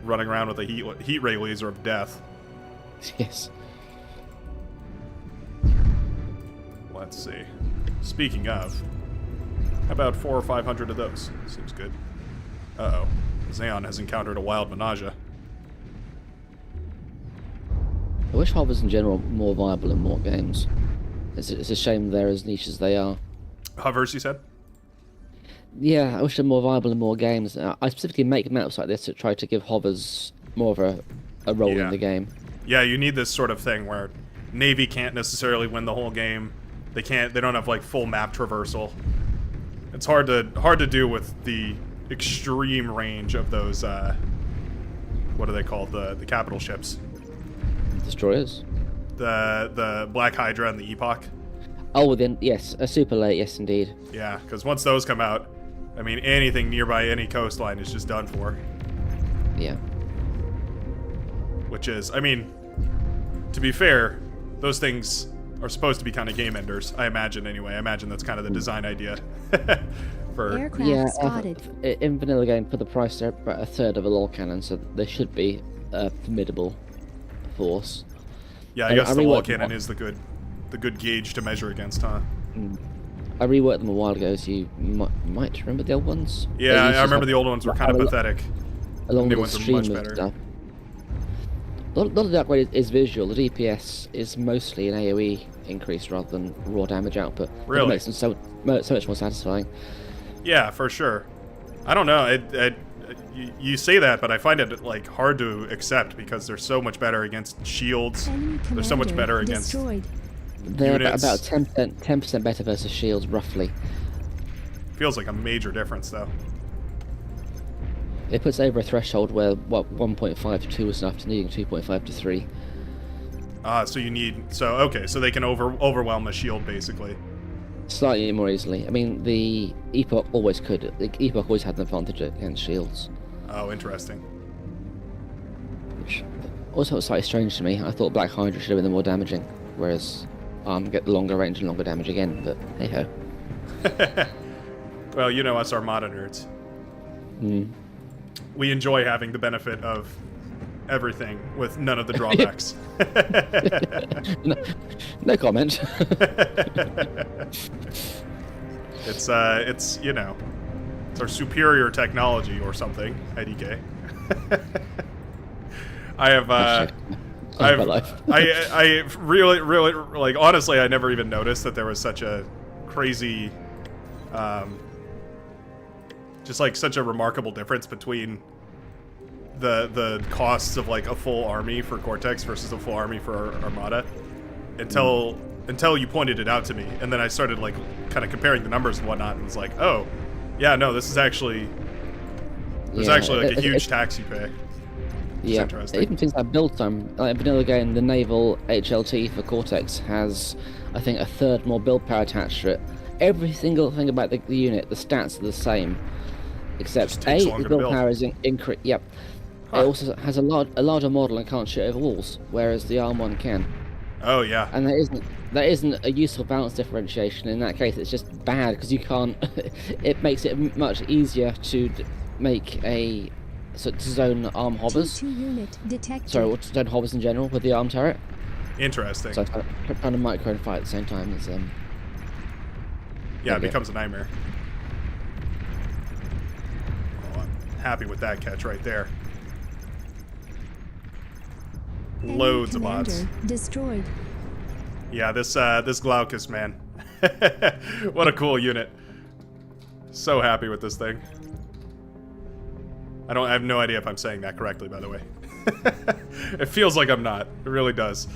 running around with a heat ray laser of death. Yes. Let's see. Speaking of, how about 400 or 500 of those? Seems good. Uh-oh. Xeon has encountered a wild menage. I wish hovers in general were more viable in more games. It's a shame they're as niche as they are. Hovers, you said? Yeah, I wish they're more viable in more games. I specifically make maps like this to try to give hovers more of a role in the game. Yeah, you need this sort of thing where Navy can't necessarily win the whole game. They don't have like full map traversal. It's hard to do with the extreme range of those what are they called? The capital ships. Destroyers? The Black Hydra and the Epoch. Oh, then yes, a super late, yes indeed. Yeah, because once those come out, I mean, anything nearby any coastline is just done for. Yeah. Which is, I mean, to be fair, those things are supposed to be kind of game enders, I imagine anyway. I imagine that's kind of the design idea. For Aircraft spotted. In vanilla game, for the price, they're about a third of a lol cannon, so they should be a formidable force. Yeah, I guess the wall cannon is the good gauge to measure against, huh? I reworked them a while ago, so you might remember the old ones. Yeah, I remember the old ones were kind of pathetic. Along the new with ones are much better. Stuff. A lot of the upgrade is visual. The DPS is mostly an AoE increase rather than raw damage output. Really? It makes them so much more satisfying. Yeah, for sure. I don't know. You say that, but I find it like hard to accept because they're so much better against shields. They're so much better against destroyed. They're units. about 10% better versus shields, roughly. Feels like a major difference, though. It puts over a threshold where 1.5 to 2 is enough to needing 2.5 to 3. So they can overwhelm a shield basically. Slightly more easily. I mean, the Epoch always could. The Epoch always had an advantage against shields. Oh, interesting. Which also was slightly strange to me. I thought Black Hydra should have been the more damaging, whereas get the longer range and longer damage again, but hey ho. Well, you know us Armada nerds. We enjoy having the benefit of everything with none of the drawbacks. No comment. It's you know, it's our superior technology or something, IDK. I really, like, honestly, I never even noticed that there was such a crazy, just like such a remarkable difference between the costs of like a full army for Cortex versus a full army for Armada until you pointed it out to me, and then I started like kind of comparing the numbers and whatnot, and was like, oh, yeah, no, this is actually like a huge tax you pay. Yeah, even things like build time. Like vanilla game, the Naval HLT for Cortex has, I think, a third more build power attached to it. Every single thing about the unit, the stats are the same, except A, the build power is increased. Yep. It also has a larger model and can't shoot over walls, whereas the ARM one can. Oh yeah. And that isn't a useful balance differentiation. In that case, it's just bad because you can't. It makes it much easier to make a to zone ARM hoppers. T2 unit detected. Sorry, or to zone hoppers in general with the ARM turret. Interesting. So it's kind of micro and fight at the same time. It's yeah, it becomes a nightmare. Oh, I'm happy with that catch right there. Enemy Loads of mods. commander destroyed. Yeah, this Glaucus, man. What a cool unit. So happy with this thing. I have no idea if I'm saying that correctly, by the way. It feels like I'm not. It really does.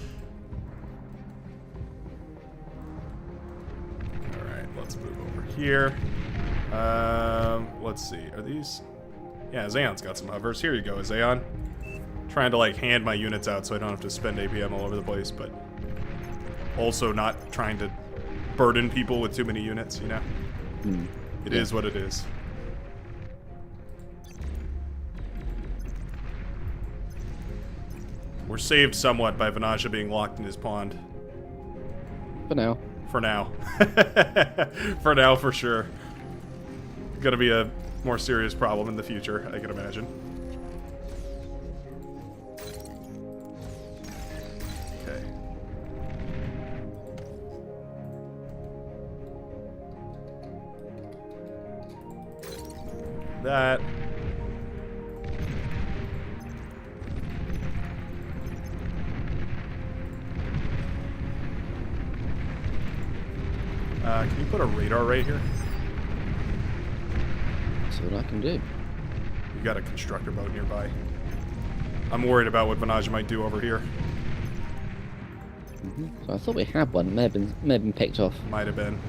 Alright, let's move over here. Let's see. Are these... Yeah, Zaon's got some hovers. Here you go, Zaon. Trying to, like, hand my units out so I don't have to spend APM all over the place, but... also not trying to burden people with too many units, you know? It is what it is. We're saved somewhat by Vanasha being locked in his pond. for now. For now. For now, for sure. Gonna be a more serious problem in the future, I can imagine. Okay. That. Can you put a radar right here? That's what I can do. You got a constructor boat nearby. I'm worried about what Vanage might do over here. So I thought we had one. May have been picked off. Might have been.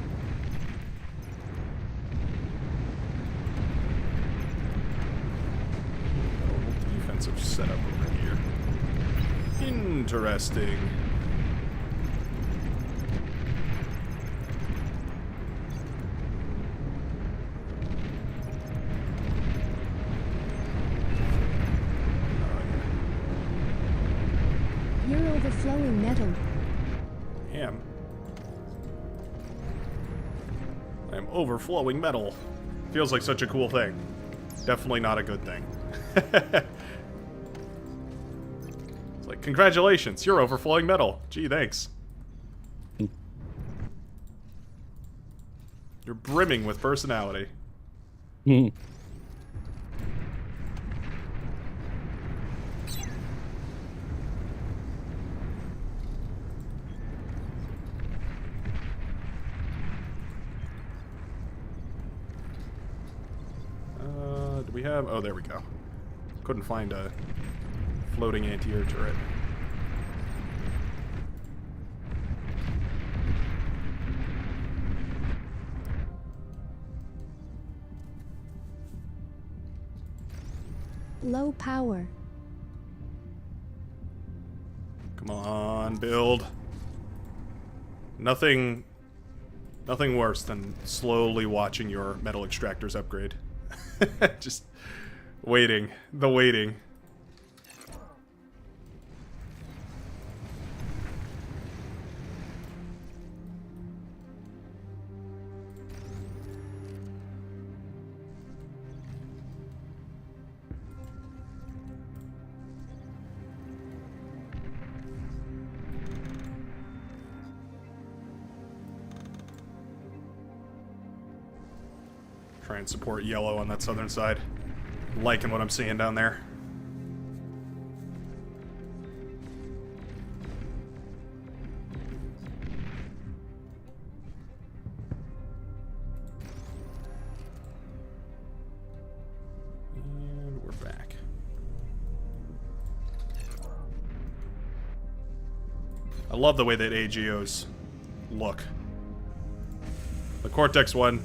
Oh, defensive setup over here. Interesting. You're overflowing metal. Am. I'm overflowing metal. Feels like such a cool thing. Definitely not a good thing. It's like, congratulations, you're overflowing metal. Gee, thanks. You're brimming with personality. Do we have... Oh, there we go. Couldn't find a floating anti-air turret. Low power. Come on, build. Nothing worse than slowly watching your metal extractors upgrade. Just waiting. The waiting. Try and support yellow on that southern side. Liking what I'm seeing down there. And we're back. I love the way that AGOs look. The Cortex one,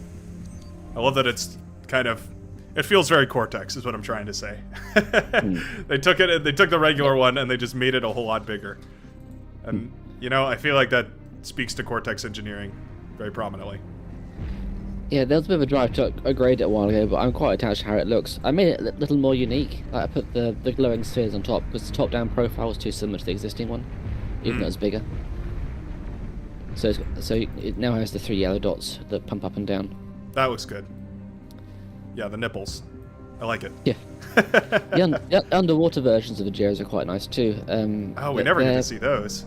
I love that it's kind of... It feels very Cortex, is what I'm trying to say. They took the regular one, and they just made it a whole lot bigger. And, you know, I feel like that speaks to Cortex engineering very prominently. Yeah, there was a bit of a drive to upgrade it a while ago, but I'm quite attached to how it looks. I made it a little more unique. Like, I put the glowing spheres on top because the top-down profile was too similar to the existing one, even though it's bigger. So it now has the 3 yellow dots that pump up and down. That looks good. Yeah, the nipples. I like it. Yeah. The underwater versions of the geos are quite nice too. Oh, we never get to see those.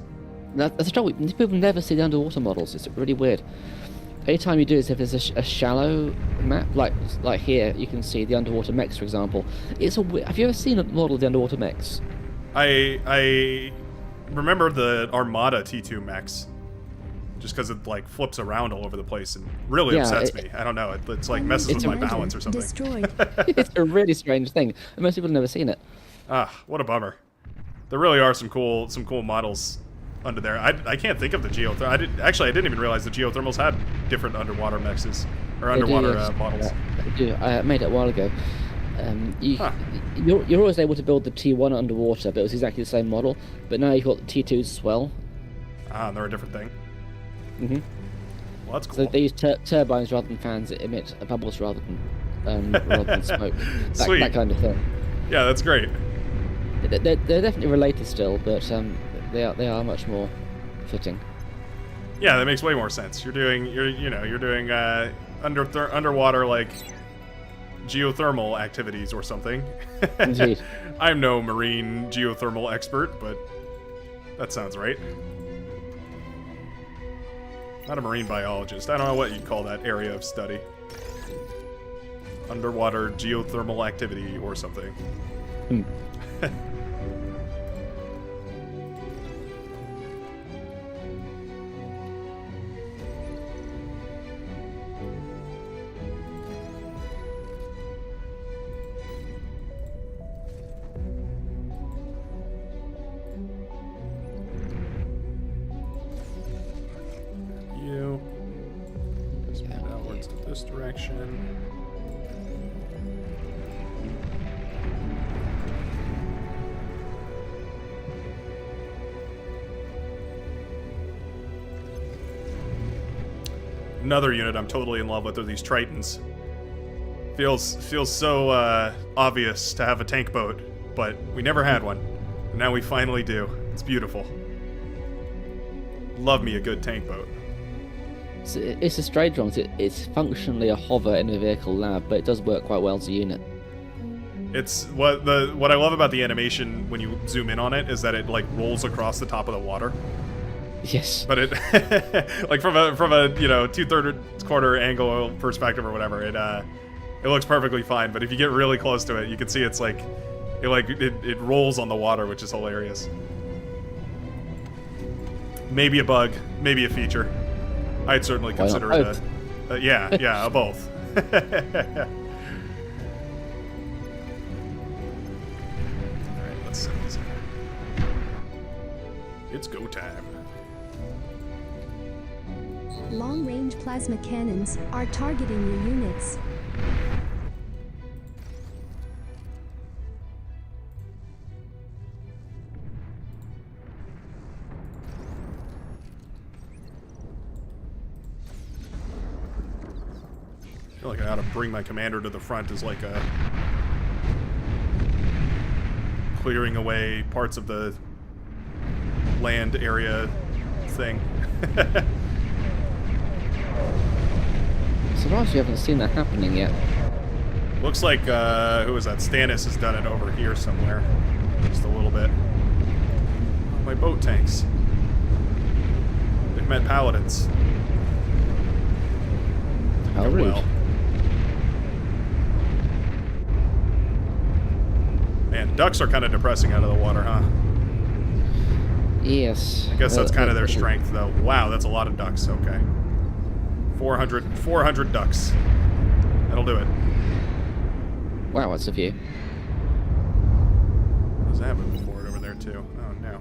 That's the trouble. People never see the underwater models. It's really weird. Anytime you do is if there's a shallow map, like here, you can see the underwater mechs, for example. Have you ever seen a model of the underwater mechs? I remember the Armada T2 mechs, just because it like flips around all over the place and really upsets me. I don't know. It's like messes with my balance or something. Destroyed. It's a really strange thing. And most people have never seen it. Ah, what a bummer. There really are some cool models under there. I can't think of the geothermal. I didn't even realize the geothermals had different underwater mexes or underwater models. They do. I made it a while ago. You're always able to build the T1 underwater, but it was exactly the same model. But now you've got the T2s as well. Ah, and they're a different thing. Mm-hmm. Well, that's cool. So they use turbines rather than fans that emit bubbles rather than smoke. Sweet. That kind of thing. Yeah, that's great. They're definitely related still, but they are much more fitting. Yeah, that makes way more sense. You're doing underwater like geothermal activities or something. Indeed. I'm no marine geothermal expert, but that sounds right. Not a marine biologist. I don't know what you'd call that area of study. Underwater geothermal activity or something. This direction. Another unit I'm totally in love with are these Tritons. Feels so obvious to have a tank boat, but we never had one. And now we finally do. It's beautiful. Love me a good tank boat. It's a strange one. It's functionally a hover in a vehicle lab, but it does work quite well as a unit. It's what I love about the animation when you zoom in on it is that it like rolls across the top of the water. Yes. But it like from a 2/3 angle perspective or whatever, it looks perfectly fine. But if you get really close to it, you can see it's like it rolls on the water, which is hilarious. Maybe a bug, maybe a feature. I'd certainly consider it a both. Alright, let's set these in. It's go time. Long-range plasma cannons are targeting your units. I feel like I ought to bring my commander to the front as like a clearing away parts of the land area thing. Surprised you haven't seen that happening yet. Looks like who was that? Stannis has done it over here somewhere, just a little bit. Oh, my boat tanks. They've met paladins. How rude. Well. Man, ducks are kind of depressing out of the water, huh? Yes. I guess that's kind of their strength, though. Wow, that's a lot of ducks. Okay. 400 ducks. That'll do it. Wow, that's a few. What's happening for it over there, too? Oh, no.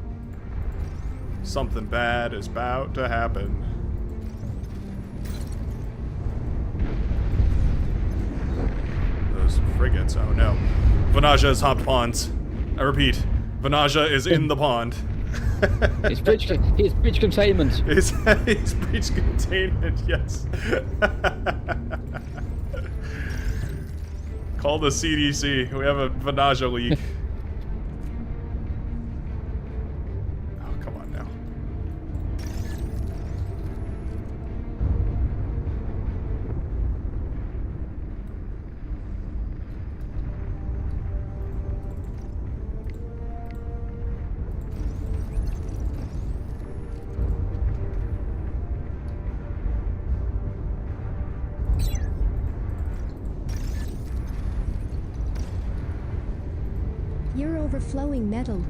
Something bad is about to happen. Those frigates. Oh, no. Vanaja has hopped ponds. I repeat, Vanaja is in the pond. He's breach containment. He's breach containment, yes. Call the CDC. We have a Vanage leak. Oh, come on now. You're overflowing metal.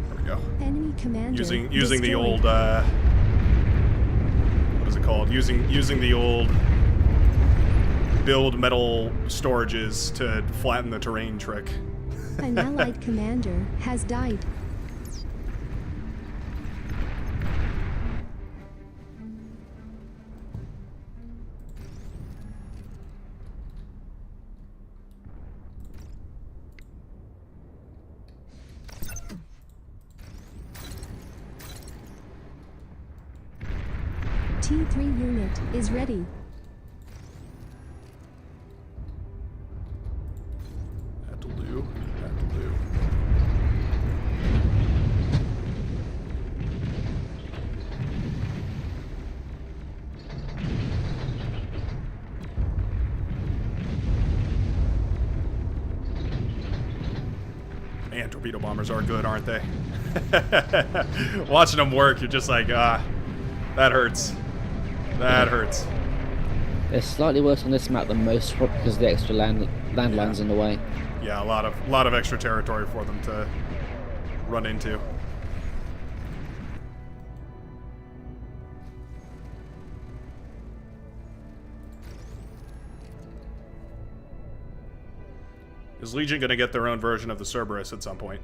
There we go. Enemy commander Using the destroyed. old what is it called? Using the old build metal storages to flatten the terrain trick. An allied commander has died. T3 unit is ready. That'll do. That'll do. Man, torpedo bombers are good, aren't they? Watching them work, you're just like, that hurts. That hurts. They're slightly worse on this map than most because of the extra landlands in the way. Yeah, a lot of extra territory for them to run into. Is Legion going to get their own version of the Cerberus at some point?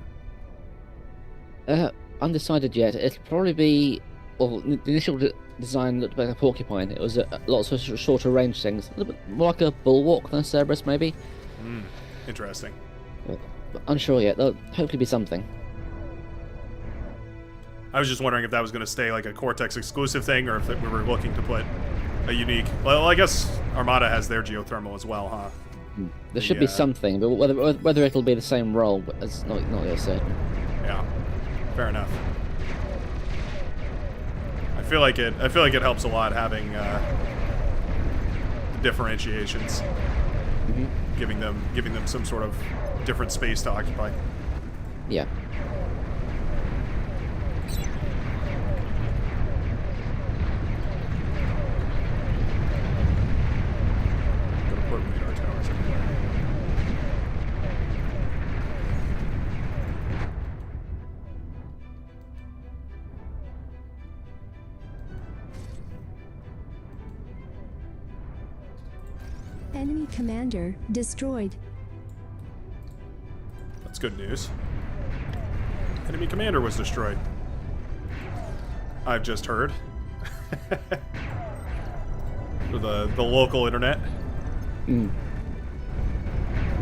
Undecided yet. It'll probably be. Well, the initial design looked like a porcupine. It was a lot of shorter range things. A little bit more like a bulwark than a Cerberus, maybe. Interesting. But unsure yet. There'll hopefully be something. I was just wondering if that was going to stay like a Cortex exclusive thing, or if we were looking to put a unique. Well, I guess Armada has their geothermal as well, huh? There should be something, but whether it'll be the same role is not yet certain. Yeah, fair enough. I feel like it helps a lot having the differentiations, giving them some sort of different space to occupy. Yeah. Gonna put radar towers everywhere. Enemy commander destroyed. That's good news. Enemy commander was destroyed. I've just heard. Through the local internet.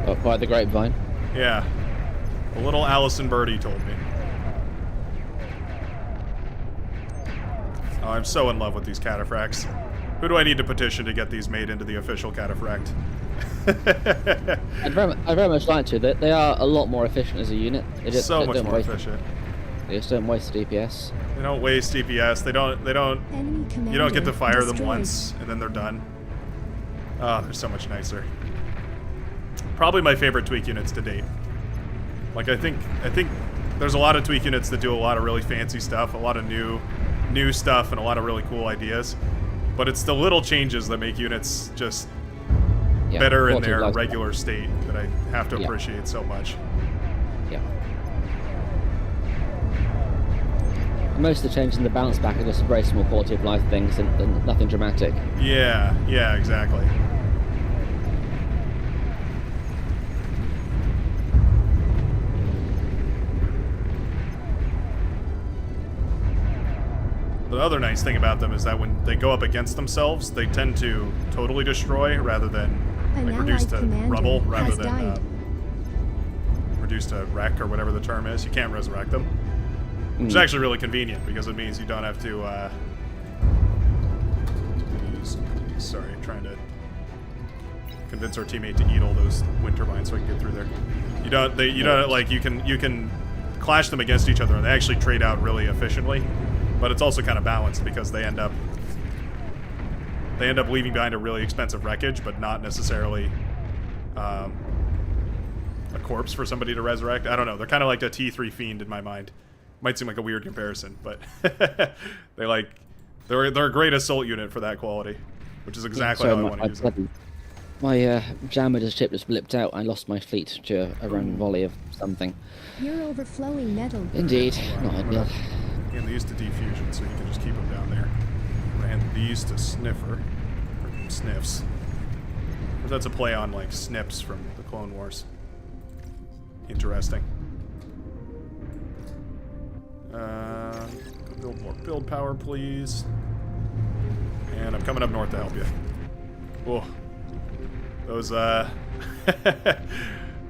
Oh, by the grapevine. Yeah. A little Allison Birdie told me. Oh, I'm so in love with these cataphracts. Who do I need to petition to get these made into the official cataphract? I'd very much like to. They are a lot more efficient as a unit. They just So much don't more waste, efficient. They just don't waste DPS. They don't waste DPS. They don't. Enemy commander You don't get to fire them destroyed. once and then they're done. Oh, they're so much nicer. Probably my favorite tweak units to date. Like I think there's a lot of tweak units that do a lot of really fancy stuff, a lot of new stuff, and a lot of really cool ideas. But it's the little changes that make units just better in their regular state that I have to appreciate so much. Yeah. Most of the changes in the balance back are just very small quality of life things and nothing dramatic. Yeah, exactly. The other nice thing about them is that when they go up against themselves, they tend to totally destroy rather than An Like allied reduced to commander rubble rather has than died. reduced to wreck or whatever the term is. You can't resurrect them. Which is actually really convenient because it means you don't have to, sorry, trying to convince our teammate to eat all those wind turbines so I can get through there. You don't, like, you can clash them against each other and they actually trade out really efficiently, but it's also kind of balanced because they end up leaving behind a really expensive wreckage, but not necessarily, a corpse for somebody to resurrect. I don't know. They're kind of like a T3 fiend in my mind. Might seem like a weird comparison, but they're a great assault unit for that quality, which is exactly how I want to use them. My jammer ship just blipped out. I lost my fleet to a random volley of something. You're overflowing metal. Indeed, not ideal. Hand these to Diffusion so you can just keep them down there. I'm gonna hand these to Sniffer, or Sniffs. But that's a play on like Snips from the Clone Wars. Interesting. Build more build power, please. And I'm coming up north to help you. Whoa. Those,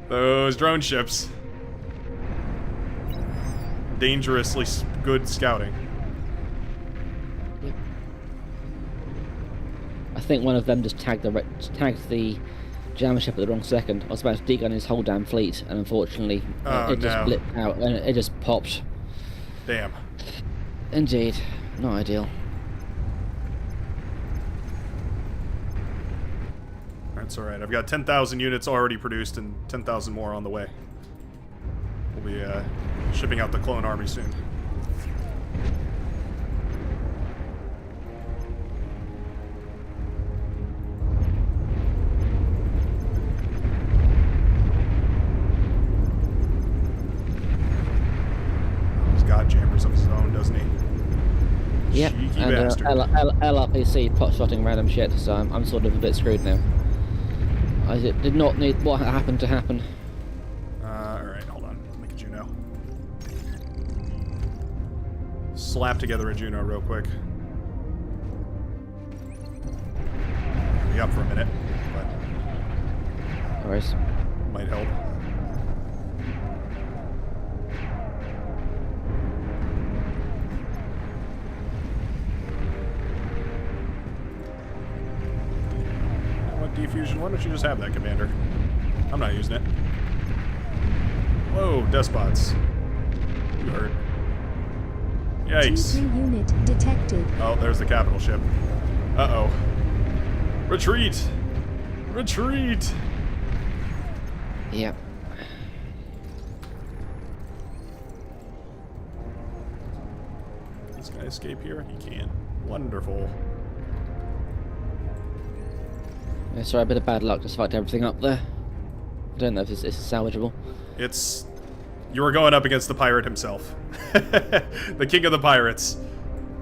those drone ships. Dangerously good scouting. Yep. I think one of them just tagged the jammer ship at the wrong second. I was about to dig on his whole damn fleet, and unfortunately, it just blipped out and it just popped. Damn. Indeed, not ideal. That's alright. I've got 10,000 units already produced and 10,000 more on the way. We'll be shipping out the clone army soon. He's got jammers of his own, doesn't he? Yep, Cheeky and bastard. LRPC pot-shotting random shit, so I'm sort of a bit screwed now. I did not need what happened to happen. Alright, hold on. Look at Juno. Slap together a Juno real quick. Be up for a minute, but No worries. might help. Diffusion, why don't you just have that, Commander? I'm not using it. Whoa, despots. You heard. Yikes. T3 unit detected. Oh, there's the capital ship. Uh-oh. Retreat! Retreat! Yep. Can this guy escape here? He can. Wonderful. Yeah, sorry, a bit of bad luck. Just fucked everything up there. I don't know if this is salvageable. It's... You were going up against the pirate himself. The king of the pirates.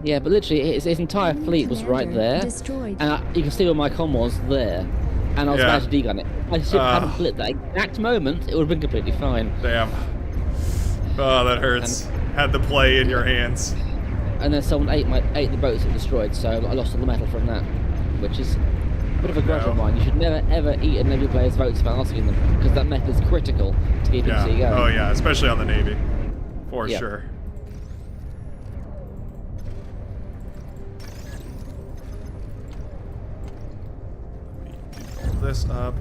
Yeah, but literally, his entire fleet was right there. Destroyed. And you can see where my comm was there. And I was about to degun it. If my ship hadn't flipped that exact moment, it would have been completely fine. Damn. Oh, that hurts. Had the play in your hands. And then someone ate the boats that destroyed, so I lost all the metal from that. Which is a bit of a grudge of mine. You should never ever eat a Navy player's votes without asking them, because that metal is critical to keep Yeah. sea going. Oh yeah, especially on the Navy. For Yeah. sure. Let me pull this up.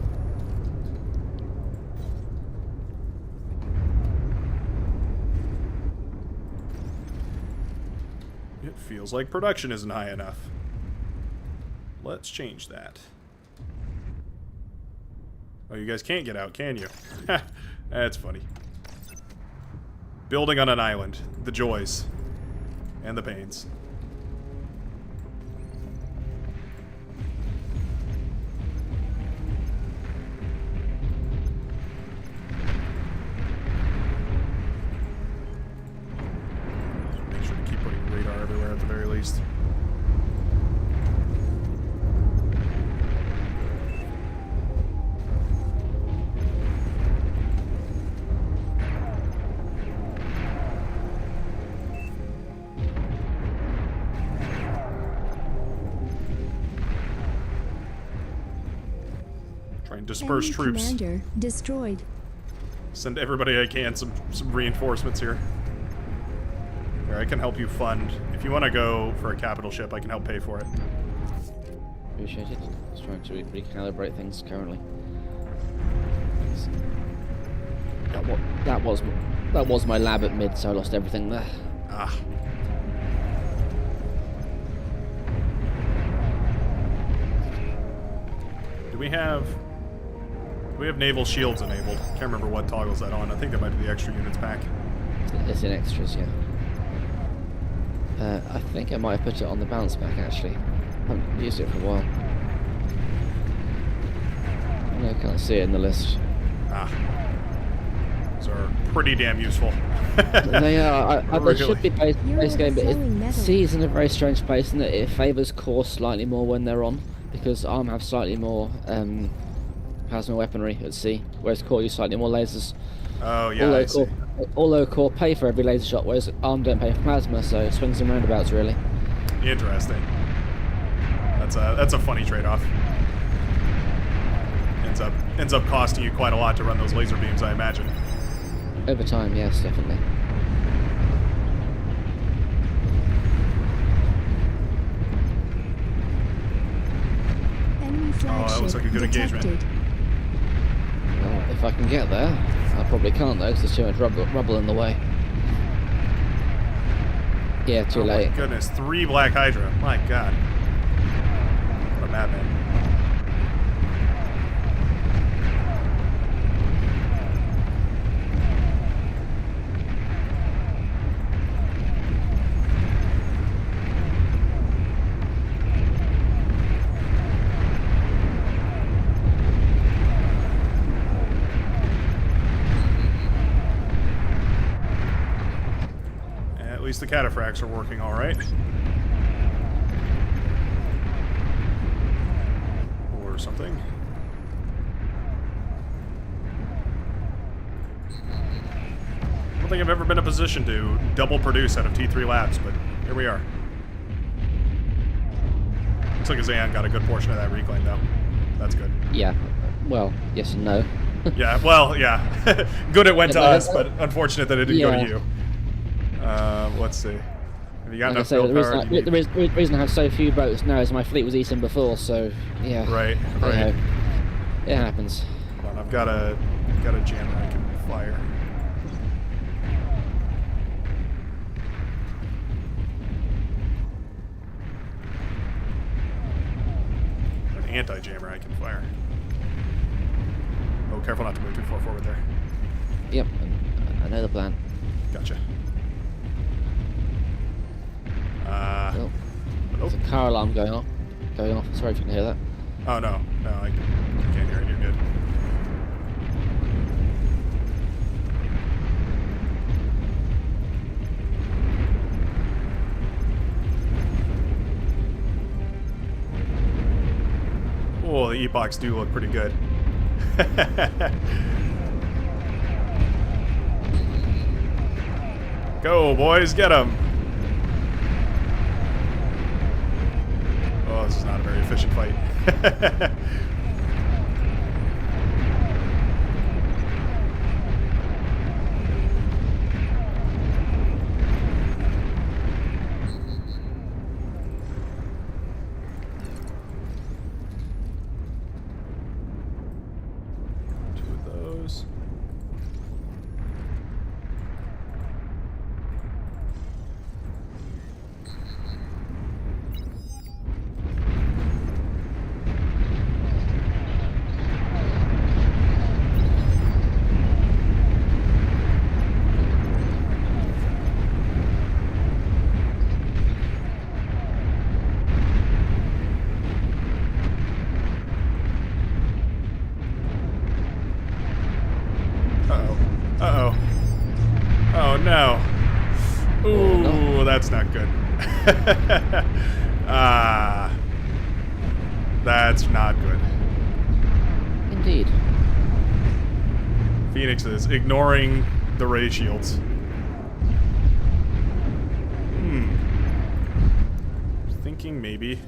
It feels like production isn't high enough. Let's change that. Oh, you guys can't get out, can you? That's funny. Building on an island. The joys. And the pains. Make sure to keep putting radar everywhere at the very least. disperse Enemy troops. Commander destroyed. Send everybody I can some reinforcements here. Here, I can help you fund. If you want to go for a capital ship, I can help pay for it. Appreciate it. Just trying to recalibrate things currently. That was my lab at mid, so I lost everything there. Ah. Do we have naval shields enabled? Can't remember what toggles that on. I think that might be the extra units pack. It's in extras, yeah. I think I might have put it on the bounce back actually. I haven't used it for a while. I can't see it in the list. Ah. Those are pretty damn useful. They are. They should be base game, but overflowing C is in a very strange place in that it favours core slightly more when they're on, because ARM have slightly more plasma weaponry at C, whereas core use slightly more lasers. Oh yeah, I see. Although core pay for every laser shot, whereas ARM don't pay for plasma, so it swings and roundabouts really. Interesting. That's a funny trade-off. Ends up costing you quite a lot to run those laser beams, I imagine. Over time, yes, definitely. Enemy flagship that looks like a good engagement. detected. Well, if I can get there, I probably can't though, because there's too much rubble in the way. Yeah, too late. Oh my goodness, 3 Black Hydra. My god. What a madman. At least the cataphracts are working all right. Or something. I don't think I've ever been in a position to double produce out of T3 labs, but here we are. Looks like Zayan got a good portion of that reclaim, though. That's good. Yeah. Well, yes and no. Yeah, well, yeah. Good it went to us, but unfortunate that it didn't go to you. Let's see. Have you got enough build power? The reason I have so few boats now is my fleet was eaten before, so yeah. Right. It happens. Hold on, I've got a jammer I can fire. An anti-jammer I can fire. Oh, careful not to move too far forward there. Yep, I know the plan. Gotcha. Oh, there's a car alarm going off. Sorry if you can hear that. Oh no, I can't hear it. You're good. Oh, the epochs do look pretty good. Go, boys, get them! Oh, this is not a very efficient fight. Two of those. Uh-oh. Oh, no. Ooh, that's not good. That's not good. Indeed. Phoenix is ignoring the ray shields. Thinking maybe.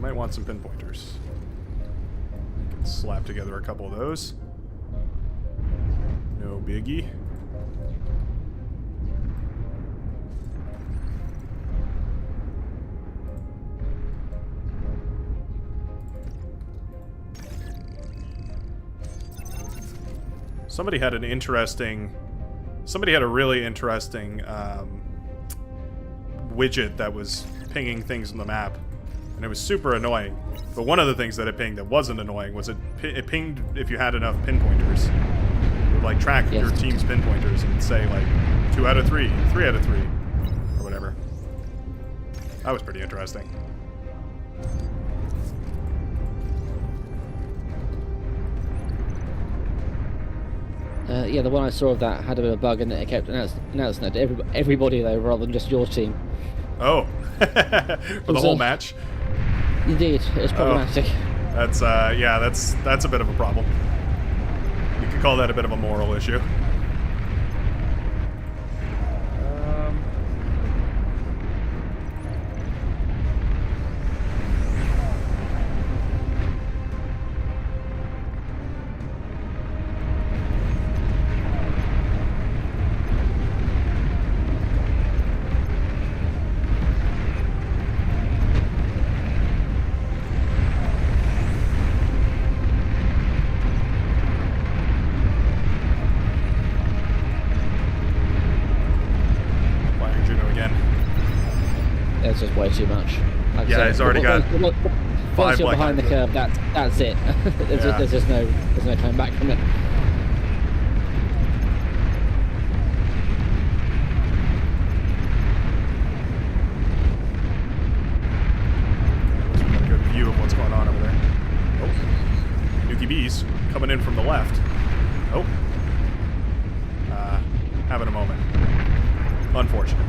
Might want some pinpointers. Slap together a couple of those. No biggie. Somebody had an interesting... Somebody had a really interesting widget that was pinging things on the map. And it was super annoying. But one of the things that it pinged that wasn't annoying was it pinged if you had enough pinpointers. It would, like, track your team's pinpointers and say, like, 2 out of 3, 3 out of 3, or whatever. That was pretty interesting. Yeah, the one I saw of that had a bit of a bug and it kept announcing it to everybody though, rather than just your team. Oh, for the whole match? Indeed, it's problematic. Oh. That's yeah, that's a bit of a problem. You could call that a bit of a moral issue. It's just way too much. Like yeah, he's already got once you're behind the curve, that's it. There's just no coming back from it. Got a good view of what's going on over there. Oh, Nuki Bees coming in from the left. Oh, having a moment. Unfortunate.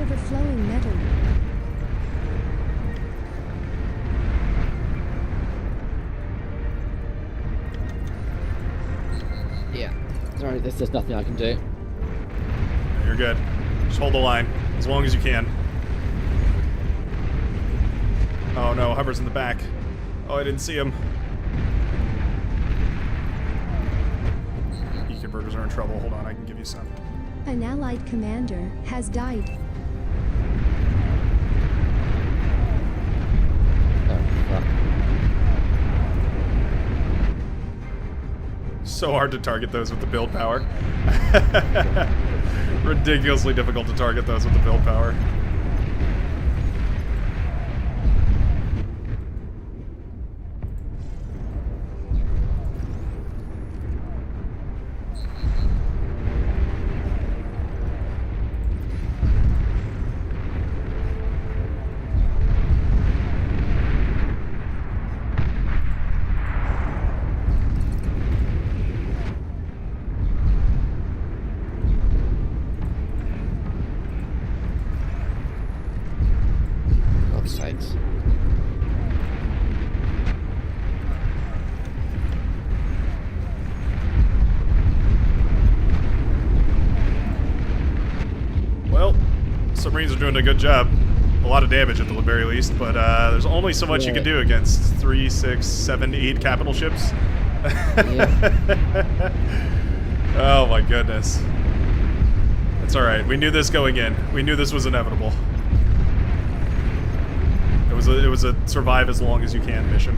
Overflowing metal. Yeah. Sorry, there's nothing I can do. You're good. Just hold the line as long as you can. Oh no, Hubbard's in the back. Oh, I didn't see him. E-converters are in trouble. Hold on, I can give you some. An allied commander has died. So hard to target those with the build power. Ridiculously difficult to target those with the build power. Sakes. Well, submarines are doing a good job. A lot of damage at the very least, but there's only so much you can do against 3, 6, 7, 8 capital ships. Oh my goodness. It's alright. We knew this going in. We knew this was inevitable. It was a survive as long as you can mission.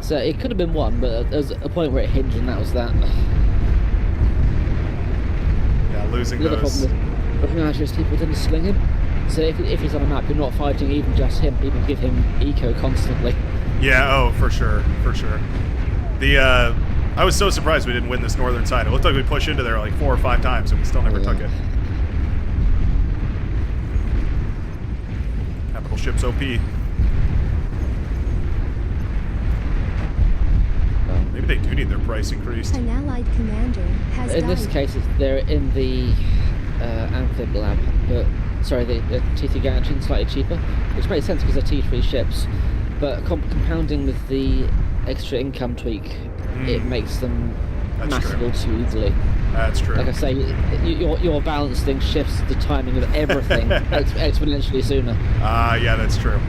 So it could have been one, but there was a point where it hinged, and that was that. Yeah, losing the those. The other problem is people tend to sling him. So if he's on a map, you're not fighting even just him. People give him eco constantly. Yeah, oh, for sure, for sure. I was so surprised we didn't win this northern side. It looked like we pushed into there like 4 or 5 times, and we still never took it. Capital ships OP. Maybe they do need their price increased. An allied commander has died. In this case, they're in the Amphib lab, but sorry, the T3 Gantry slightly cheaper, which makes sense because they're T3 ships. but compounding with the extra income tweak, it makes them massable too easily. That's true. Like I say, your balancing shifts the timing of everything exponentially sooner. Yeah, that's true.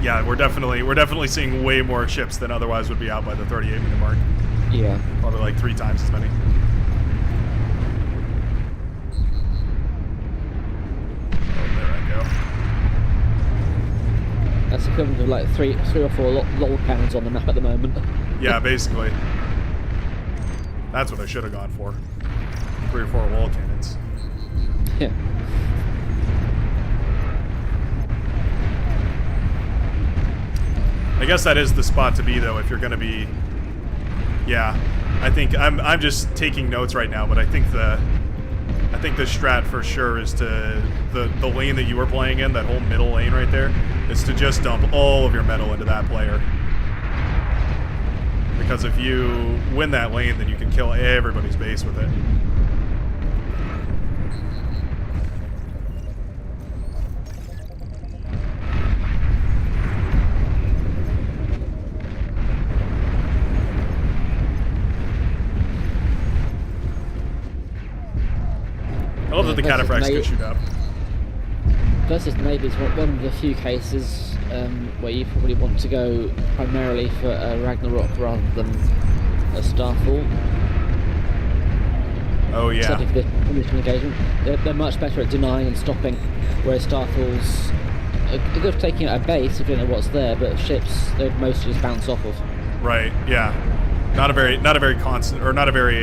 Yeah, we're definitely seeing way more ships than otherwise would be out by the 38-minute mark. Yeah. Probably like 3 times as many. Oh, there I go. That's equivalent of like three or four lol cannons on the map at the moment. Yeah, basically. That's what I should have gone for. 3 or 4 wall cannons. Yeah. I guess that is the spot to be, though, if you're going to be... Yeah, I think I'm just taking notes right now, but I think the strat for sure is to the lane that you were playing in, that whole middle lane right there, is to just dump all of your metal into that player. Because if you win that lane, then you can kill everybody's base with it. I love that the cataphracts can shoot up. Versus Navy is one of the few cases where you probably want to go primarily for a Ragnarok rather than a Starfall. Oh yeah. Certainly for this initial engagement, they're much better at denying and stopping, whereas Starfalls are good for taking out a base if you don't know what's there, but ships they mostly just bounce off of. Right. Yeah. Not a very constant or not a very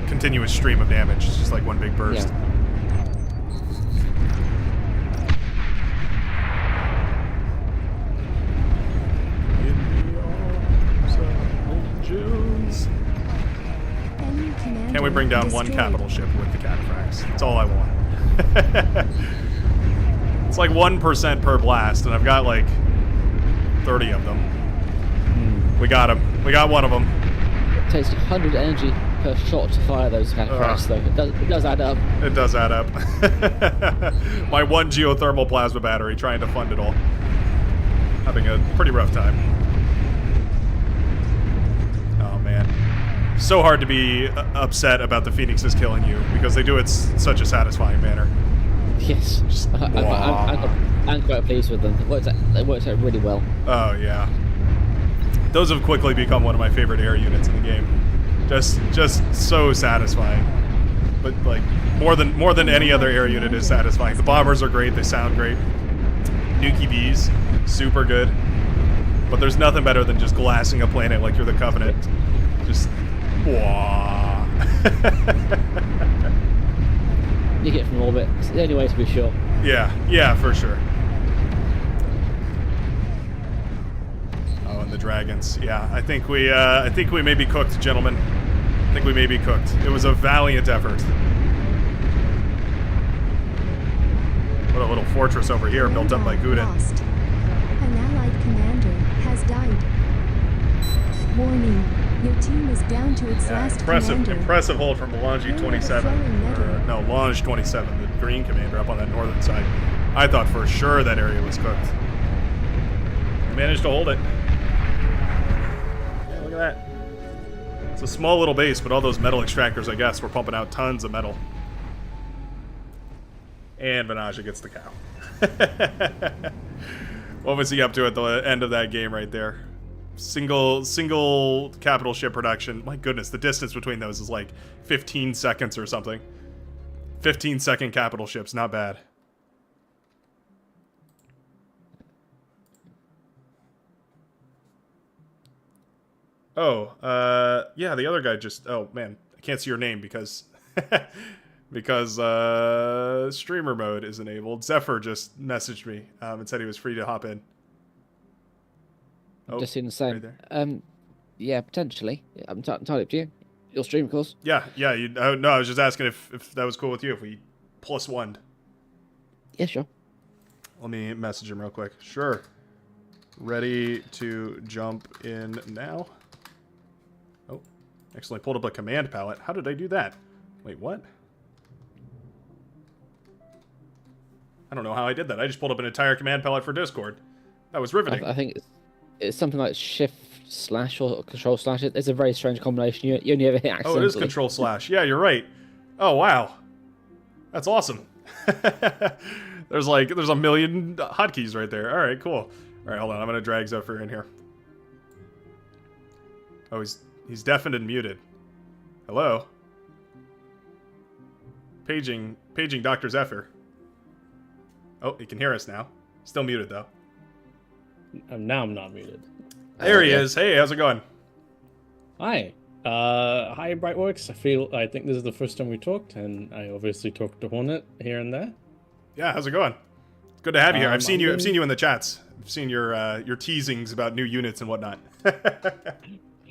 continuous stream of damage. It's just like one big burst. Yeah. Can we bring down one capital ship with the cataphracts? That's all I want. It's like 1% per blast, and I've got like 30 of them. We got him. We got one of them. It takes 100 energy per shot to fire those cataphracts, though. It does add up. It does add up. My one geothermal plasma battery trying to fund it all. Having a pretty rough time. Oh, man. So hard to be upset about the Phoenixes killing you, because they do it such a satisfying manner. Yes. Just, I'm quite pleased with them. It works out really well. Oh, yeah. Those have quickly become one of my favorite air units in the game. Just so satisfying. But, like, more than any other air unit is satisfying. The bombers are great. They sound great. Nuki Bees, super good. But there's nothing better than just glassing a planet like you're the Covenant. Just... Wah. You get from orbit. It's the only way to be sure. Yeah, for sure. Oh, and the dragons. Yeah, I think we may be cooked, gentlemen. I think we may be cooked. It was a valiant effort. What a little fortress over here built up by Guden. Lost. An allied commander has died. Warning. Your team is down to its last commander. Impressive hold from Longe 27. No, Longe 27, the green commander up on that northern side. I thought for sure that area was cooked. We managed to hold it. Yeah, look at that. It's a small little base, but all those metal extractors, I guess, were pumping out tons of metal. And Venaja gets the cow. What was he up to at the end of that game right there? Single capital ship production. My goodness, the distance between those is like 15 seconds or something. 15-second capital ships, not bad. Oh, yeah, the other guy just... Oh, man, I can't see your name because... because streamer mode is enabled. Zephyr just messaged me and said he was free to hop in. Oh, just seeing the same. Right yeah, potentially. I'm entirely up to you. Your stream, of course. Yeah. No, I was just asking if that was cool with you, if we +1'd. Yeah, sure. Let me message him real quick. Sure. Ready to jump in now? Oh, actually pulled up a command palette. How did I do that? Wait, what? I don't know how I did that. I just pulled up an entire command palette for Discord. That was riveting. I think it's something like shift slash or control slash. It's a very strange combination. You only ever hit accidentally. Oh, it is control slash. Yeah, you're right. Oh, wow. That's awesome. There's a million hotkeys right there. All right, cool. All right, hold on. I'm going to drag Zephyr in here. Oh, he's deafened and muted. Hello? Paging Dr. Zephyr. Oh, he can hear us now. Still muted, though. Now I'm not muted. There he is. Hey, how's it going? Hi. Hi, Brightworks. I think this is the first time we talked, and I obviously talked to Hornet here and there. Yeah, how's it going? Good to have you here. I've seen I'm you in the chats. I've seen your teasings about new units and whatnot.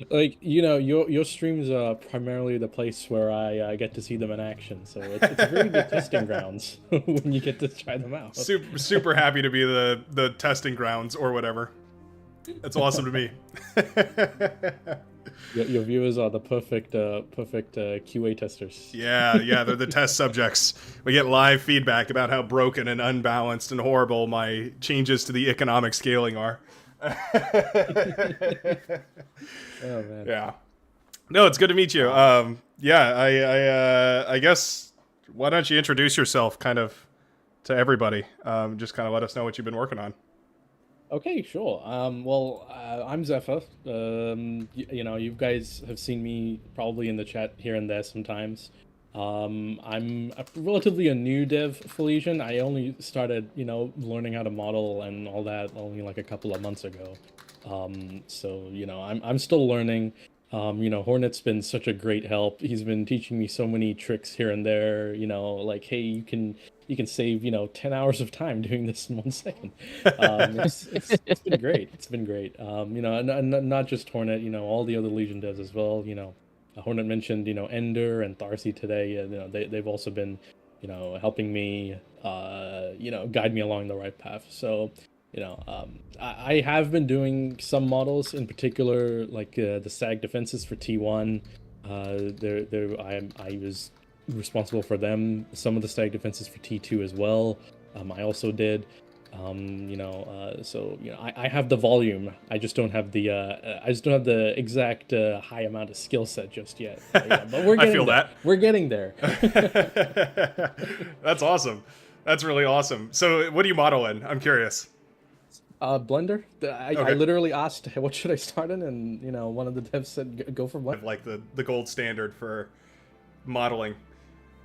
Like, your streams are primarily the place where I get to see them in action, so it's a very good testing grounds when you get to try them out. Super happy to be the testing grounds or whatever. That's awesome to me. Your viewers are the perfect QA testers. Yeah, they're the test subjects. We get live feedback about how broken and unbalanced and horrible my changes to the economic scaling are. Oh man. Yeah. No, it's good to meet you. I guess why don't you introduce yourself kind of to everybody? Just kind of let us know what you've been working on. Okay, sure. I'm Zephyr. You guys have seen me probably in the chat here and there sometimes. I'm relatively a new dev for Legion. I only started, learning how to model and all that only like a couple of months ago. So I'm still learning. Hornet's been such a great help. He's been teaching me so many tricks here and there. Like, hey, you can save 10 hours of time doing this in 1 second. It's been great. It's been great. And not just Hornet. All the other Legion devs as well. Hornet mentioned Ender and Tharsi today. They've also been helping me guide me along the right path. So I have been doing some models in particular, like the SAG defenses for T1. I was responsible for them. Some of the SAG defenses for T2 as well. I also did. I have the volume. I just don't have the exact high amount of skill set just yet. But we're getting I feel there. that. We're getting there. That's awesome. That's really awesome. So what do you model in? I'm curious. Blender. I literally asked, what should I start in? And, one of the devs said, go for Blender. Like the gold standard for modeling.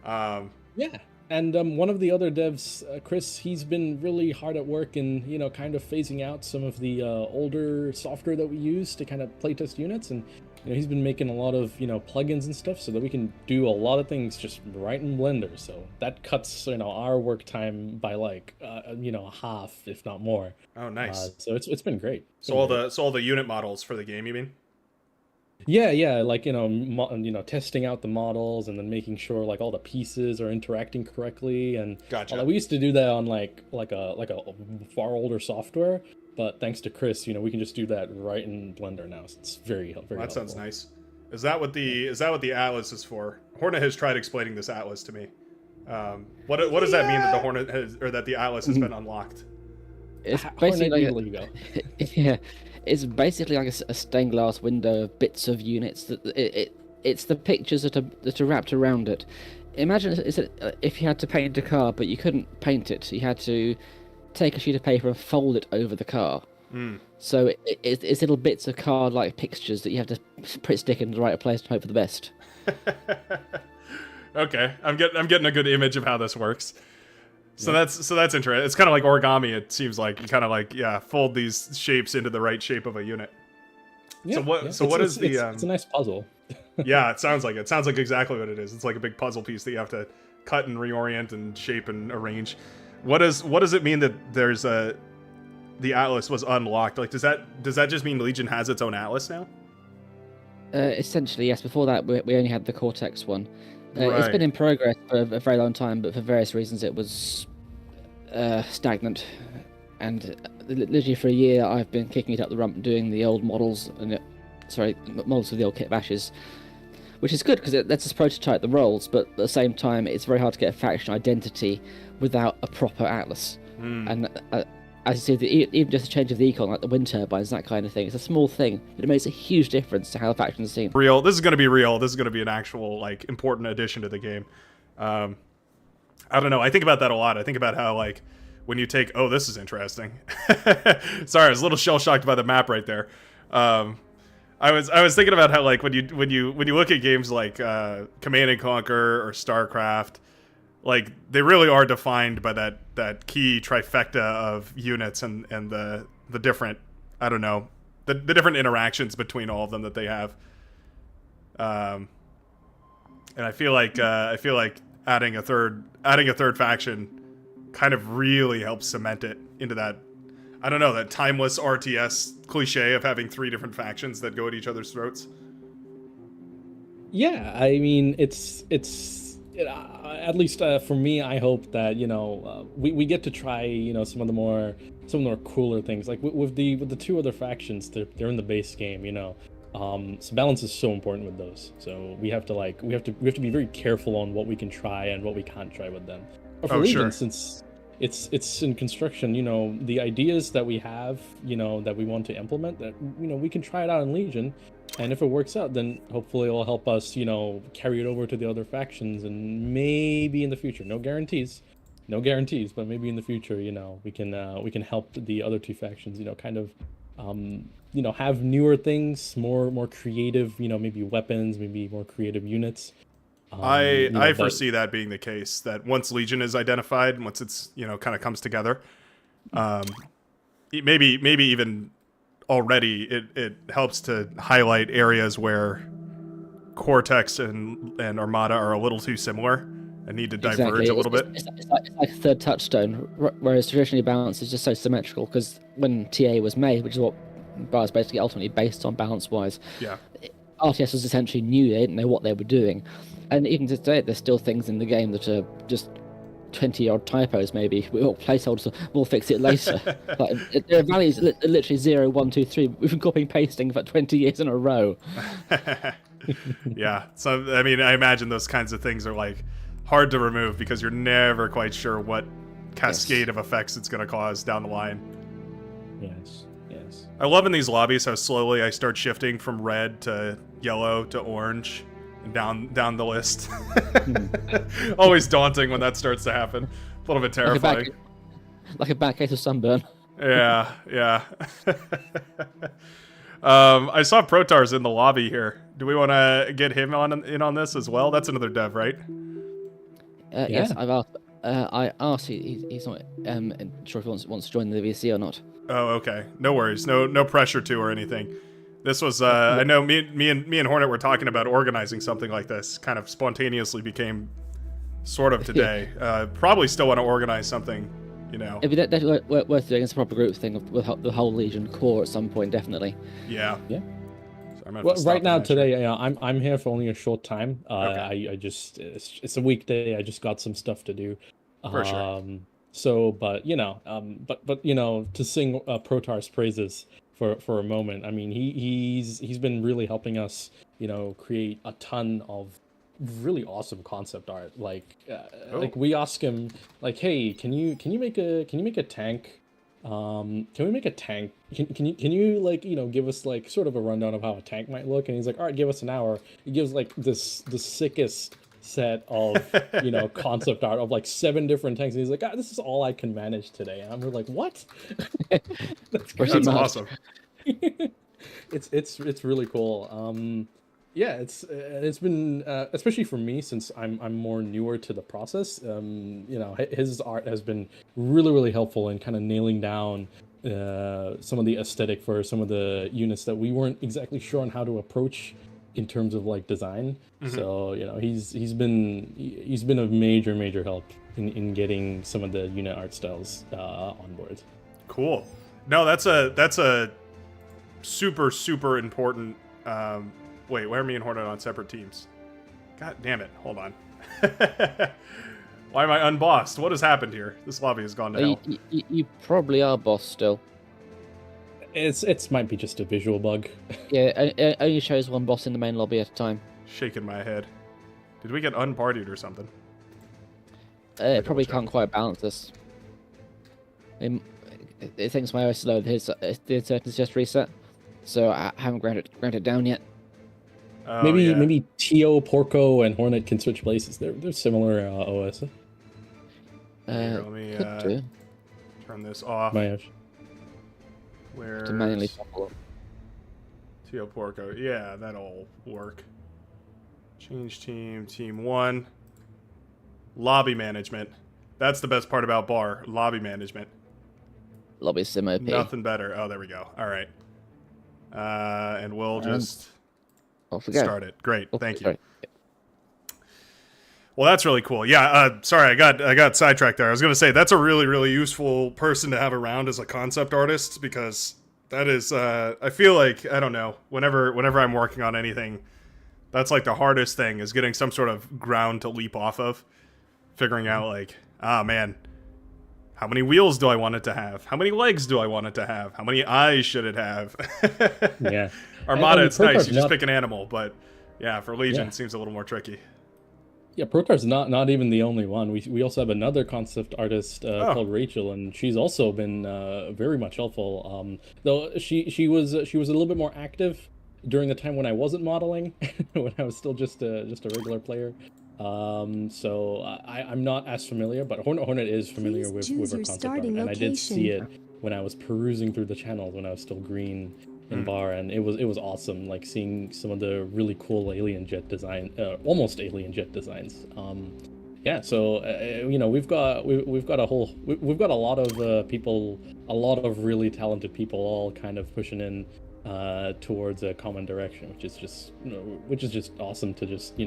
Yeah. And one of the other devs, Chris, he's been really hard at work in, kind of phasing out some of the older software that we use to kind of playtest units. And, he's been making a lot of, plugins and stuff so that we can do a lot of things just right in Blender. So that cuts, our work time by like, half, if not more. Oh, nice. So it's been great. So all the unit models for the game, you mean? Yeah, like testing out the models and then making sure like all the pieces are interacting correctly and Gotcha. We used to do that on like a far older software, but thanks to Chris, we can just do that right in Blender now. So it's very That helpful. sounds nice. Is that what the Atlas is for? Hornet has tried explaining this Atlas to me. What does that mean that the Hornet has, or that the Atlas has been unlocked? It's Hornet, basically you go. yeah, it's basically like a stained glass window of bits of units. It's the pictures that are wrapped around it. Imagine if you had to paint a car, but you couldn't paint it. You had to take a sheet of paper and fold it over the car. So it's little bits of card-like pictures that you have to stick in the right place and hope for the best. Okay, I'm getting a good image of how this works. So that's interesting. It's kind of like origami. It seems like you kind of fold these shapes into the right shape of a unit. Yeah, So what is the? It's a nice puzzle. Yeah, it sounds like it. Sounds like exactly what it is. It's like a big puzzle piece that you have to cut and reorient and shape and arrange. What does it mean that there's the Atlas was unlocked? Like, does that just mean Legion has its own Atlas now? Essentially, yes. Before that, we only had the Cortex one. It's Right. been in progress for a very long time, but for various reasons it was stagnant. And literally for a year, I've been kicking it up the rump, doing the old models models of the old kit bashes, which is good because it lets us prototype the roles. But at the same time, it's very hard to get a faction identity without a proper Atlas. And as you see, even just a change of the econ, like the wind turbines, that kind of thing, it's a small thing, but it makes a huge difference to how the factions are seen. Real. This is going to be real. This is going to be an actual, like, important addition to the game. I don't know. I think about that a lot. I think about how, like, when you take, oh, this is interesting. Sorry, I was a little shell shocked by the map right there. I was thinking about how, like, when you look at games like Command and Conquer or StarCraft, like, they really are defined by that key trifecta of units and the different, I don't know, the different interactions between all of them that they have. And I feel like adding a third faction kind of really helps cement it into that, I don't know, that timeless RTS cliche of having 3 different factions that go at each other's throats. Yeah, I mean, it's at least for me, I hope that we get to try some of the more cooler things, like with the 2 other factions. They're in the base game, so balance is so important with those. So we have to be very careful on what we can try and what we can't try with them. But for Legion, since it's in construction, the ideas that we have, that we want to implement, that we can try it out in Legion, and if it works out, then hopefully it'll help us, carry it over to the other factions, and maybe in the future, no guarantees, but maybe in the future, we can help the other 2 factions, kind of, have newer things, more creative, maybe weapons, maybe more creative units. I foresee that being the case, that once Legion is identified, once it's, kind of comes together, maybe even already it helps to highlight areas where Cortex and Armada are a little too similar and need to diverge a little bit. It's like a third touchstone, whereas traditionally balance is just so symmetrical, because when TA was made, which is what was basically ultimately based on balance-wise, RTS was essentially new. They didn't know what they were doing. And even today, there's still things in the game that are just 20-odd typos, maybe. We're all placeholders, we'll fix it later. Like, there are values literally 0, 1, 2, 3. We've been copying pasting for 20 years in a row. Yeah. So, I mean, I imagine those kinds of things are, like, hard to remove because you're never quite sure what cascade of effects it's going to cause down the line. Yes. I love in these lobbies how slowly I start shifting from red to yellow to orange and down the list. Always daunting when that starts to happen. A little bit terrifying. Like a bad case of sunburn. Yeah. I saw Protar's in the lobby here. Do we want to get him in on this as well? That's another dev, right? Yes, I've asked. I asked. He's not sure if he wants to join the VC or not. Oh, okay. No worries. No pressure to or anything. This was I know me and Hornet were talking about organizing something like this. Kind of spontaneously became sort of today. Probably still want to organize something, It'd be definitely worth doing as a proper group thing with the whole Legion core at some point, definitely. Yeah. So well, right now today, I'm here for only a short time. Okay. I just it's a weekday. I just got some stuff to do. For sure. So, but to sing Protar's praises for a moment. I mean, he's been really helping us, create a ton of really awesome concept art. Like we ask him, like, hey, can you make a tank? Can we make a tank? Can you give us like sort of a rundown of how a tank might look? And he's like, all right, give us an hour. He gives like the sickest set of concept art of like 7 different tanks, and he's like, this is all I can manage today. And I'm like, what? That's awesome. It's really cool. It's been especially for me, since I'm more newer to the process. His art has been really helpful in kind of nailing down some of the aesthetic for some of the units that we weren't exactly sure on how to approach in terms of like design. Mm-hmm. So he's been a major help in getting some of the unit art styles on board. Cool. No, that's a super important. Wait, why are me and Hornet on separate teams? God damn it! Hold on. Why am I unbossed? What has happened here? This lobby has gone to hell. You probably are boss still. It's might be just a visual bug. Yeah, it only shows one boss in the main lobby at a time. Shaking my head. Did we get unpartied or something? It probably can't quite balance this. it thinks my OS is low. The uncertainty just reset, so I haven't ground it down yet. Oh, maybe Tio, Porco, and Hornet can switch places. They're similar OS. Here, let me Could do. turn this off. Where To manually toggle. Tio Porco? Yeah, that'll work. Change team 1. Lobby management. That's the best part about bar. Lobby management. Lobby sim OP. Nothing better. Oh, there we go. All right. And we'll just start it. Great. Thank you. Sorry. Well, that's really cool. Yeah. Sorry, I got sidetracked there. I was going to say that's a really, really useful person to have around as a concept artist, because that is. I feel like, I don't know. Whenever I'm working on anything, that's like the hardest thing, is getting some sort of ground to leap off of. Figuring out like, man, how many wheels do I want it to have? How many legs do I want it to have? How many eyes should it have? Yeah. Armada, it's nice. You just not... pick an animal, but yeah, for Legion, it seems a little more tricky. Yeah, Protar's not even the only one. We also have another concept artist called Rachel, and she's also been very much helpful. Though she was a little bit more active during the time when I wasn't modeling, when I was still just a regular player. So I'm not as familiar, but Hornet is familiar with her concept art, and I did see it when I was perusing through the channels when I was still green in bar, and it was awesome, like seeing some of the really cool alien jet design, almost alien jet designs. Yeah, so we've got a lot of people, a lot of really talented people, all kind of pushing in towards a common direction, which is just awesome to just,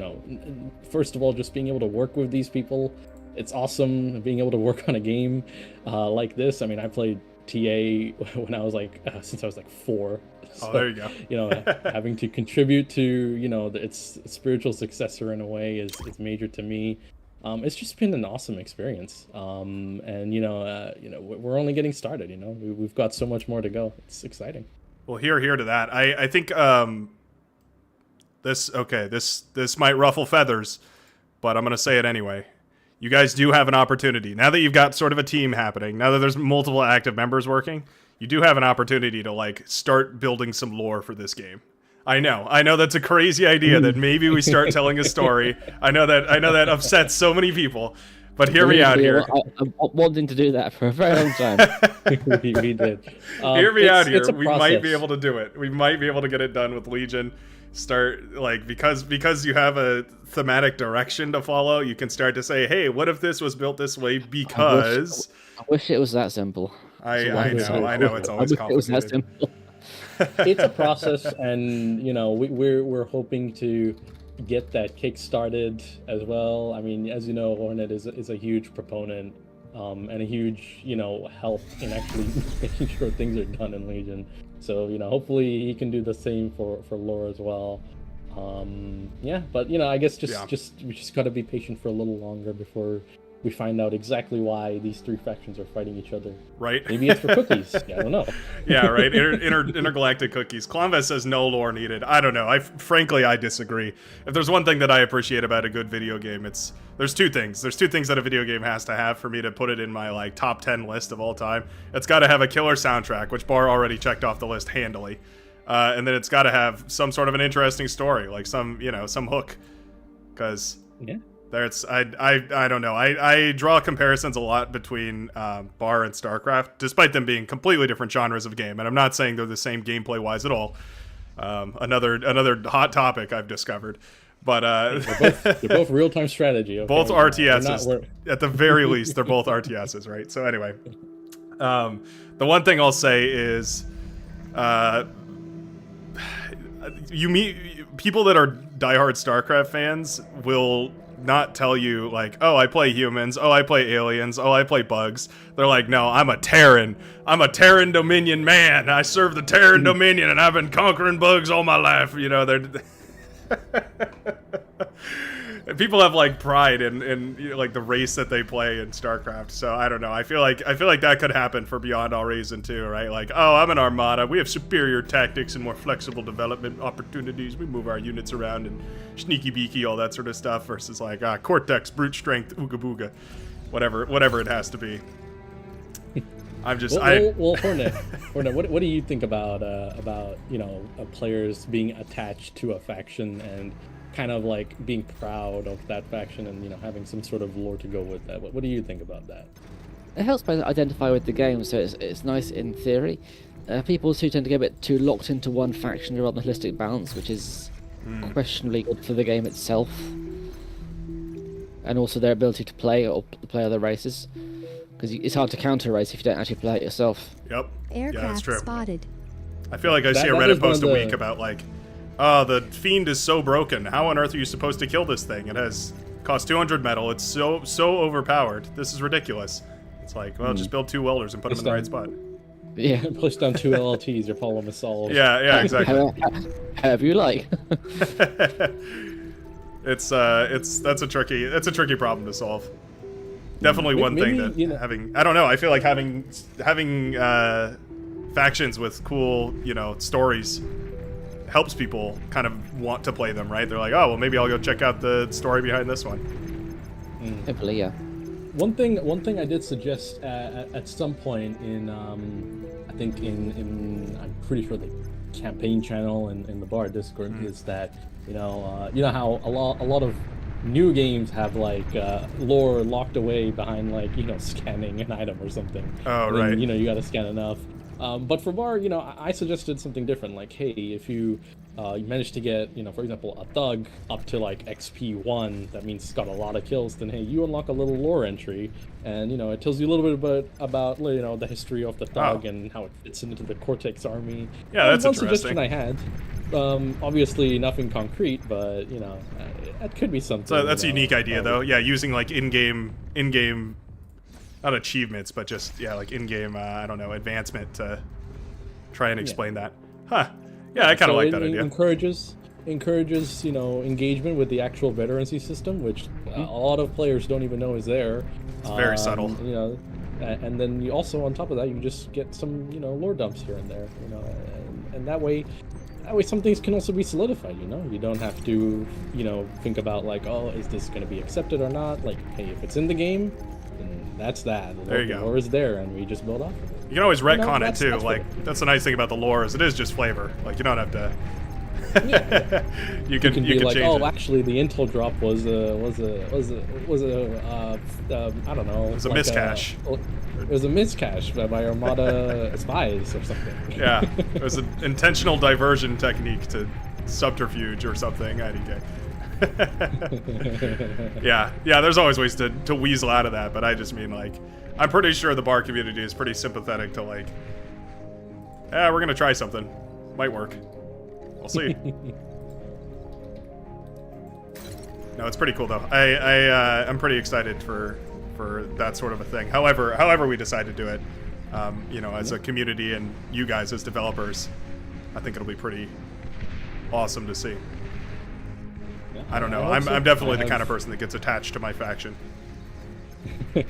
first of all, just being able to work with these people. It's awesome being able to work on a game like this. I mean, I played TA when I was since I was 4. So, oh, there you go. Having to contribute to, its spiritual successor in a way is major to me. It's just been an awesome experience. And we're only getting started. We've got so much more to go. It's exciting. Well, here to that. I think this might ruffle feathers, but I'm going to say it anyway. You guys do have an opportunity. Now that you've got sort of a team happening, now that there's multiple active members working, you do have an opportunity to start building some lore for this game. I know that's a crazy idea that maybe we start telling a story. I know that upsets so many people. But hear me out here. I'm wanting to do that for a very long time. we did. Hear me out here. We might be able to do it. We might be able to get it done with Legion. Start because you have a thematic direction to follow. You can start to say, "Hey, what if this was built this way?" Because I wish it was that simple. I know it's always complicated. It's a process, and we're hoping to get that kick-started as well. I mean, as you know, Hornet is a huge proponent and a huge help in actually making sure things are done in Legion. So hopefully he can do the same for lore as well. But I guess we just got to be patient for a little longer before we find out exactly why these 3 factions are fighting each other. Right. Maybe it's for cookies. I don't know. Yeah, right. Intergalactic cookies. Clonvest says no lore needed. I don't know. Frankly, I disagree. If there's one thing that I appreciate about a good video game, there's 2 things. There's 2 things that a video game has to have for me to put it in my top 10 list of all time. It's got to have a killer soundtrack, which Bar already checked off the list handily. And then it's got to have some sort of an interesting story, like some hook. Because I don't know. I draw comparisons a lot between Bar and StarCraft, despite them being completely different genres of game. And I'm not saying they're the same gameplay-wise at all. Another hot topic I've discovered. But they're both real-time strategy. Okay? Both RTSs. At the very least, they're both RTSs, right? So anyway, the one thing I'll say is, you meet people that are diehard StarCraft fans will not tell you oh, I play humans, oh, I play aliens, oh, I play bugs. They're like, no, I'm a Terran Dominion man. I serve the Terran Dominion, and I've been conquering bugs all my life. They're people have pride in the race that they play in StarCraft. So I don't know. I feel like that could happen for Beyond All Reason too, right? Oh, I'm an Armada. We have superior tactics and more flexible development opportunities. We move our units around and sneaky beaky, all that sort of stuff. Versus Cortex, brute strength, ooga booga, whatever it has to be. I'm just Well, Hornet, what do you think about players being attached to a faction and kind of like being proud of that faction and having some sort of lore to go with that? What do you think about that? It helps players identify with the game, so it's nice in theory. People who tend to get a bit too locked into one faction rather than holistic balance, which is questionably good for the game itself, and also their ability to play other races, because it's hard to counter a race if you don't actually play it yourself. Yep. Aircraft yeah, that's true. spotted. I feel like I see a Reddit post a week about like, oh, the Fiend is so broken. How on earth are you supposed to kill this thing? It has cost 200 metal. It's so overpowered. This is ridiculous. It's like, well, just build 2 welders and put them in the right spot. Yeah. Push down 2 LLTs, your problem is solved. Yeah, exactly. However you like. That's a tricky problem to solve. Definitely one thing that having, I don't know, I feel like having factions with cool, stories helps people kind of want to play them, right? They're like, oh, well, maybe I'll go check out the story behind this one. Hopefully, yeah. One thing I did suggest at some point in I think in I'm pretty sure the campaign channel and in the bar Discord is that you know how a lot of new games have like lore locked away behind like scanning an item or something. Oh, and right. then, you got to scan enough. But for VAR, I suggested something different. Like, hey, if you manage to get, for example, a thug up to like XP 1, that means it's got a lot of kills, then hey, you unlock a little lore entry, and it tells you a little bit about the history of the thug and how it fits into the Cortex army. Yeah, that's one interesting. suggestion I had. Obviously nothing concrete, but that could be something. So that's a unique idea, though. Yeah, using like in-game, not achievements, but just like in-game, I don't know, advancement to try and explain that. Huh? Yeah, I kind of like that idea. Encourages engagement with the actual veterancy system, which a lot of players don't even know is there. It's very subtle. And then you also, on top of that, you just get some lore dumps here and there. And that way some things can also be solidified. You don't have to think about like, oh, is this going to be accepted or not? Like, hey, if it's in the game, then that's that. There you go. The lore is there, and we just build off of it. You can always retcon it too. That's like that's the nice thing about the lore is it is just flavor. Like you don't have to. you can be like, change oh, it. actually, the intel drop was a I don't know. It was a like miscache. It was a miscache by Armada spies or something. Yeah, it was an intentional diversion technique to subterfuge or something. IDK. yeah. There's always ways to weasel out of that, but I just mean like, I'm pretty sure the bar community is pretty sympathetic to like, we're gonna try something, might work. We'll see. No, it's pretty cool though. I'm pretty excited for that sort of a thing. However we decide to do it, as a community and you guys as developers, I think it'll be pretty awesome to see. Yeah, I don't know. I'm definitely the kind of person that gets attached to my faction.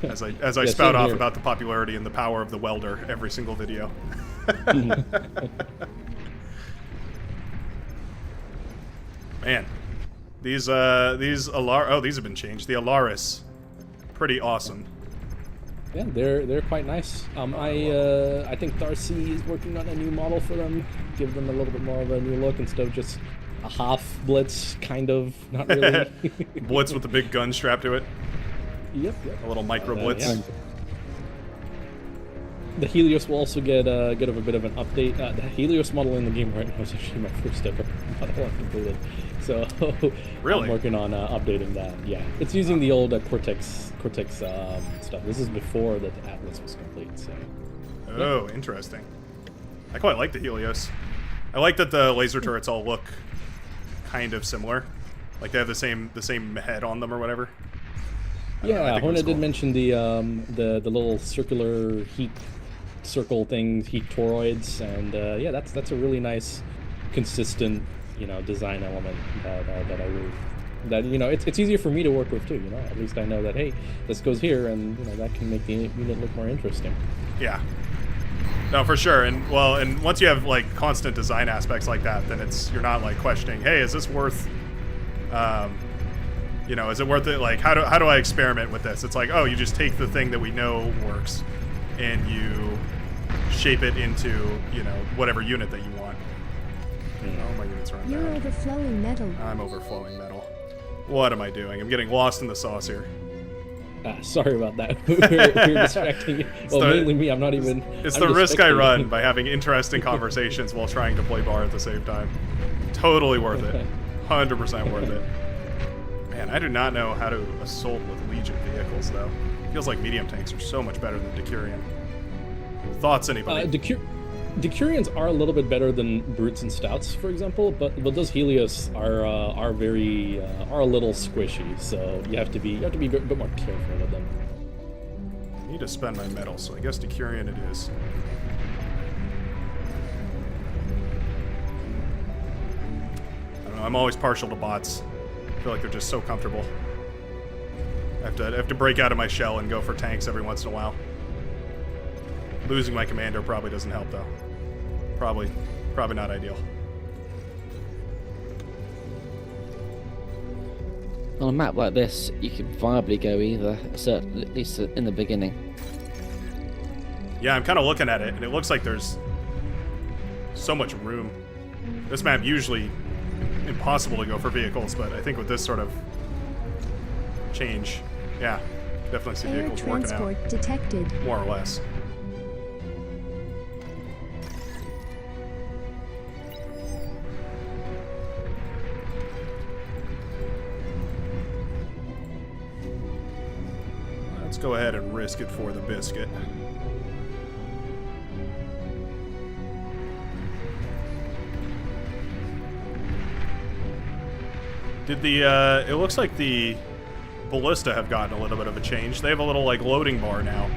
As I spout off about the popularity and the power of the welder every single video. Man, these these have been changed. The Alaris, pretty awesome. Yeah, they're quite nice. I think Darcy is working on a new model for them, give them a little bit more of a new look instead of just a half blitz, kind of, not really. Blitz with a big gun strapped to it. Yep. A little micro blitz. Yeah. The Helios will also get a bit of an update. The Helios model in the game right now is actually my first ever model I've completed. So really? I'm working on updating that. Yeah, it's using the old Cortex stuff. This is before the Atlas was complete. So. Oh, interesting. I quite like the Helios. I like that the laser turrets all look kind of similar. Like they have the same head on them or whatever. Yeah, Hornet did mention the little circular heat circle things, heat toroids, and yeah, that's a really nice, consistent, design element that I really it's easier for me to work with too. At least I know that hey, this goes here, and that can make the unit look more interesting. Yeah. No, for sure, and once you have like constant design aspects like that, then you're not like questioning, hey, is this worth, is it worth it? Like, how do I experiment with this? It's like, oh, you just take the thing that we know works, and you shape it into, you know, whatever unit that you want. Oh, my units are You're unbound. overflowing metal. I'm overflowing metal. What am I doing? I'm getting lost in the sauce here. Sorry about that. we're distracting you. Well, mainly me. I'm not even. It's I'm the risk I spectating. run by having interesting conversations while trying to play bar at the same time. Totally worth it. 100% worth it. Man, I do not know how to assault with Legion vehicles, though. Feels like medium tanks are so much better than Decurion. Thoughts, anybody? Decurions are a little bit better than brutes and stouts, for example, but those Helios are a little squishy. So you have to be a bit more careful with them. I need to spend my metal, so I guess Decurion it is. I don't know. I'm always partial to bots. I feel like they're just so comfortable. I have to break out of my shell and go for tanks every once in a while. Losing my commander probably doesn't help, though. Probably not ideal. On a map like this, you could viably go either, at least in the beginning. Yeah, I'm kind of looking at it, and it looks like there's so much room. This map usually impossible to go for vehicles, but I think with this sort of change, yeah, definitely see Air vehicles working transport out, detected. more or less. Let's go ahead and risk it for the biscuit. Did the, it looks like the ballista have gotten a little bit of a change. They have a little, like, loading bar now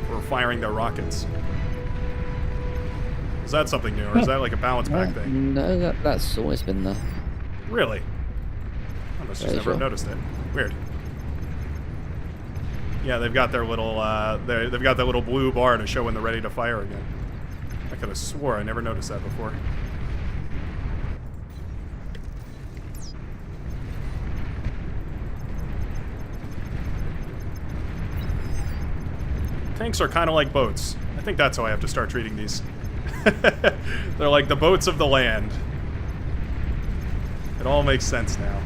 for firing their rockets. Is that something new, or is that like a balance back thing? No, that's always been there. Really? I must just Very never have sure. noticed it. Weird. Yeah, they've got their little, they've got that little blue bar to show when they're ready to fire again. I could have swore I never noticed that before. Tanks are kind of like boats. I think that's how I have to start treating these. They're like the boats of the land. It all makes sense now.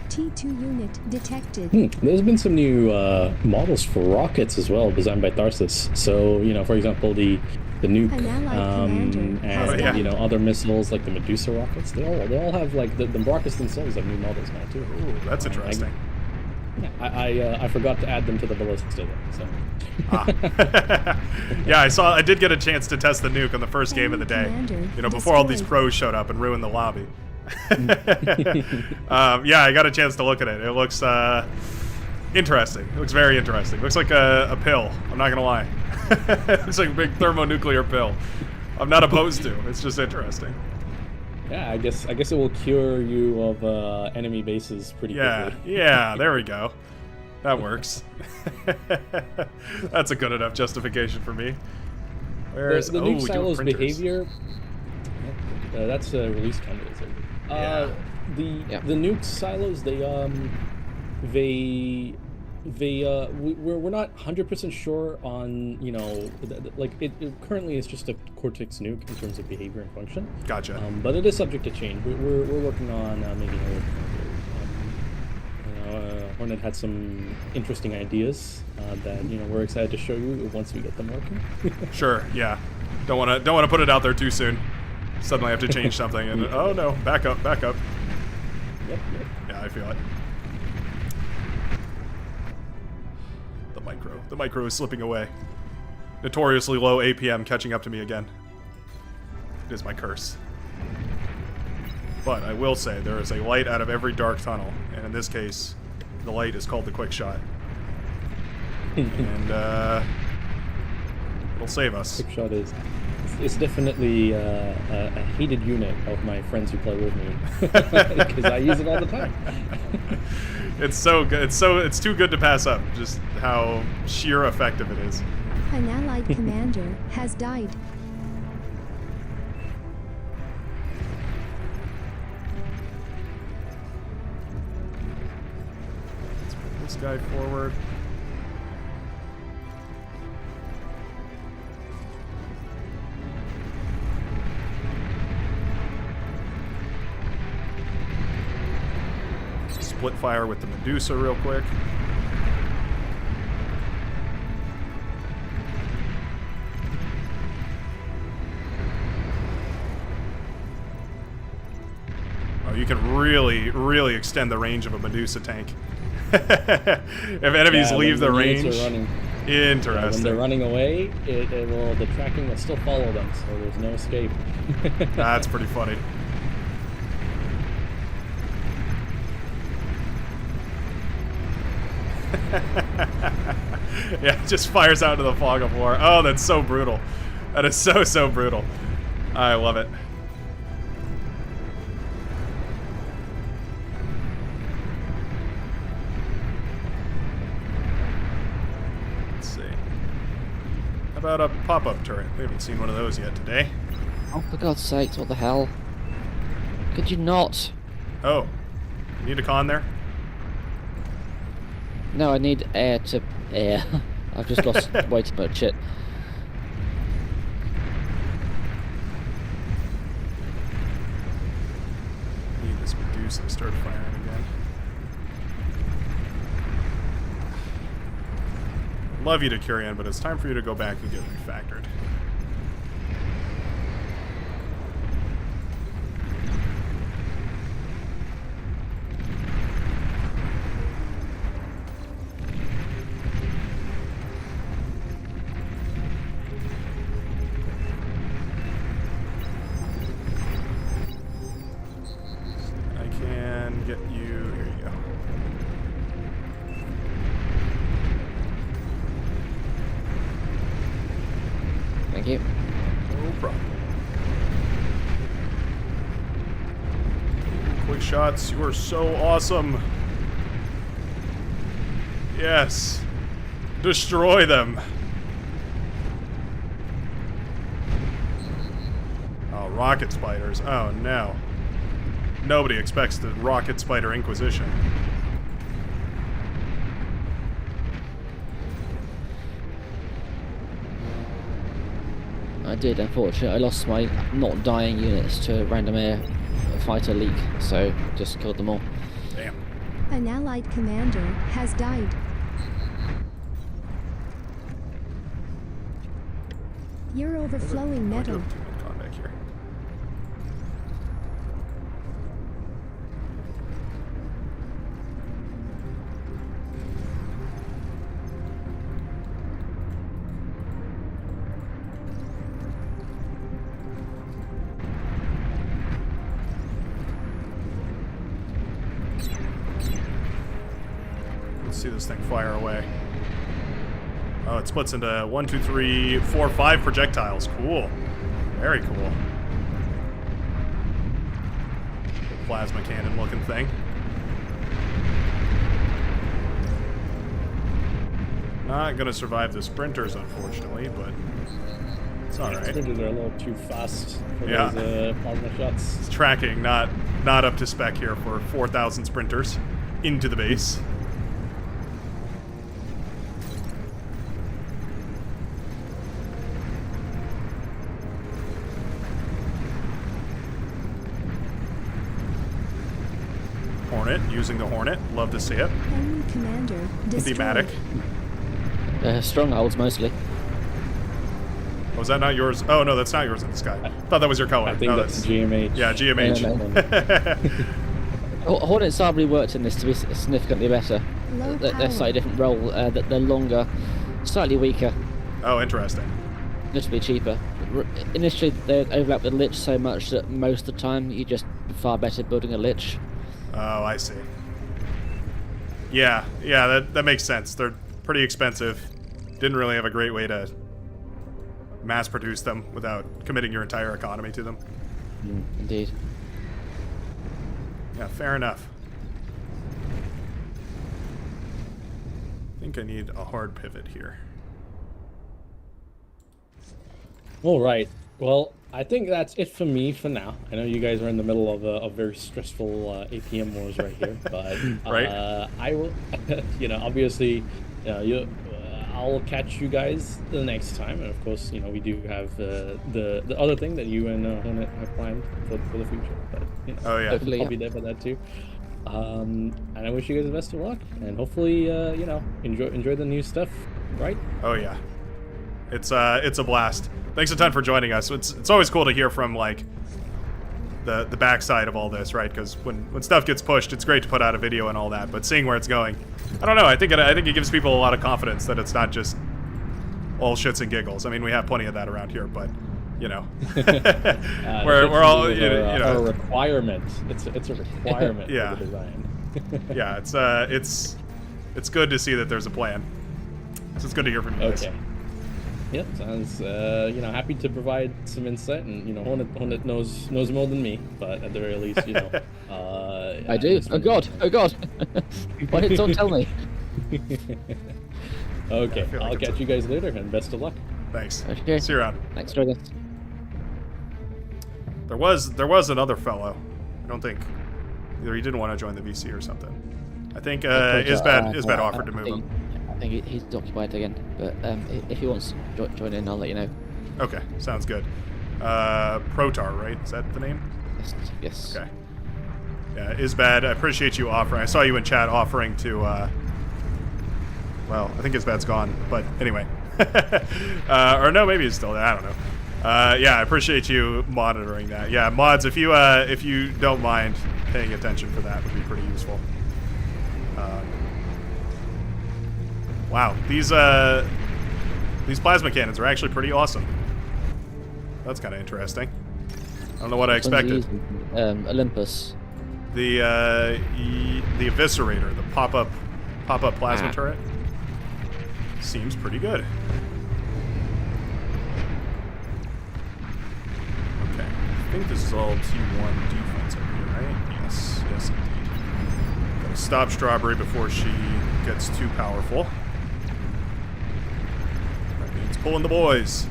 T2 unit detected. There's been some new models for rockets as well, designed by Tharsis. So, you know, for example, the nuke, An allied commander has and died. you know, other missiles like the Medusa rockets. They all have, like, the rockets themselves have new models now too. Ooh, that's interesting. I forgot to add them to the ballista though. So. Yeah, I did get a chance to test the nuke on the first game of the day. Commander You know, before all these destroyed. pros showed up and ruined the lobby. Yeah, I got a chance to look at it. It looks interesting. It looks very interesting. It looks like a pill. I'm not gonna lie. It's like a big thermonuclear pill. I'm not opposed to. It's just interesting. Yeah, I guess it will cure you of enemy bases pretty Yeah, quickly. yeah. There we go. That works. That's a good enough justification for me. Where's The nuke dual silos printers. behavior. That's a release candidate. Yeah. The nuke silos, we're not 100% sure on, you know, like it currently is just a Cortex nuke in terms of behavior and function. Gotcha. But it is subject to change. We're working on making it. Hornet had some interesting ideas that, you know, we're excited to show you once we get them working. Sure. Yeah. Don't want to put it out there too soon. Suddenly have to change something and oh no, back up. Yep. Yeah, I feel it. The micro is slipping away. Notoriously low APM catching up to me again. It is my curse. But I will say there is a light out of every dark tunnel, and in this case, the light is called the quick shot. And it'll save us. Quick shot is it's definitely a hated unit of my friends who play with me because I use it all the time. It's so good. It's too good to pass up. Just how sheer effective it is. An allied commander has died. Let's move this guy forward. Split fire with the Medusa real quick. Oh, you can really extend the range of a Medusa tank. If enemies leave the range. Interesting. When they're running away, the tracking will still follow them, so there's no escape. That's pretty funny. Yeah, it just fires out into the fog of war. Oh, that's so brutal. That is so brutal. I love it. Let's see. How about a pop-up turret? We haven't seen one of those yet today. Oh, for God's sakes, what the hell? Could you not? Oh, you need a con there? No, I need air to air. I've just lost way too much shit. Need this Medusa to start firing again. Love you, Decurion, but it's time for you to go back and get refactored. Get you. Here you go. Thank you. No problem. Quick shots. You are so awesome. Yes. Destroy them. Oh, rocket spiders. Oh no. Nobody expects the Rocket Spider Inquisition. I did, unfortunately. I lost my not dying units to a random air fighter leak, so just killed them all. Damn. An allied commander has died. You're overflowing metal. Back here. See this thing fire away. Oh, it splits into 1, 2, 3, 4, 5 projectiles. Cool. Very cool. Plasma cannon looking thing. Not gonna survive the sprinters, unfortunately, but it's alright. Sprinters are a little too fast for Yeah. those plasma shots. It's tracking, not up to spec here for 4,000 sprinters into the base. Hornet, using the Hornet. Love to see it. Enemy commander destroyed. Thematic. Strongholds mostly. Was that not yours? Oh, no, that's not yours in the sky. I thought that was your color. I think No, that's GMH. Yeah, GMH. Hornets are reworked in this to be significantly better. Low They're power. slightly different role. They're longer, slightly weaker, Oh, interesting. notably cheaper. Initially, they overlap with Lich so much that most of the time you're just far better building a Lich. Oh, I see. Yeah, that makes sense. They're pretty expensive. Didn't really have a great way to mass produce them without committing your entire economy to them. Indeed. Yeah, fair enough. I think I need a hard pivot here. All right. Well, I think that's it for me for now. I know you guys are in the middle of a very stressful APM wars right here, but Right. I will, obviously, I'll catch you guys the next time, and of course, we do have the other thing that you and Hornet have planned for the future. But Oh, yeah. Hopefully, I'll be there for that too. And I wish you guys the best of luck, and hopefully, enjoy the new stuff. Right? Oh yeah, it's a blast. Thanks a ton for joining us. It's always cool to hear from like the backside of all this, right? Because when stuff gets pushed, it's great to put out a video and all that. But seeing where it's going, I don't know. I think it gives people a lot of confidence that it's not just all shits and giggles. I mean, we have plenty of that around here, but we're all a requirement. It's a requirement Yeah. for the design. Yeah, it's good to see that there's a plan. So it's good to hear from you guys. Okay. Yep, sounds happy to provide some insight, and Hornet knows more than me, but at the very least, I do. Oh god! Why did someone tell me? Okay, I feel like I'll it's catch you guys later, and best of luck. Thanks. Okay. See you around. Thanks for this. There was another fellow. I don't think either he didn't want to join the VC or something. I think Isbad offered to move him. I think he's occupied again, but if he wants to join in, I'll let you know. Okay, sounds good. Protar, right? Is that the name? Yes. Okay. Yeah, Isbad, I appreciate you offering. I saw you in chat offering to, well, I think Isbad's gone, but anyway. Or no, maybe he's still there. I don't know. Yeah, I appreciate you monitoring that. Yeah, mods, if you don't mind paying attention for that, would be pretty useful. Wow, these plasma cannons are actually pretty awesome. That's kind of interesting. I don't know what I expected. Olympus. The Eviscerator, the pop-up plasma turret, seems pretty good. Okay, I think this is all T1 defense over here, right? Yes, indeed. Gotta stop Strawberry before she gets too powerful. That means pulling the boys.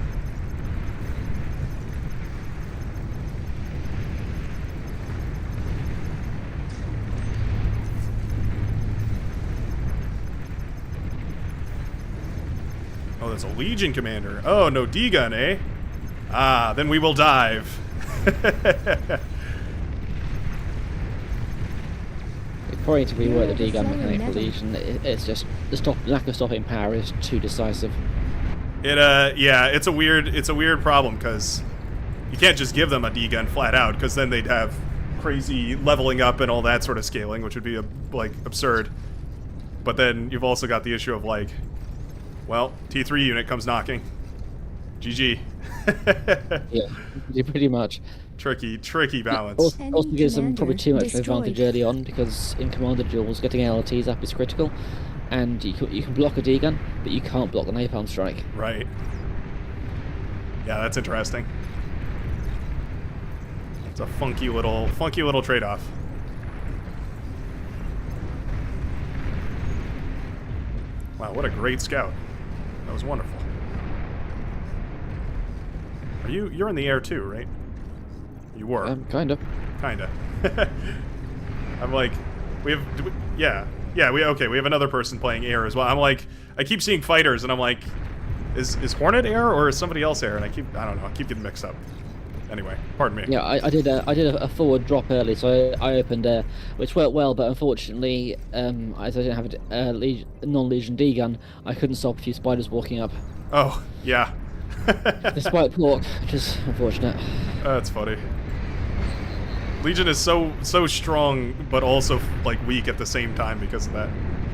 Oh, that's a Legion commander. Oh, no D-gun, eh? Ah, then we will dive. We probably need to rework the D-gun Flowing mechanic for metal. Legion. It's just the lack of stopping power is too decisive. Yeah, it's a weird problem because you can't just give them a D-gun flat out because then they'd have crazy leveling up and all that sort of scaling, which would be like absurd. But then you've also got the issue of like, well, T3 unit comes knocking. GG. Yeah, pretty much. Tricky balance. Also gives them probably too much of an Destroyed. advantage early on because in commander duels, getting LLTs up is critical, and you can block a D-gun, but you can't block the napalm strike. Right. Yeah, that's interesting. It's a funky little trade-off. Wow, what a great scout. That was wonderful. You're in the air too, right? You were. Kinda. Kinda. I'm like, we have we have another person playing air as well. I'm like, I keep seeing fighters and I'm like, is Hornet air or is somebody else air? And I don't know, I keep getting mixed up. Anyway, pardon me. Yeah, I did a forward drop early, so I opened air, which worked well, but unfortunately, as I didn't have a non-Legion D-gun, I couldn't stop a few spiders walking up. Oh, yeah. Despite pork, which is unfortunate. That's funny. Legion is so strong, but also like weak at the same time because of that.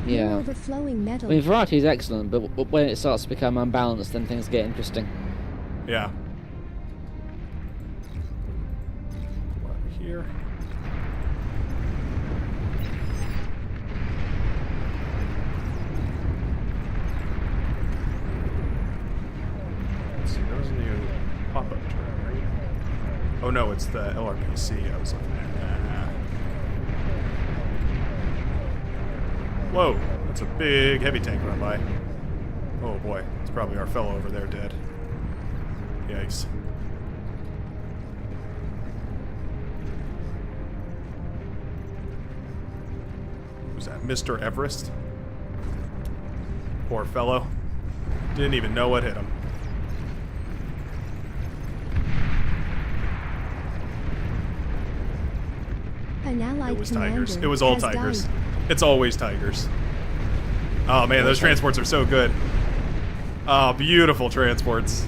Yeah. Overflowing I metal. mean, variety is excellent, but when it starts to become unbalanced, then things get interesting. Yeah. Over here. Let's see, those new the LRPC I was looking at. Whoa, that's a big heavy tank run by. Oh boy, it's probably our fellow over there dead. Yikes. Who's that, Mr. Everest? Poor fellow. Didn't even know what hit him. An allied It was tigers. commander It was all has tigers. died. It's always tigers. Oh man, those transports are so good. Oh, beautiful transports.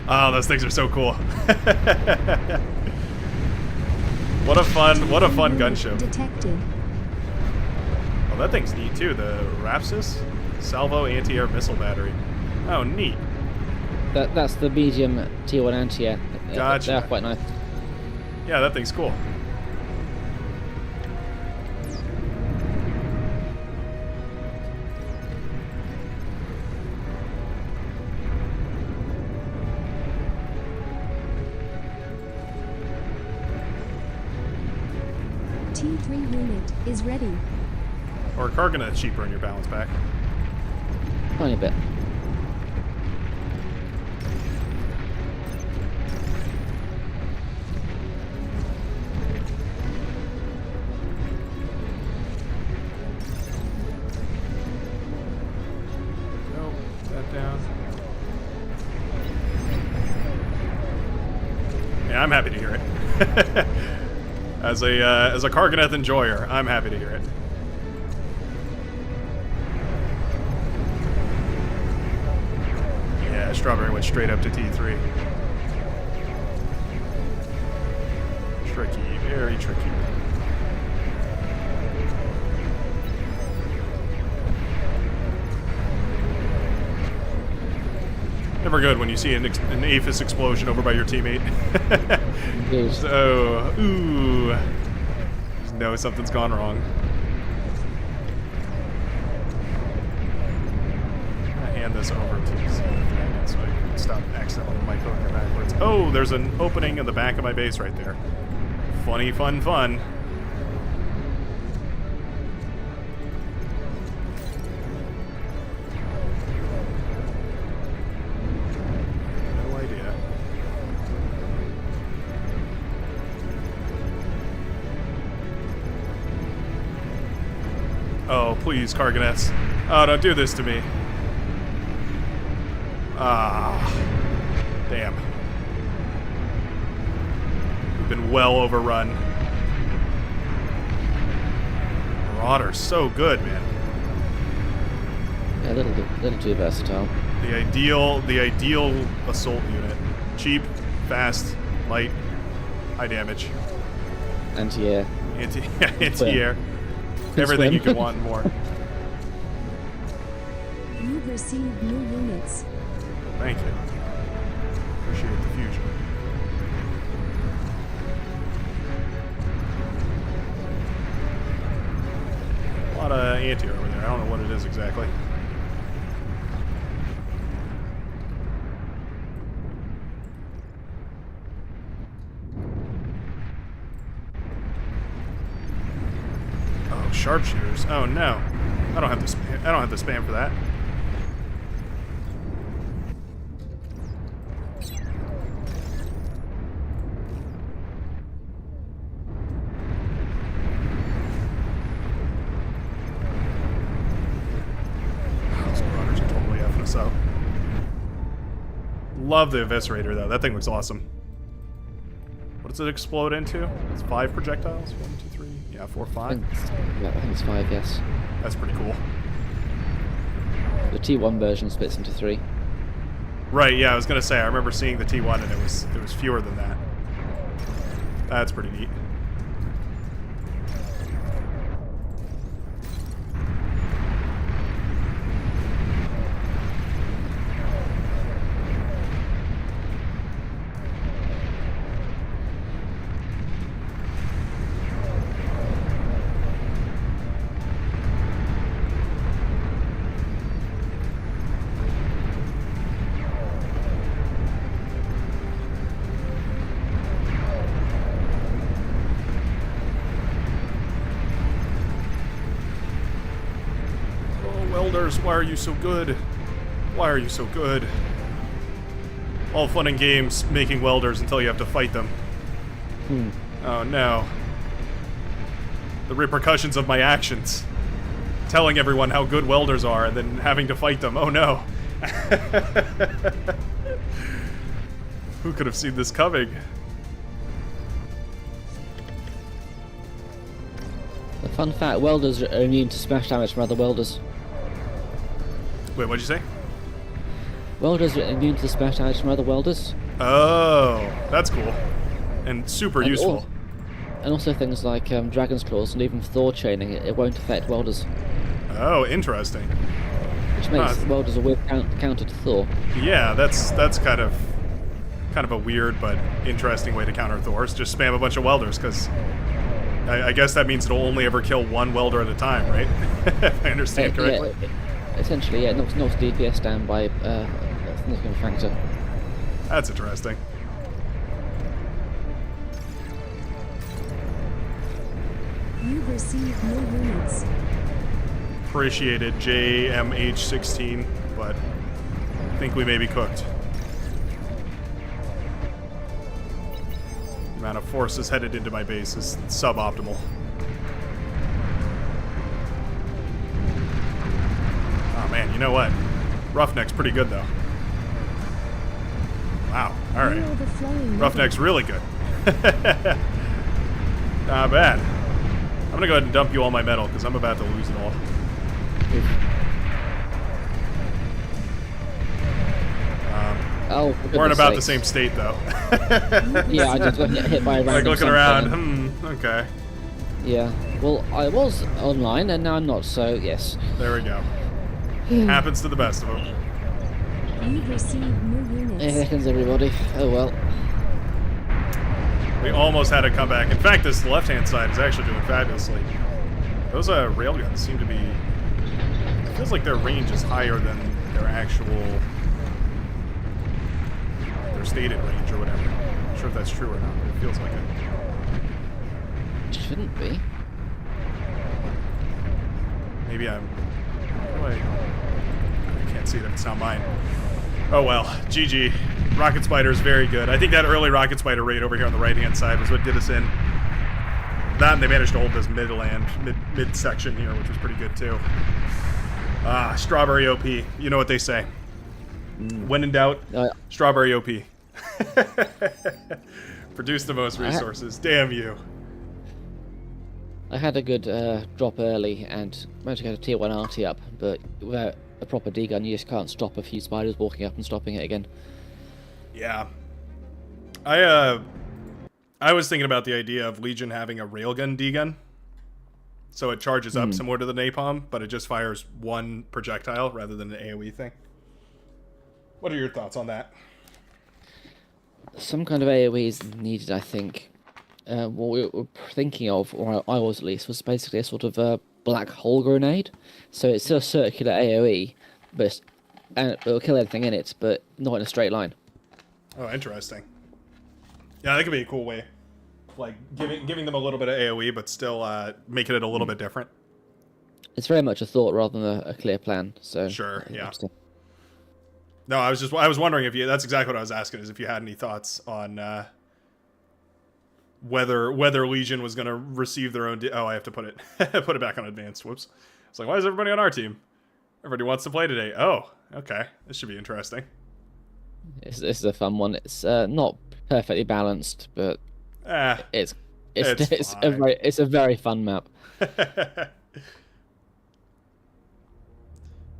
Oh, those things are so cool. What a fun gunship. Detected. Oh, that thing's neat too. The Rapsis Salvo Anti-Air Missile Battery. Oh, neat. That's the medium T1 anti-air. Gotcha. They're quite nice. Yeah, that thing's cool. T3 unit is ready. Or Karganeth's cheaper in your balance pack. Tiny bit. Nope, that down. Yeah, I'm happy to hear it. As a Karganeth enjoyer, I'm happy to hear it. Yeah, Strawberry went straight up to T3. Tricky, very tricky. Never good when you see an APHIS explosion over by your teammate. So, ooh. Just know something's gone wrong. I'm gonna hand this over to Zephyr so I can stop accidentally microing her backwards. Oh, there's an opening in the back of my base right there. Funny, fun, fun. No idea. Oh, please, Karganeths. Oh, don't do this to me. Ah. Damn. We've been well overrun. Marauder's so good, man. Yeah, a little too versatile. The ideal assault unit. Cheap, fast, light, high damage. Anti-air. Anti-air. Everything you could want and more. You've received new units. Thank you. Appreciate the fusion. A lot of anti-air over there. I don't know what it is exactly. Oh, sharpshooters. Oh no. I don't have to spam for that. Those marauders are totally effing us up. Love the eviscerator though. That thing looks awesome. What does it explode into? It's 5 projectiles? 1, 2, 3. Yeah, 4, 5. I think it's 5, yes. That's pretty cool. The T1 version splits into 3. Right, yeah, I was gonna say I remember seeing the T1 and it was fewer than that. That's pretty neat. welders, why are you so good? Why are you so good? All fun and games making welders until you have to fight them. Oh no. The repercussions of my actions. Telling everyone how good welders are and then having to fight them. Oh no. Who could have seen this coming? The fun fact, welders are immune to smash damage from other welders. Wait, what'd you say? Welders are immune to smash damage from other welders. Oh, that's cool. And super And useful. And also things like Dragon's Claws and even Thor chaining, it won't affect welders. Oh, interesting. Which makes welders a weird counter to Thor. Yeah, that's kind of a weird but interesting way to counter Thor's. Just spam a bunch of welders, because I guess that means it'll only ever kill one welder at a time, right? If I understand correctly. Yeah, essentially, yeah, it knocks DPS down by a significant factor. That's interesting. You've received new units. Appreciated JMH16, but I think we may be cooked. The amount of forces headed into my base is suboptimal. Oh man, you know what? Roughneck's pretty good though. Wow, alright. Roughneck's really good. Not bad. I'm gonna go ahead and dump you all my metal, because I'm about to lose it all. We're in about the same state, though. Yeah, I just got hit by a random like looking around. Okay. Yeah. Well, I was online, and now I'm not. So yes. There we go. Happens to the best of them. You've received new units. It happens, everybody. Oh well. We almost had a comeback. In fact, this left-hand side is actually doing fabulously. Those railguns seem to be... It feels like their range is higher than their actual... their stated range or whatever. I'm not sure if that's true or not, but it feels like it. Shouldn't be. Maybe I'm... I can't see that. It's not mine. Oh well. GG. Rocket Spider is very good. I think that early Rocket Spider raid over here on the right-hand side was what did us in. That, and they managed to hold this mid section here, which was pretty good too. Strawberry OP. You know what they say. When in doubt, Strawberry OP. Produce the most resources. Damn you. I had a good drop early and managed to get a tier 1 RT up, but without a proper D-gun, you just can't stop a few spiders walking up and stopping it again. Yeah. I was thinking about the idea of Legion having a railgun D-gun. So it charges up similar to the napalm, but it just fires one projectile rather than an AoE thing. What are your thoughts on that? Some kind of AoE is needed, I think. What we were thinking of, or I was at least, was basically a sort of a black hole grenade. So it's still a circular AoE, and it'll kill anything in it, but not in a straight line. Oh, interesting. Yeah, that could be a cool way. Like, giving them a little bit of AoE, but still making it a little bit different. It's very much a thought rather than a clear plan, so... Sure, yeah. No, I was wondering if you... That's exactly what I was asking, is if you had any thoughts on whether Legion was going to receive their own... Oh, I have to put it back on advanced. Whoops. It's like, why is everybody on our team? Everybody wants to play today. Oh, okay. This should be interesting. This is a fun one. It's not perfectly balanced, but it's a very fun map.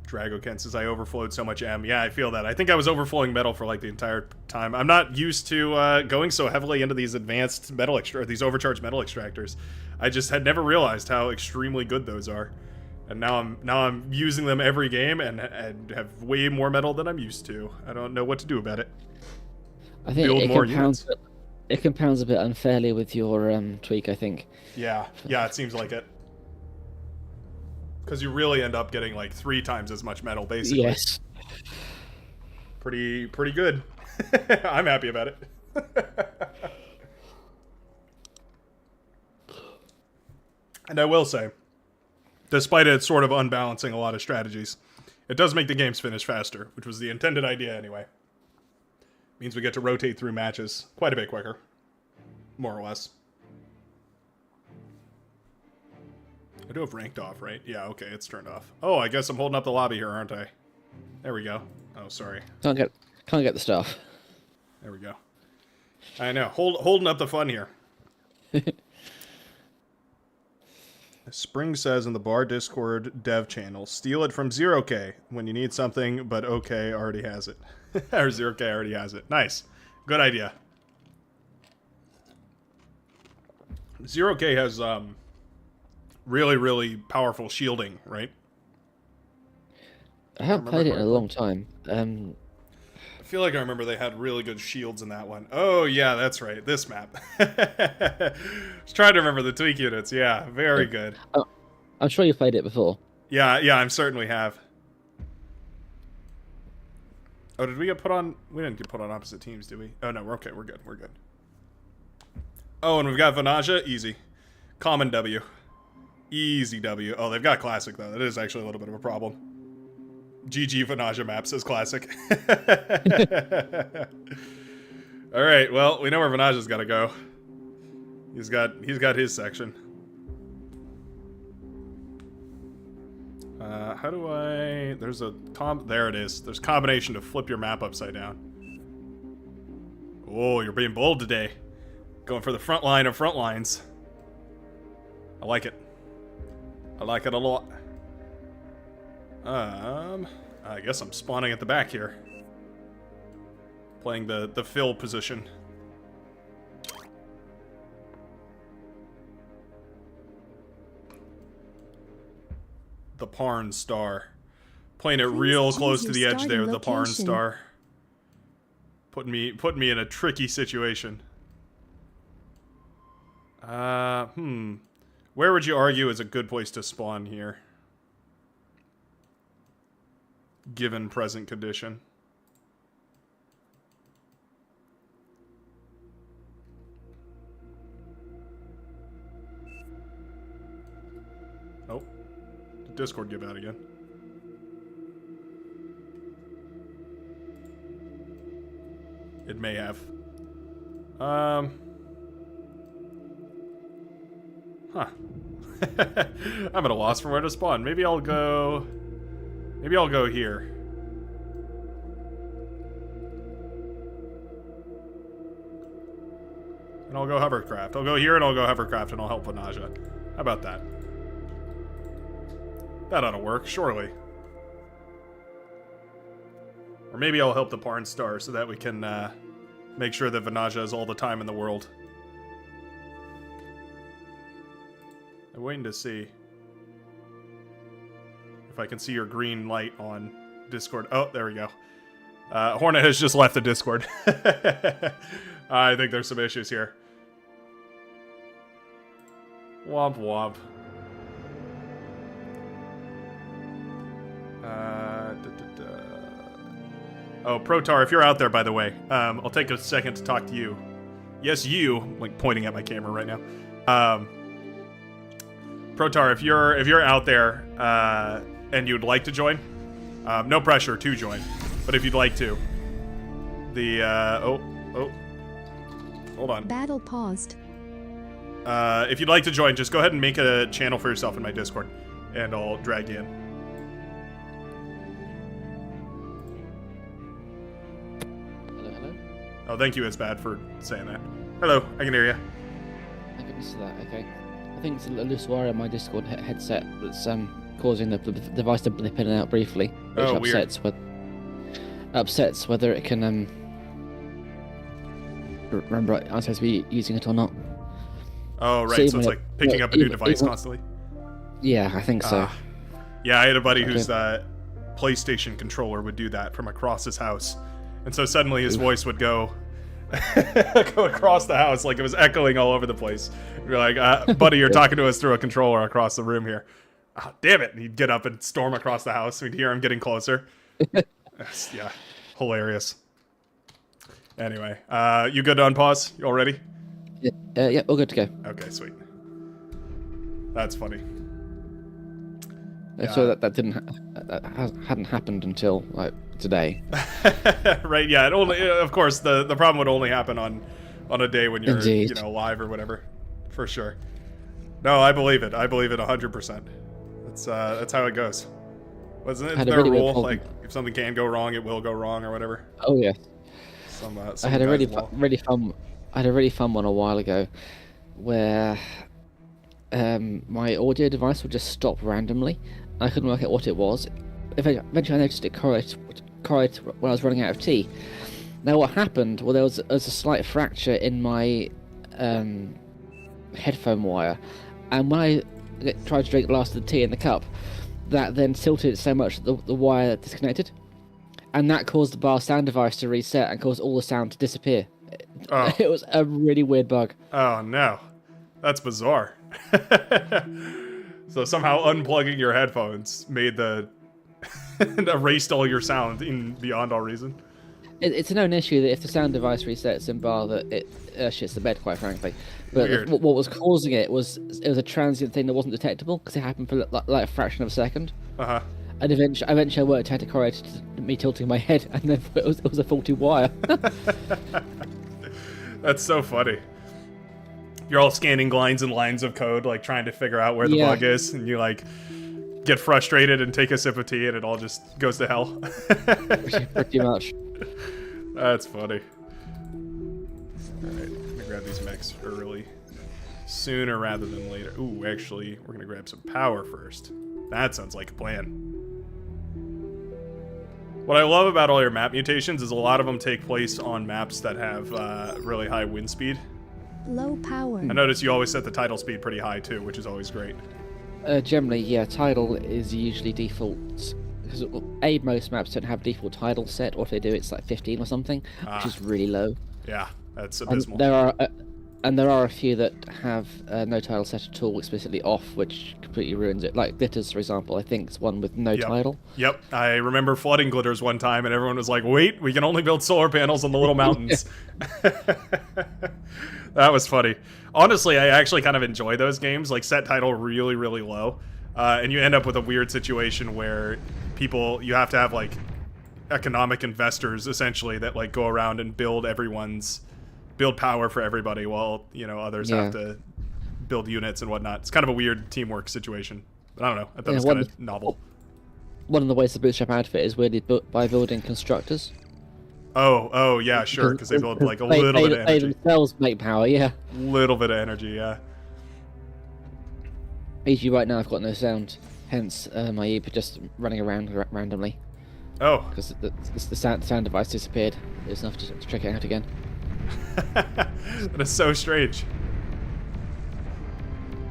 Dragoken says I overflowed so much M. Yeah, I feel that. I think I was overflowing metal for like the entire time. I'm not used to going so heavily into these advanced metal these overcharged metal extractors. I just had never realized how extremely good those are. And now I'm using them every game and have way more metal than I'm used to. I don't know what to do about it. I think it compounds a bit unfairly with your tweak, I think. Yeah, it seems like it. Because you really end up getting like 3 times as much metal, basically. Yes. Pretty good. I'm happy about it. And I will say, Despite it sort of unbalancing a lot of strategies. It does make the games finish faster, which was the intended idea anyway. Means we get to rotate through matches quite a bit quicker. More or less. I do have ranked off, right? Yeah, okay, it's turned off. Oh, I guess I'm holding up the lobby here, aren't I? There we go. Oh, sorry. Can't get the stuff. There we go. I know. Holding up the fun here. Spring says in the bar Discord dev channel, steal it from 0K when you need something, but OK already has it. Or 0K already has it. Nice. Good idea. 0K has really, really powerful shielding, right? I haven't played it in a long time. I feel like I remember they had really good shields in that one. Oh, yeah, that's right. This map. I was trying to remember the tweak units. Yeah, very good. Oh, I'm sure you've played it before. Yeah, I certainly have. Oh, did we get put on? We didn't get put on opposite teams, did we? Oh, no, we're okay. We're good. We're good. Oh, and we've got Vanaja. Easy. Common W. Easy W. Oh, they've got Classic, though. That is actually a little bit of a problem. GG Vanaja map says Classic. All right, well, we know where Vanaja's got to go. He's got his section. How do I... There's a... There it is. There's a combination to flip your map upside down. Oh, you're being bold today. Going for the front line of front lines. I like it. I like it a lot. I guess I'm spawning at the back here. Playing the fill position. The Parn Star. Playing it real close to the edge there, the Parn Star. Putting me in a tricky situation. Where would you argue is a good place to spawn here? Given present condition. Oh. Did Discord give out again? It may have. Huh. I'm at a loss for where to spawn. Maybe I'll go here. And I'll go hovercraft. I'll go here and I'll go hovercraft and I'll help Vanaja. How about that? That ought to work, surely. Or maybe I'll help the Parn Star so that we can make sure that Vanaja has all the time in the world. I'm waiting to see if I can see your green light on Discord. Oh, there we go. Hornet has just left the Discord. I think there's some issues here. Womp womp. Oh, Protar, if you're out there, by the way, I'll take a second to talk to you. Yes, you. I'm, like, pointing at my camera right now. Protar, if you're out there and you'd like to join, no pressure to join, but if you'd like to, hold on. Battle paused. If you'd like to join, just go ahead and make a channel for yourself in my Discord, and I'll drag you in. Hello? Oh, thank you, Isbad, for saying that. Hello, I can hear you. I can listen to that, okay. I think it's a loose wire on my Discord headset that's causing the device to blip in and out briefly, which upsets whether it can remember I'm supposed to be using it or not. Oh, right, so it's like picking up a new device constantly? Yeah, I think so. Yeah, I had a buddy whose PlayStation controller would do that from across his house. And so suddenly his voice would go across the house like it was echoing all over the place. You're like, buddy, you're talking to us through a controller across the room here. Oh, damn it. And he'd get up and storm across the house. We'd hear him getting closer. Yeah, hilarious. Anyway, you good to unpause? You all ready? Yeah, all good to go. Okay, sweet. That's funny. So that hadn't happened until like today. Right? Yeah. It only, of course, the problem would only happen on a day when you're Indeed. live or whatever, for sure. No, I believe it. I believe it 100%. That's how it goes. Isn't there a rule like if something can go wrong, it will go wrong or whatever? Oh yeah. I had a really fun one a while ago, where my audio device would just stop randomly. I couldn't work out what it was. Eventually, I noticed it correlated when I was running out of tea. Now, what happened? Well, there was a slight fracture in my headphone wire, and when I tried to drink the last of the tea in the cup, that then tilted it so much that the wire disconnected, and that caused the bar sound device to reset and caused all the sound to disappear. Oh. It was a really weird bug. Oh no, that's bizarre. So somehow unplugging your headphones made erased all your sound beyond all reason. It's a known issue that if the sound device resets in bar, that it shits the bed, quite frankly. But Weird. what was causing it was a transient thing that wasn't detectable because it happened for like a fraction of a second. Uh-huh. And eventually I worked out to correlate to me tilting my head, and then it was a faulty wire. That's so funny. You're all scanning lines and lines of code, like trying to figure out where the bug is, and you like get frustrated and take a sip of tea, and it all just goes to hell. Pretty much. That's funny. Alright, I'm gonna grab these mechs early. Sooner rather than later. Ooh, actually, we're gonna grab some power first. That sounds like a plan. What I love about all your map mutations is a lot of them take place on maps that have really high wind speed. Low power. I notice you always set the tidal speed pretty high too, which is always great. Generally, yeah, tidal is usually default. Because most maps don't have default tidal set, or if they do, it's like 15 or something, which is really low. Yeah, that's abysmal. There are a few that have no tidal set at all, explicitly off, which completely ruins it. Like Glitters, for example, I think it's one with no tidal. Yep, I remember flooding Glitters one time, and everyone was like, "Wait, we can only build solar panels on the little mountains." That was funny. Honestly, I actually kind of enjoy those games. Like set tidal really, really low, and you end up with a weird situation where you have to have like economic investors essentially that like go around and build power for everybody while others have to build units and whatnot. It's kind of a weird teamwork situation, but I don't know, I thought it was kind of novel. One of the ways to bootstrap outfit is weirdly by building constructors. Oh yeah, sure, because they build like a little bit of energy. They themselves make power, yeah. Little bit of energy, yeah. E.g. right now I've got no sound, hence my EP just running around randomly. Oh. Because the sound device disappeared. It's enough to check it out again. That is so strange.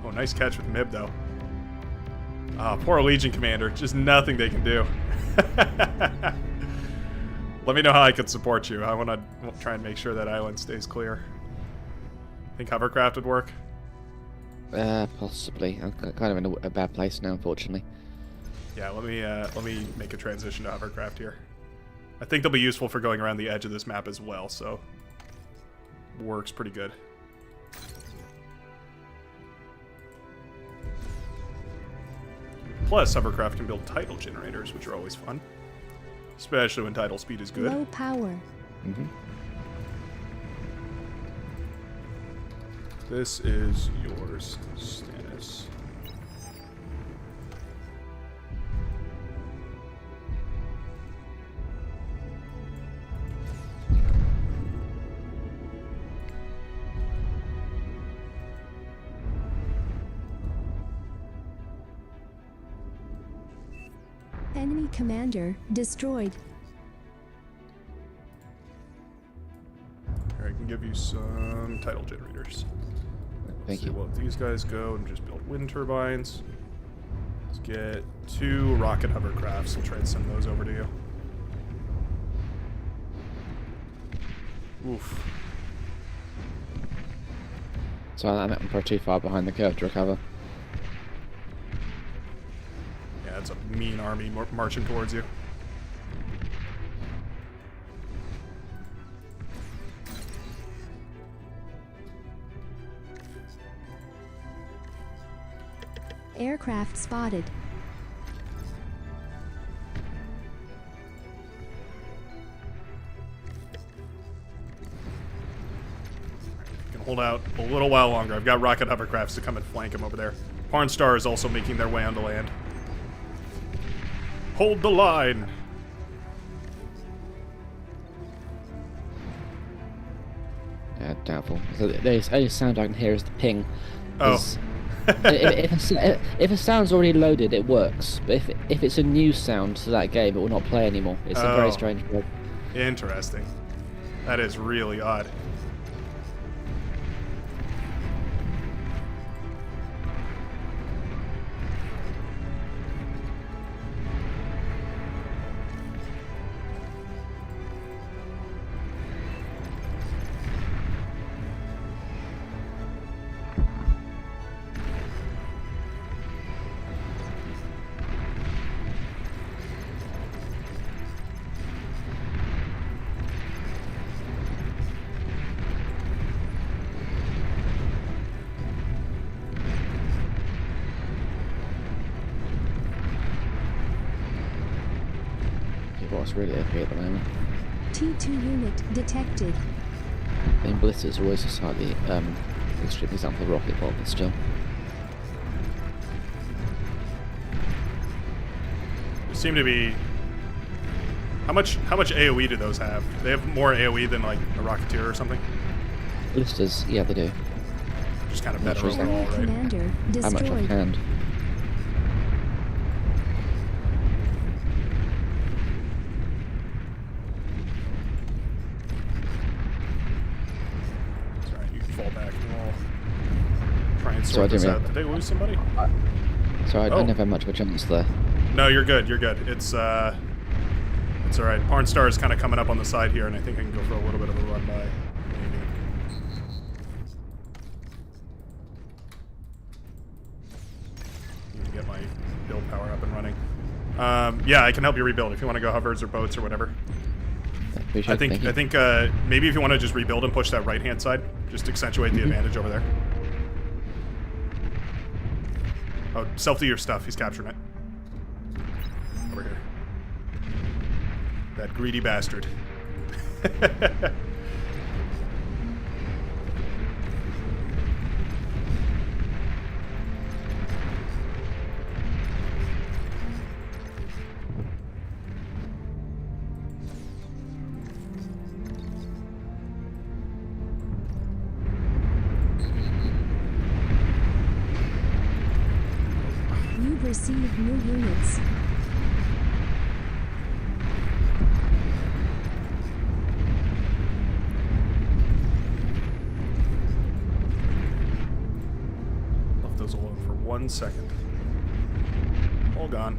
Oh, nice catch with Mib, though. Poor Legion Commander. Just nothing they can do. Let me know how I can support you. I want to try and make sure that island stays clear. Think hovercraft would work? Possibly. I'm kind of in a bad place now, unfortunately. Yeah, let me make a transition to hovercraft here. I think they'll be useful for going around the edge of this map as well, so works pretty good. Plus, hovercraft can build tidal generators, which are always fun. Especially when tidal speed is good. Low power. Mm-hmm. This is yours, Stannis. Enemy commander destroyed. Here, I can give you some tidal generators. Thank you. Well, these guys go and just build wind turbines. Let's get 2 rocket hovercrafts. I'll try and send those over to you. Oof. So I'm probably too far behind the curve to recover. Yeah, it's a mean army marching towards you. Aircraft spotted. Hold out a little while longer. I've got rocket hovercrafts to come and flank him over there. Pawn Star is also making their way onto land. Hold the line. Doubtful. So the only sound I can hear is the ping. Oh. If a sound's already loaded, it works. But if it's a new sound to that game, it will not play anymore. It's a very strange bug. Interesting. That is really odd. What's really okay at the moment. T2 unit detected. I mean, blisters are always a slightly extreme example of rocket ball, but still. There seem to be... How much AoE do those have? They have more AoE than like a Rocketeer or something? Blisters, yeah, they do. Just kind of Not better sure. overall, right? Commander How much destroyed. offhand? That's right, you can fall back and we'll try and So I sort this didn't out. Did they lose somebody? So I Oh. never had much of a chance there. No, you're good. You're good. It's all right. Pawn Star is kind of coming up on the side here, and I think I can go for a little bit of a run by. Maybe. Need to get my build power up and running. Yeah, I can help you rebuild if you want to go hovers or boats or whatever. Appreciate it, thank you. I think maybe if you want to just rebuild and push that right hand side, just accentuate the advantage over there. Oh, self to your stuff. He's capturing it. Over here. That greedy bastard. You've received new units. Left those alone for 1 second. All gone.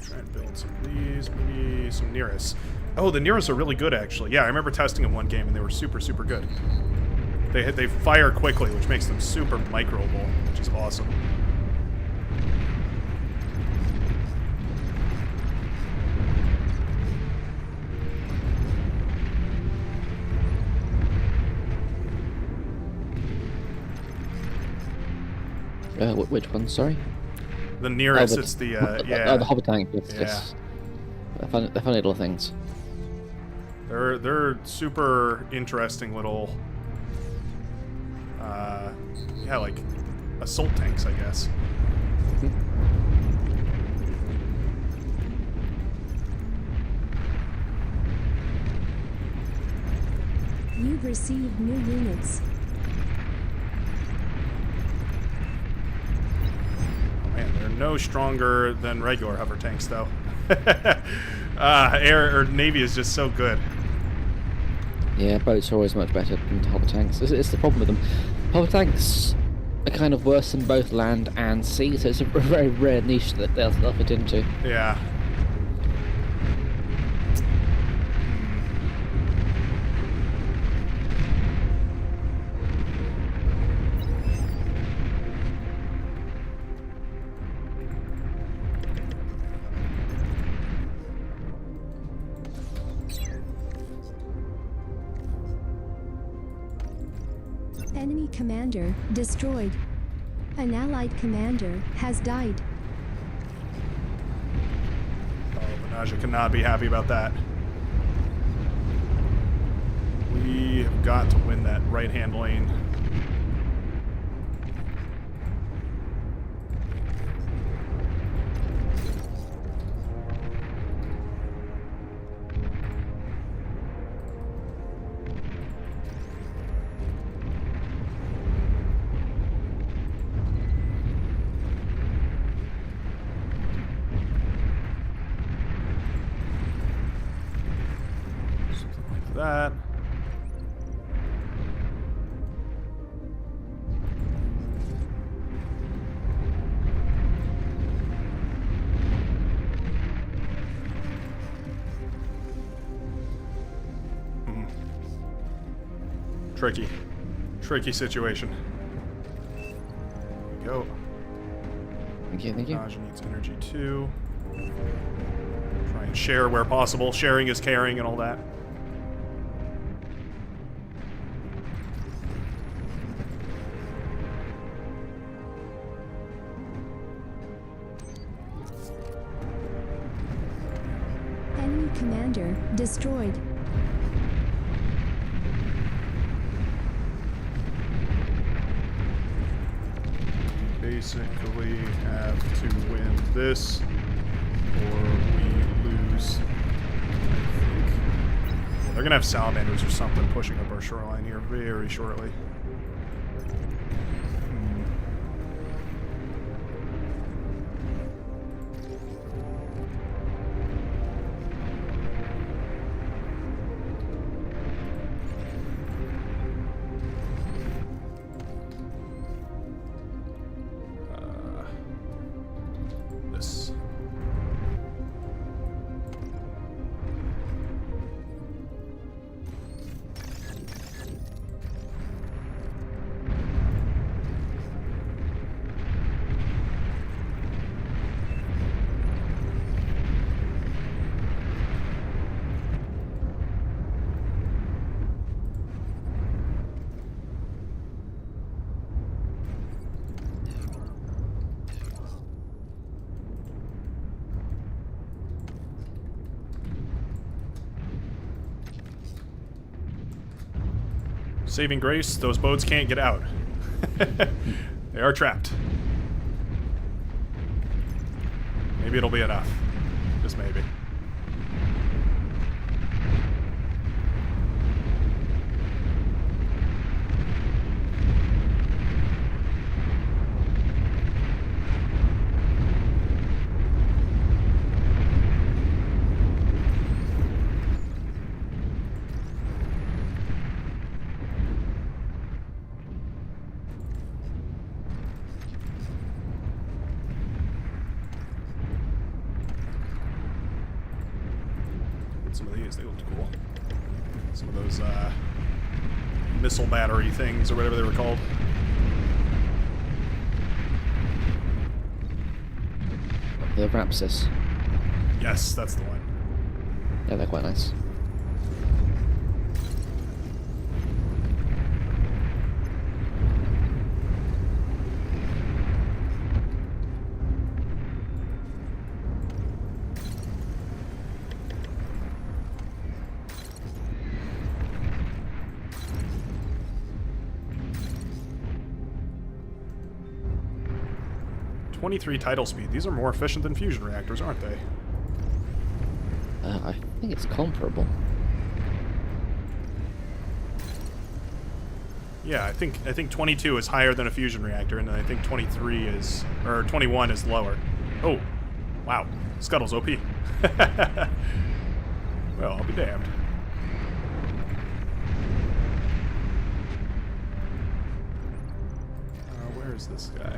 Try and build some of these, maybe some Nearest. Oh, the Nearest are really good, actually. Yeah, I remember testing them one game, and they were super, super good. They fire quickly, which makes them super microable, which is awesome. Which one? Sorry. The Nearest, Oh, it's the yeah. Oh, the hover tank. Yes, Yeah. yes. They're funny little things. They're super interesting little, yeah, like assault tanks, I guess. You've received new units. Man, they're no stronger than regular hover tanks, though. Air or Navy is just so good. Yeah, boats are always much better than hover tanks. It's the problem with them. Hover tanks are kind of worse than both land and sea, so it's a very rare niche that they'll fit into. Yeah. Enemy commander destroyed. An allied commander has died. Oh, Menaja cannot be happy about that. We have got to win that right-hand lane. Something like that. Tricky situation. There we go. Thank you, thank you. Naja needs energy too. Try and share where possible. Sharing is caring and all that. Enemy commander destroyed. Basically have to win this or we lose, I think. Yeah, they're gonna have salamanders or something pushing up our shoreline here very shortly. This. Saving grace, those boats can't get out. They are trapped. Maybe it'll be enough. Just maybe. Some of these, they looked cool. Some of those missile battery things or whatever they were called. The Rapsis. Yes, that's the one. Yeah, they're quite nice. .23 tidal speed. These are more efficient than fusion reactors, aren't they? I think it's comparable. Yeah, I think 22 is higher than a fusion reactor, and then I think 23 is, or 21 is lower. Oh, wow, Scuttle's OP. Well, I'll be damned. Where is this guy?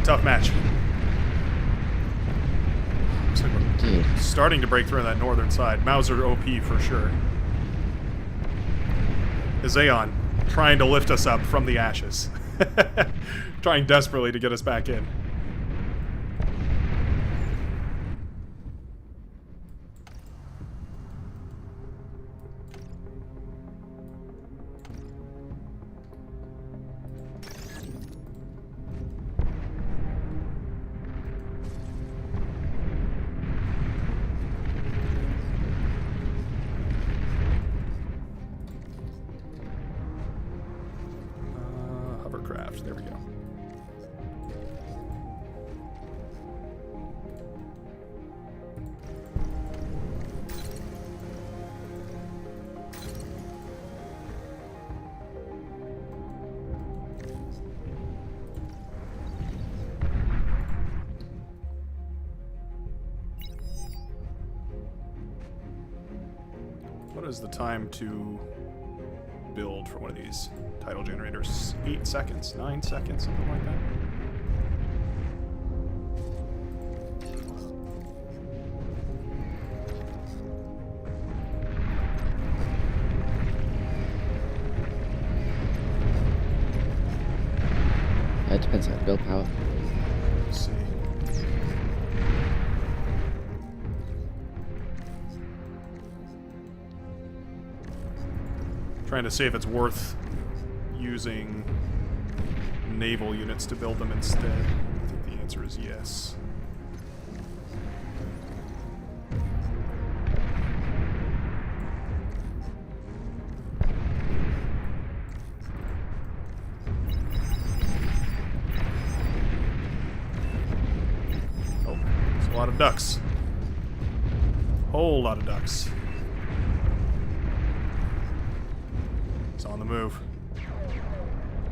tough match. Looks like we're Dude. starting to break through on that northern side. Mauser OP for sure. Aeon trying to lift us up from the ashes. Trying desperately to get us back in. Hovercraft, there we go. What is the time to build for one of these tidal generators? 8 seconds, 9 seconds, something like that. It depends on the build power. Let's see. Trying to see if it's worth using naval units to build them instead. I think the answer is yes. Oh, there's a lot of ducks. Whole lot of ducks. It's on the move.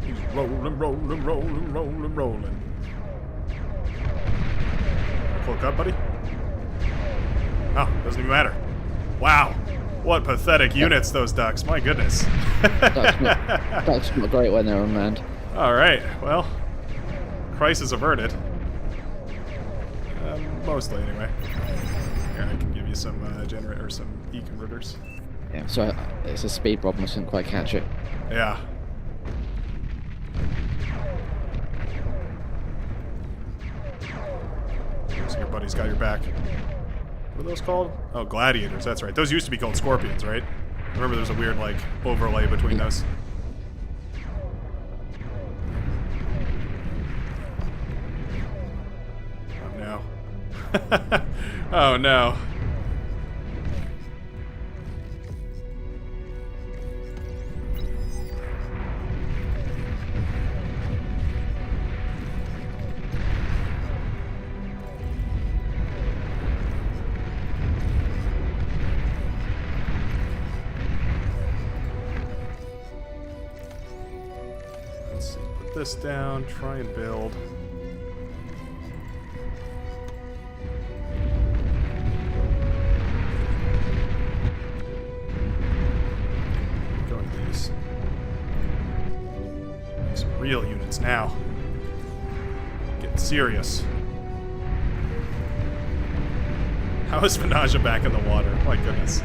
He's rolling, rolling, rolling, rolling, rolling. Cloak up, buddy. Oh, doesn't even matter. Wow. What pathetic units, those ducks. My goodness. Ducks not great when they're unmanned. Alright, well. Crisis averted. Mostly, anyway. Here, I can give you some generator, some E-converters. Yeah, so it's a speed problem. I couldn't quite catch it. Yeah. So your buddy's got your back. What are those called? Oh, gladiators, that's right. Those used to be called scorpions, right? Remember there's a weird, like, overlay between those. Oh, no. Oh, no. Let's see, put this down, try and build. Go to these. Make some real units now. Getting serious. How is Venaja back in the water? My goodness.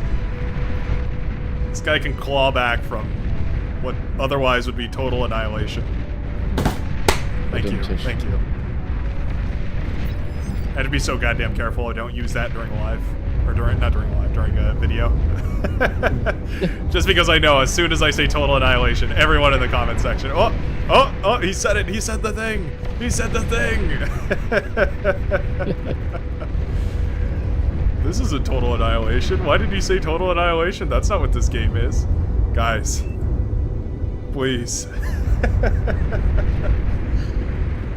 This guy can claw back from what otherwise would be total annihilation. Thank you, thank you. I had to be so goddamn careful I don't use that during live. Or during, not during live, during a video. Just because I know as soon as I say total annihilation, everyone in the comment section, oh, he said it, he said the thing, he said the thing. This is a total annihilation. Why did you say total annihilation? That's not what this game is. Guys. Please.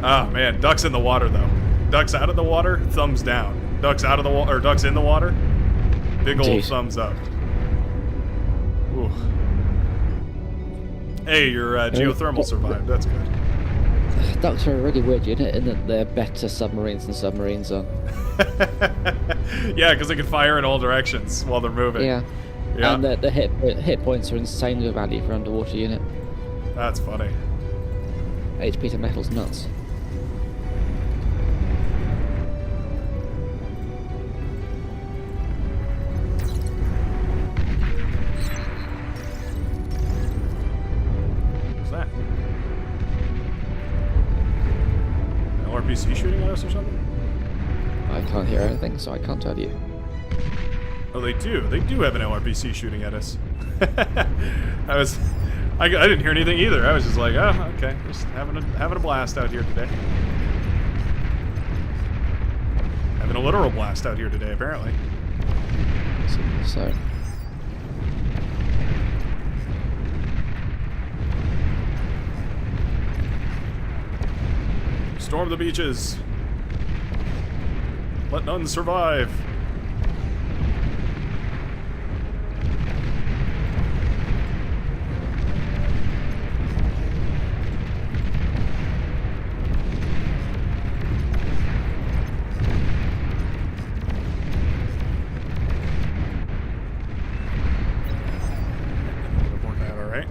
Ah, man. Ducks in the water, though. Ducks out of the water, thumbs down. Ducks out of the water, or ducks in the water, big old thumbs up. Ooh. Hey, your geothermal survived. That's good. Ducks are a really weird unit in that they're better submarines than submarines are. Yeah, because they can fire in all directions while they're moving. Yeah. Yeah. And the hit points are insanely value for underwater unit. That's funny. HP to metal's nuts. I can't hear anything, so I can't tell you. Oh, they do. They do have an LRPC shooting at us. I didn't hear anything either. I was just like, oh, okay, just having a blast out here today. Having a literal blast out here today, apparently. So. Storm the beaches. Let none survive. Work out all right.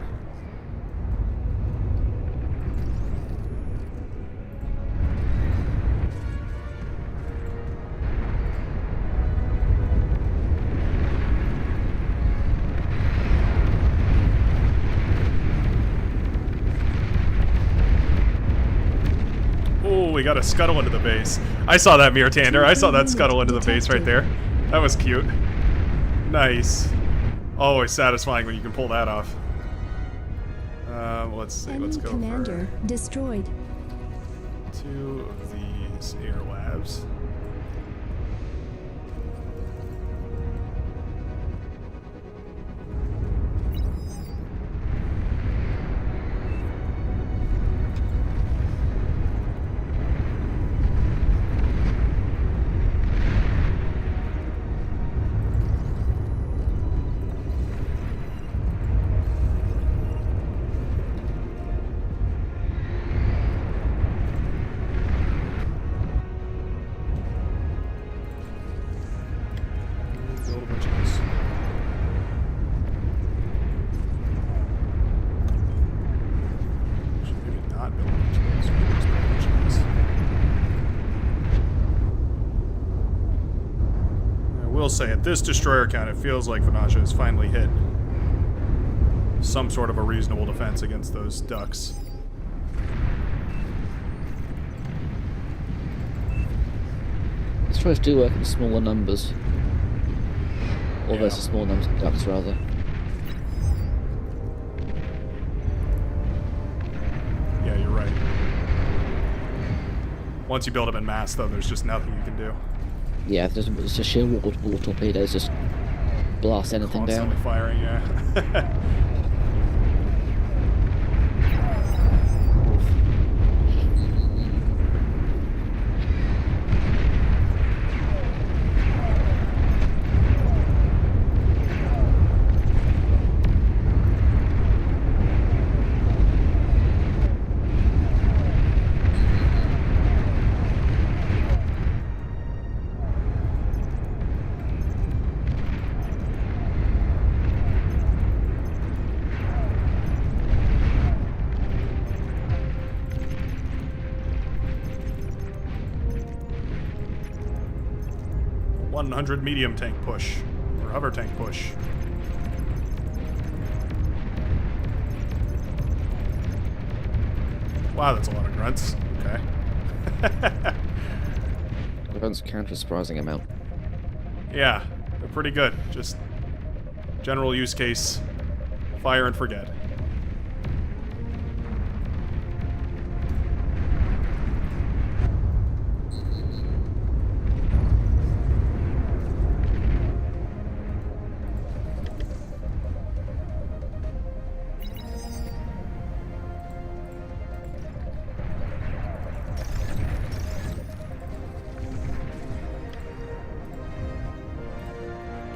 Oh, we got a scuttle into the base. I saw that, Mirtander. I saw that scuttle into the base right there. That was cute. Nice. Always satisfying when you can pull that off. Let's see. Let's go commander destroyed. for 2 of these air labs. Build a bunch of these. Should maybe not build a bunch of these. Maybe just build a bunch of these. I will say, at this destroyer count, it feels like Venatia has finally hit some sort of a reasonable defense against those ducks. Destroyers do work in smaller numbers. Or Yeah. versus small numbers of ducks, rather. Yeah, you're right. Once you build them in mass, though, there's just nothing you can do. Yeah, it's just sheer wall torpedoes, just blast anything down. Constantly firing, yeah. .100 medium tank push, or hover tank push. Wow, that's a lot of grunts. Okay. Grunts count a surprising amount. Yeah, they're pretty good. Just general use case, fire and forget.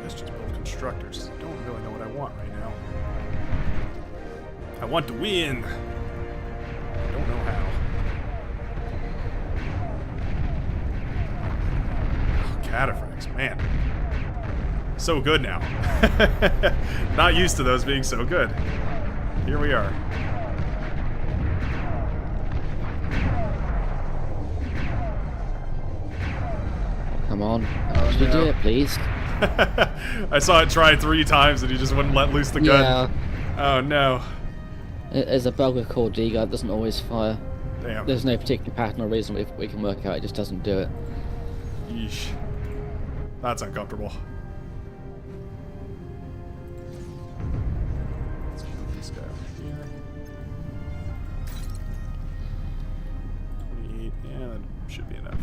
Let's just build constructors. Don't really know what I want right now. I want to win. I don't know how. Oh, cataphracts, man. So good now. Not used to those being so good. Here we are. Come on, actually no. do it, please. I saw it try 3 times and he just wouldn't let loose the gun. Yeah, Oh no. there's a bug with Core D gun, it doesn't always fire. Damn. There's no particular pattern or reason we can work out, it just doesn't do it. Yeesh. That's uncomfortable. Let's move this guy over here. 28. Yeah, that should be enough.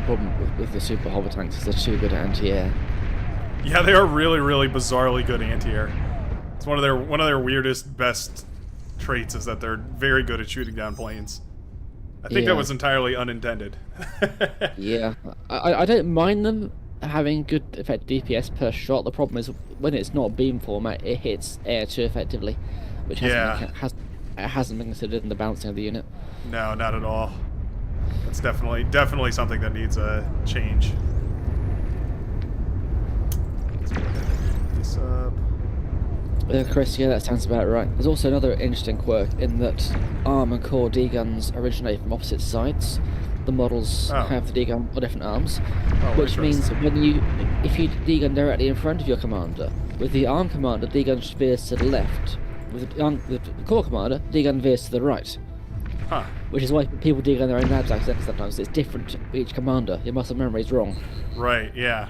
Problem with the super hover tanks is they're too good at anti-air. Yeah, they are really, really bizarrely good anti-air. It's one of their weirdest, best traits is that they're very good at shooting down planes. I think that was entirely unintended. Yeah, I don't mind them having good effective DPS per shot. The problem is when it's not beam format, it hits air too effectively, which hasn't been considered in the balancing of the unit. No, not at all. That's definitely something that needs a change. Let's go ahead and pick this up. Chris, yeah, that sounds about right. There's also another interesting quirk in that arm and core D-guns originate from opposite sides. The models have the D-gun on different arms, which means if you D-gun directly in front of your commander, with the arm commander, D-gun veers to the left. With the core commander, D-gun veers to the right. Huh. Which is why people D-gun their own labs accidentally sometimes. It's different for each commander. Your muscle memory is wrong. Right, yeah.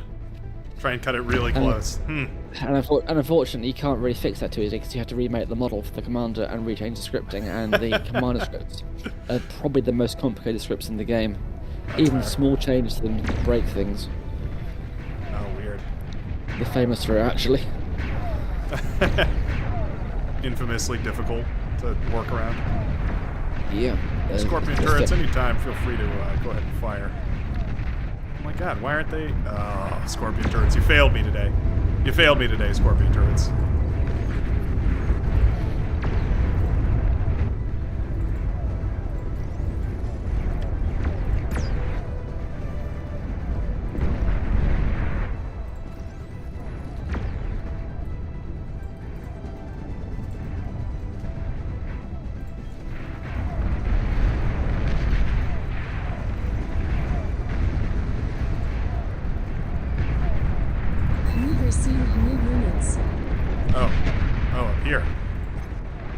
Try and cut it really close. And unfortunately, you can't really fix that too easily because you have to remake the model for the commander and rechange the scripting, and the commander scripts are probably the most complicated scripts in the game. Even small changes to them break things. Oh, weird. The famous throw, actually. Infamously difficult to work around. Yeah. Scorpion turrets, anytime, feel free to go ahead and fire. Oh my god, why aren't they... Oh, Scorpion turrets, you failed me today. You failed me today, Scorpion turrets.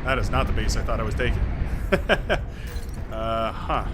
That is not the base I thought I was taking. Huh.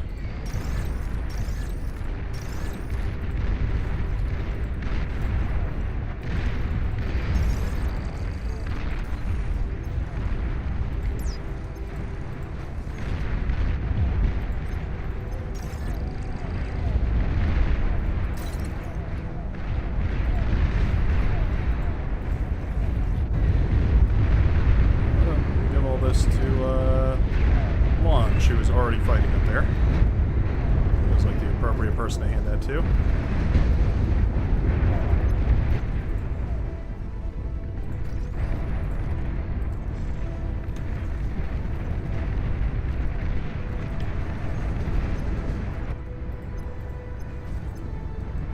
She was already fighting up there. Feels like the appropriate person to hand that to.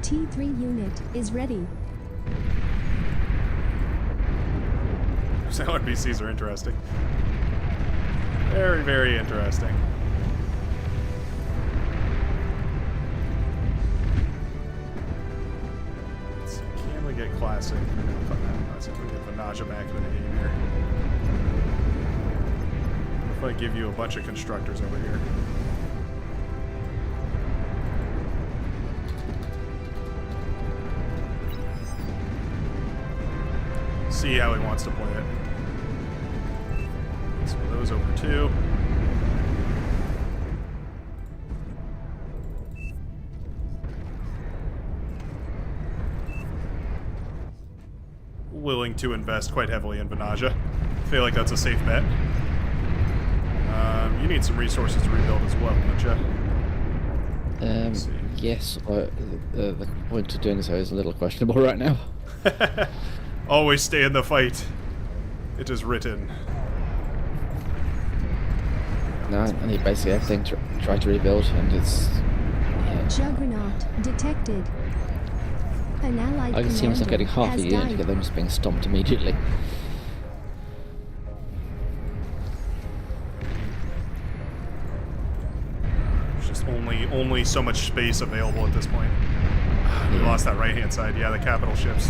T3 unit is ready. So NPCs are interesting. Very, very interesting. Let's see, can we get classic? Let's see if we get Vanage back into the game here. If I give you a bunch of constructors over here. See how he wants to play it. So those over two. Willing to invest quite heavily in Vanage. Feel like that's a safe bet. You need some resources to rebuild as well, don't you? Yes, the point of doing so is a little questionable right now. Always stay in the fight. It is written. No, I need basically everything to try to rebuild, and it's... Yeah. Juggernaut detected. An allied I can see myself getting half a has unit died. to get them just being stomped immediately. There's only so much space available at this point. We lost that right-hand side. Yeah, the capital ships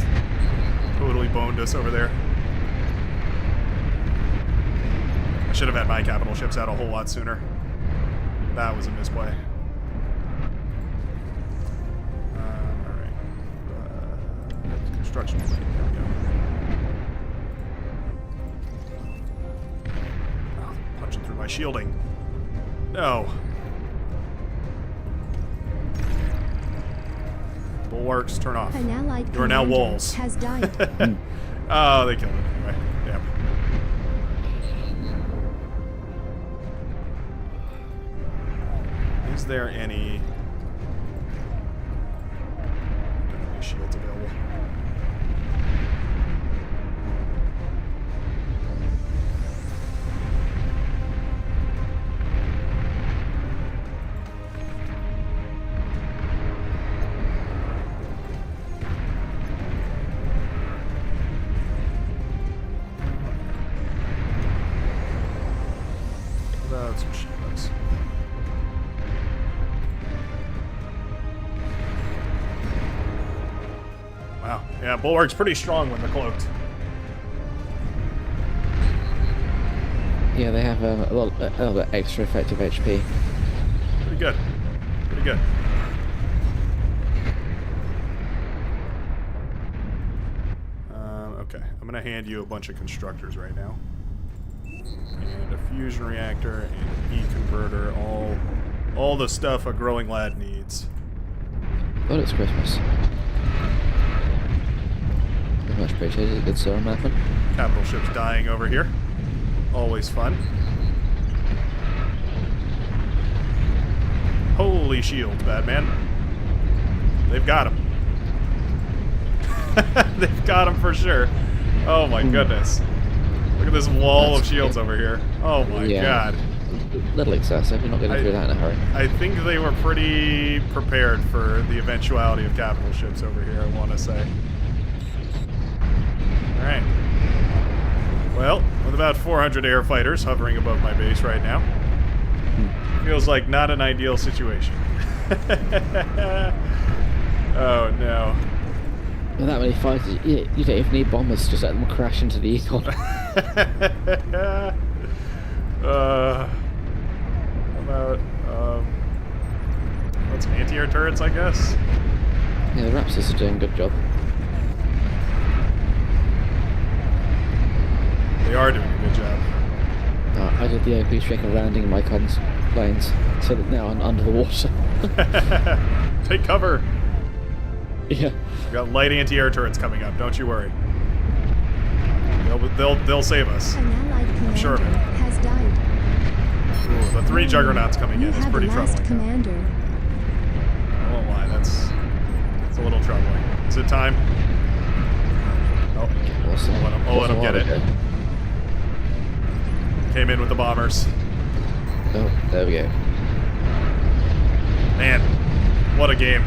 totally boned us over there. I should have had my capital ships out a whole lot sooner. That was a misplay. Alright. Construction plane. There we go. Oh, punching through my shielding. No. Bulwarks, turn off. An allied There are now commander walls. has died. Oh, they killed it anyway. Yep. Is there any... Don't have any shields available. That's what she does. Wow. Yeah, Bulwark's pretty strong when they're cloaked. Yeah, they have a little bit extra effective HP. Pretty good. Pretty good. Okay, I'm gonna hand you a bunch of constructors right now. And a fusion reactor and an E-converter, all the stuff a growing lad needs. God, it's Christmas. Very much appreciated. Good sir, Malcolm. Capital ships dying over here. Always fun. Holy shields, Batman. They've got him. They've got him for sure. Oh my goodness. Look at this wall of shields over here. Oh my god. A little excessive. You're not getting through that in a hurry. I think they were pretty prepared for the eventuality of capital ships over here, I want to say. Alright. Well, with about 400 air fighters hovering above my base right now, feels like not an ideal situation. Oh no. With that many fighters, you don't even need bombers, just let them crash into the econ. How about, what's anti-air turrets, I guess? Yeah, the Raptors are doing a good job. They are doing a good job. I did the OP trick of landing my cons planes, so that now I'm under the water. Take cover! Yeah. We got light anti-air turrets coming up, don't you worry. They'll save us. An allied commander sure of it. has died. Ooh, the 3 juggernauts coming You in is have pretty lost troubling. commander. I won't lie, that's a little troubling. Is it time? Oh, Awesome. I'll let him get it. Came in with the bombers. Oh, there we go. Man, what a game.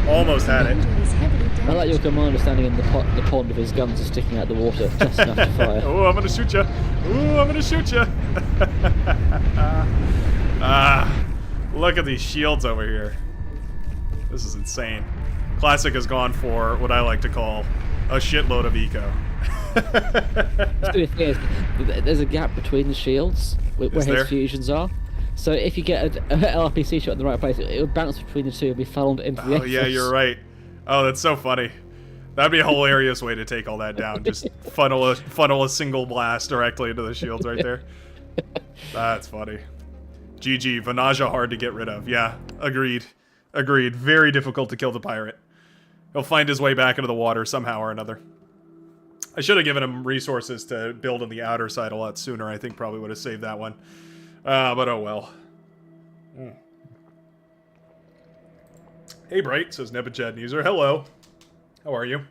Almost had it. Commander is heavily I like your damaged. commander standing in the pond with his guns are sticking out the water, just enough to fire. Oh, I'm gonna shoot you. Ooh, I'm gonna shoot you. Look at these shields over here. This is insane. Classic has gone for what I like to call a shitload of eco. The thing is, there's a gap between the shields where Is there? his fusions are. So if you get an LRPC shot in the right place, it would bounce between the two and be funneled into the Oh yeah, you're right. Oh, that's so funny. That'd be a hilarious way to take all that down. Just funnel a single blast directly into the shields right there. That's funny. GG, Vanaja hard to get rid of. Yeah, agreed. Agreed. Very difficult to kill the pirate. He'll find his way back into the water somehow or another. I should have given him resources to build on the outer side a lot sooner. I think probably would have saved that one. But oh well. Hey Bright, says Nebachad user. Hello. How are you?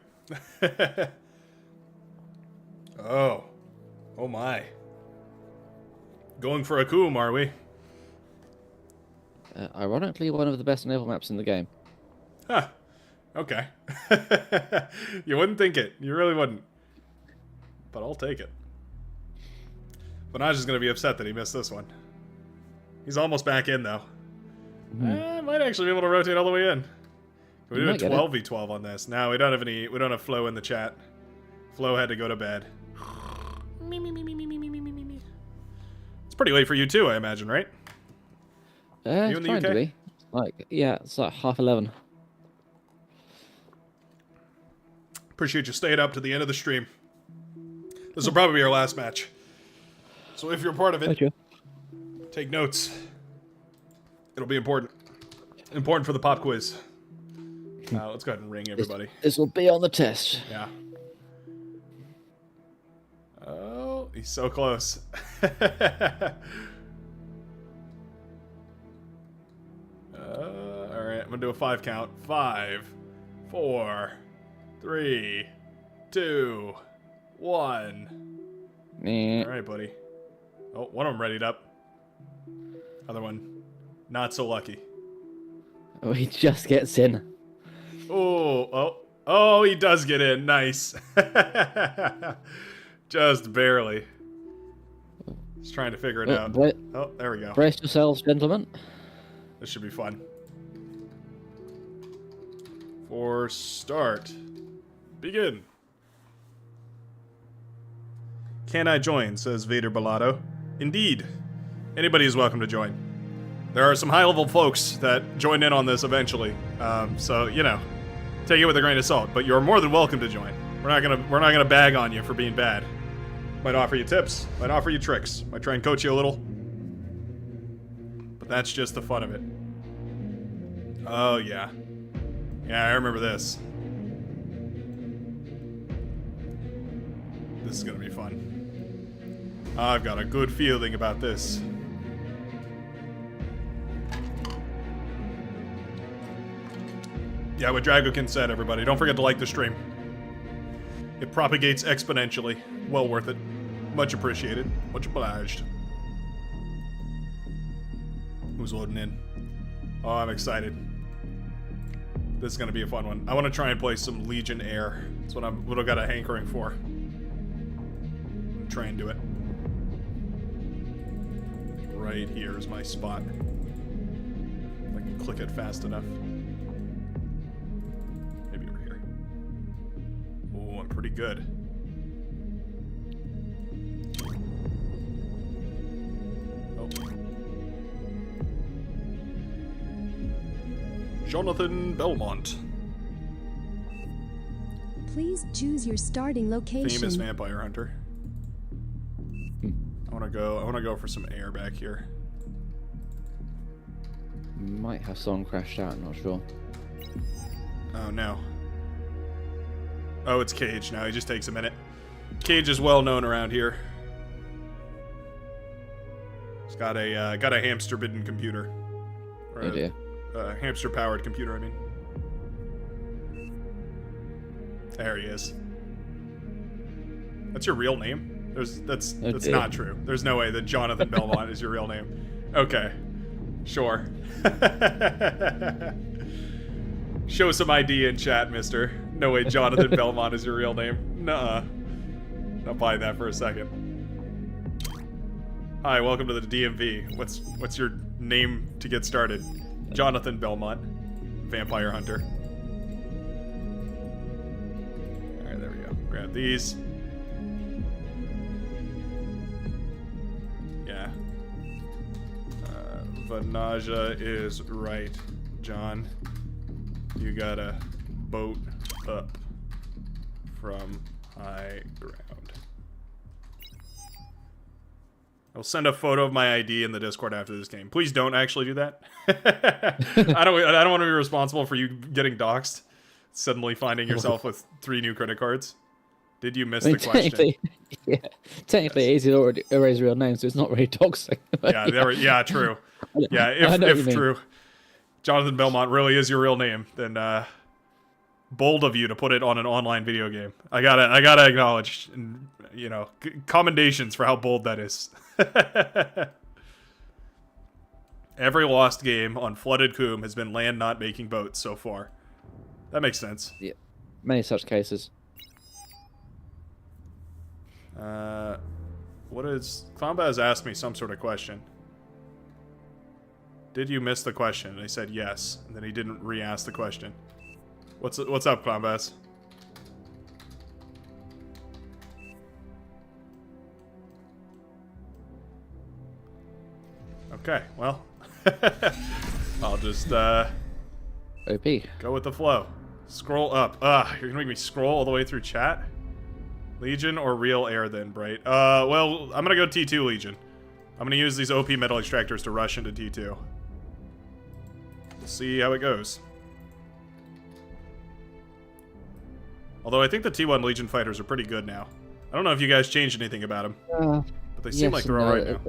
Oh. Oh my. Going for a coup, are we? Ironically, one of the best naval maps in the game. Huh. Okay. You wouldn't think it. You really wouldn't. But I'll take it. Vanaj is going to be upset that he missed this one. He's almost back in, though. I might actually be able to rotate all the way in. Can we do a might get it. 12v12 on this? No, we don't have any. We don't have Flo in the chat. Flo had to go to bed. It's pretty late for you too, I imagine, right? You It's in the trying to UK? be. It's like 11:30. Appreciate you staying up to the end of the stream. This will probably be our last match. So if you're a part of it, Thank you. take notes. It'll be important. Important for the pop quiz. Let's go ahead and ring everybody. This will be on the test. Yeah. Oh, he's so close. Alright, I'm gonna do a 5 count. 5, 4, 3, 2, 1. Alright, buddy. Oh, one of them readied up. Other one, not so lucky. Oh, he just gets in. Oh, he does get in. Nice. Just barely. Just trying to figure it out. Oh, there we go. Brace yourselves, gentlemen. This should be fun. For start. Begin. Can I join, says Vader Bellado. Indeed. Anybody is welcome to join. There are some high-level folks that join in on this eventually. So, you know, take it with a grain of salt, but you're more than welcome to join. We're not gonna bag on you for being bad. Might offer you tips, might offer you tricks, might try and coach you a little. But that's just the fun of it. Oh, yeah. Yeah, I remember this. This is gonna be fun. I've got a good feeling about this. Yeah, what Dragokin said, everybody. Don't forget to like the stream. It propagates exponentially. Well worth it. Much appreciated. Much obliged. Who's loading in? Oh, I'm excited. This is gonna be a fun one. I want to try and play some Legion Air. That's what I've got a hankering for. Try and do it. Right here is my spot. If I can click it fast enough. Maybe over here. Oh, I'm pretty good. Oh. Jonathan Belmont. Please choose your starting location. Famous vampire hunter. I wanna go for some air back here. Might have someone crashed out, not sure. Oh no. Oh, it's Cage now. He just takes a minute. Cage is well known around here. He's got a hamster-bidden computer. Or Oh dear. a hamster-powered computer, I mean. There he is. That's your real name? That's dear. not true. There's no way that Jonathan Belmont is your real name. Okay. Sure. Show some ID in chat, mister. No way Jonathan Belmont is your real name. Nuh-uh. Not buying that for a second. Hi, welcome to the DMV. What's your name to get started? Jonathan Belmont. Vampire hunter. Alright, there we go. Grab these. Yeah. Vanaja is right, John. You gotta boat up from high ground. I'll send a photo of my ID in the Discord after this game. Please don't actually do that. I don't want to be responsible for you getting doxxed. Suddenly finding yourself with 3 new credit cards. Did you miss the question? Technically, it's already erased real name, so it's not really toxic. Yeah, true. Yeah, if true, Jonathan Belmont really is your real name, then bold of you to put it on an online video game. I gotta acknowledge, and, you know, commendations for how bold that is. Every lost game on Flooded Coombe has been land not making boats so far. That makes sense. Yeah, many such cases. What is... Famba has asked me some sort of question. Did you miss the question? And I said yes, and then he didn't re-ask the question. What's up, Clownbass? Okay, well, I'll just OP. go with the flow. Scroll up. You're gonna make me scroll all the way through chat? Legion or real air then, Bright? Well, I'm gonna go T2 Legion. I'm gonna use these OP metal extractors to rush into T2. We'll see how it goes. Although I think the T1 Legion fighters are pretty good now. I don't know if you guys changed anything about them, but they seem like they're alright now.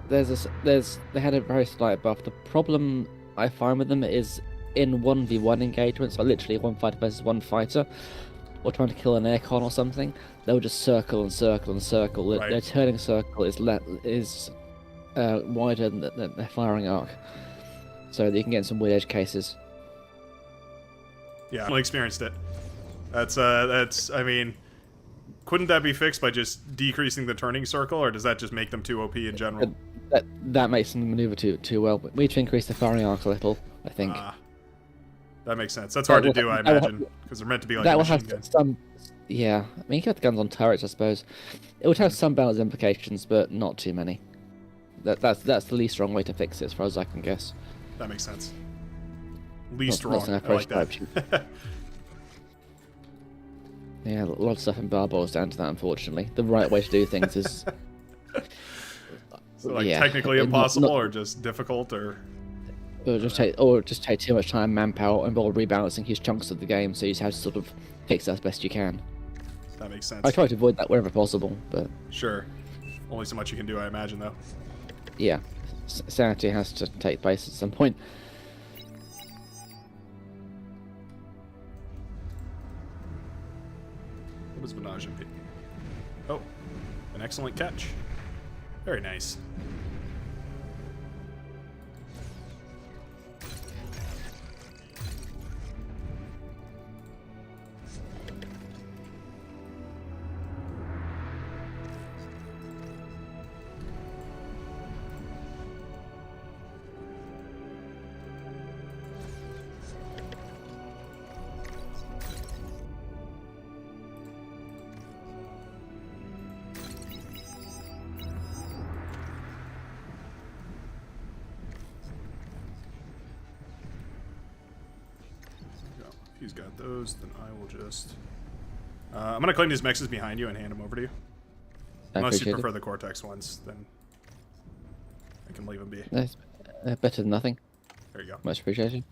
They had a very slight buff. The problem I find with them is in 1v1 engagements, or literally one fighter versus one fighter, or trying to kill an aircon or something, they'll just circle and circle and circle. Right. Their turning circle is wider than their firing arc, so you can get in some weird edge cases. Yeah, I experienced it. I mean, couldn't that be fixed by just decreasing the turning circle, or does that just make them too OP in general? That makes them maneuver too well. But we need to increase the firing arc a little, I think. That makes sense. That's hard to do, I imagine, because they're meant to be like that a will machine have gun. some. Yeah, I mean, you can have the guns on turrets, I suppose. It would have some balance implications, but not too many. That's the least wrong way to fix it, as far as I can guess. That makes sense. Least Not wrong. I like that. Yeah, a lot of stuff in bar boils down to that, unfortunately. The right way to do things is... So, like, yeah, technically not- impossible, not- or just difficult, or... Or just take too much time, manpower, involve rebalancing huge chunks of the game, so you just have to sort of fix that as best you can. That makes sense. I try to avoid that wherever possible, but Sure. Only so much you can do, I imagine, though. yeah, sanity has to take place at some point. What does Menage be? Oh, an excellent catch. Very nice. If he's got those, then I will just... I'm gonna claim these mexes behind you and hand them over to you. Unless you prefer the Cortex ones, then I can leave them be. That's better than nothing. There you go. Much appreciated.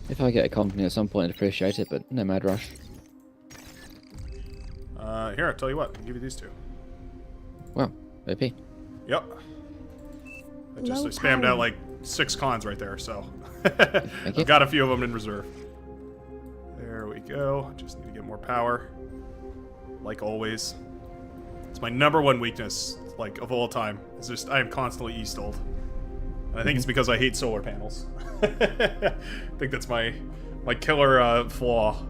If I get a company at some point, I'd appreciate it, but no mad rush. Here, I'll tell you what. I'll give you these two. Wow, OP. Yep. I spammed out like 6 cons right there, so Thank you. I've got a few of them in reserve. There we go. Just need to get more power, like always. It's my #1 weakness, like, of all time. It's just I am constantly E-stalled, and I think it's because I hate solar panels. I think that's my killer flaw.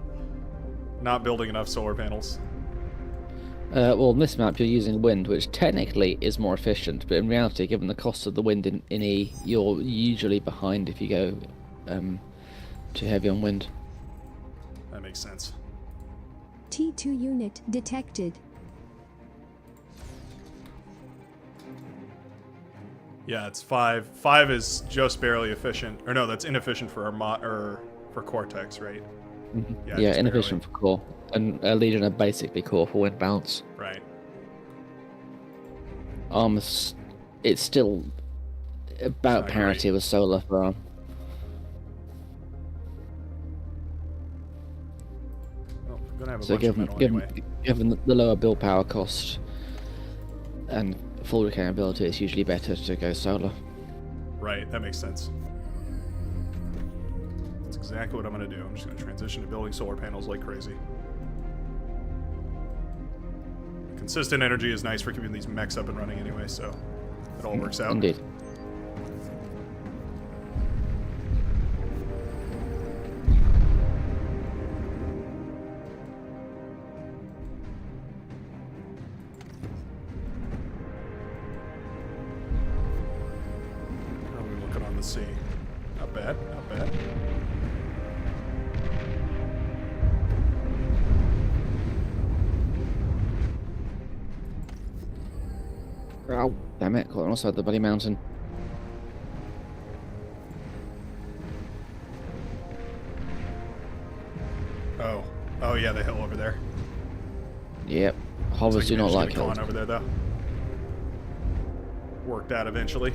Not building enough solar panels. Well, in this map you're using wind, which technically is more efficient, but in reality, given the cost of the wind in E, you're usually behind if you go too heavy on wind. That makes sense. T2 unit detected. Yeah, it's 5. 5 is just barely efficient. Or no, that's inefficient for for Cortex, right? Yeah, just inefficient for core. And Legion are basically core for wind balance. Right. It's still about parity with solar for Arm. Well, I'm gonna have a So bunch of metal anyway. given the lower build power cost and full recapability, it's usually better to go solar. Right, that makes sense. That's exactly what I'm gonna do. I'm just gonna transition to building solar panels like crazy. Consistent energy is nice for keeping these mechs up and running anyway, so it all works out. Indeed. Let's see. Not bad, not bad. Oh, damn it, caught on side of the bloody mountain. Oh. Oh, yeah, the hill over there. Yep. Hovers do not like hills. hills. Over there, though. Worked out eventually.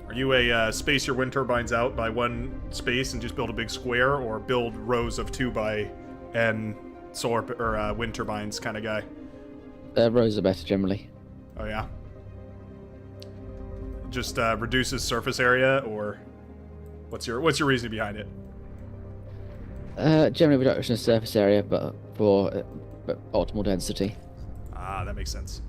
Are you a space your wind turbines out by one space and just build a big square, or build rows of 2 by N solar or wind turbines kind of guy? Rows are better generally. Oh yeah. Just reduces surface area, or what's your reasoning behind it? Generally reduction of surface area, but for optimal density. Ah, that makes sense.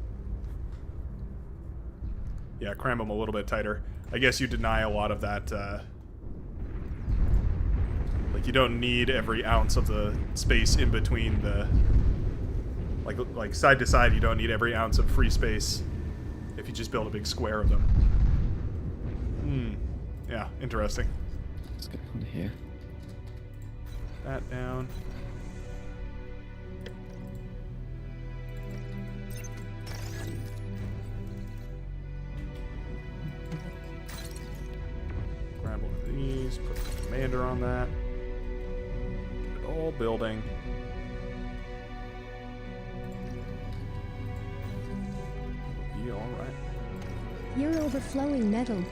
Yeah, cram them a little bit tighter. I guess you deny a lot of that. Like, you don't need every ounce of the space in between the. Like side to side, you don't need every ounce of free space if you just build a big square of them. Yeah, interesting. Let's get on here. That down. Grab one of these, put the commander on that. Get it all building. Be all right. You're overflowing metal.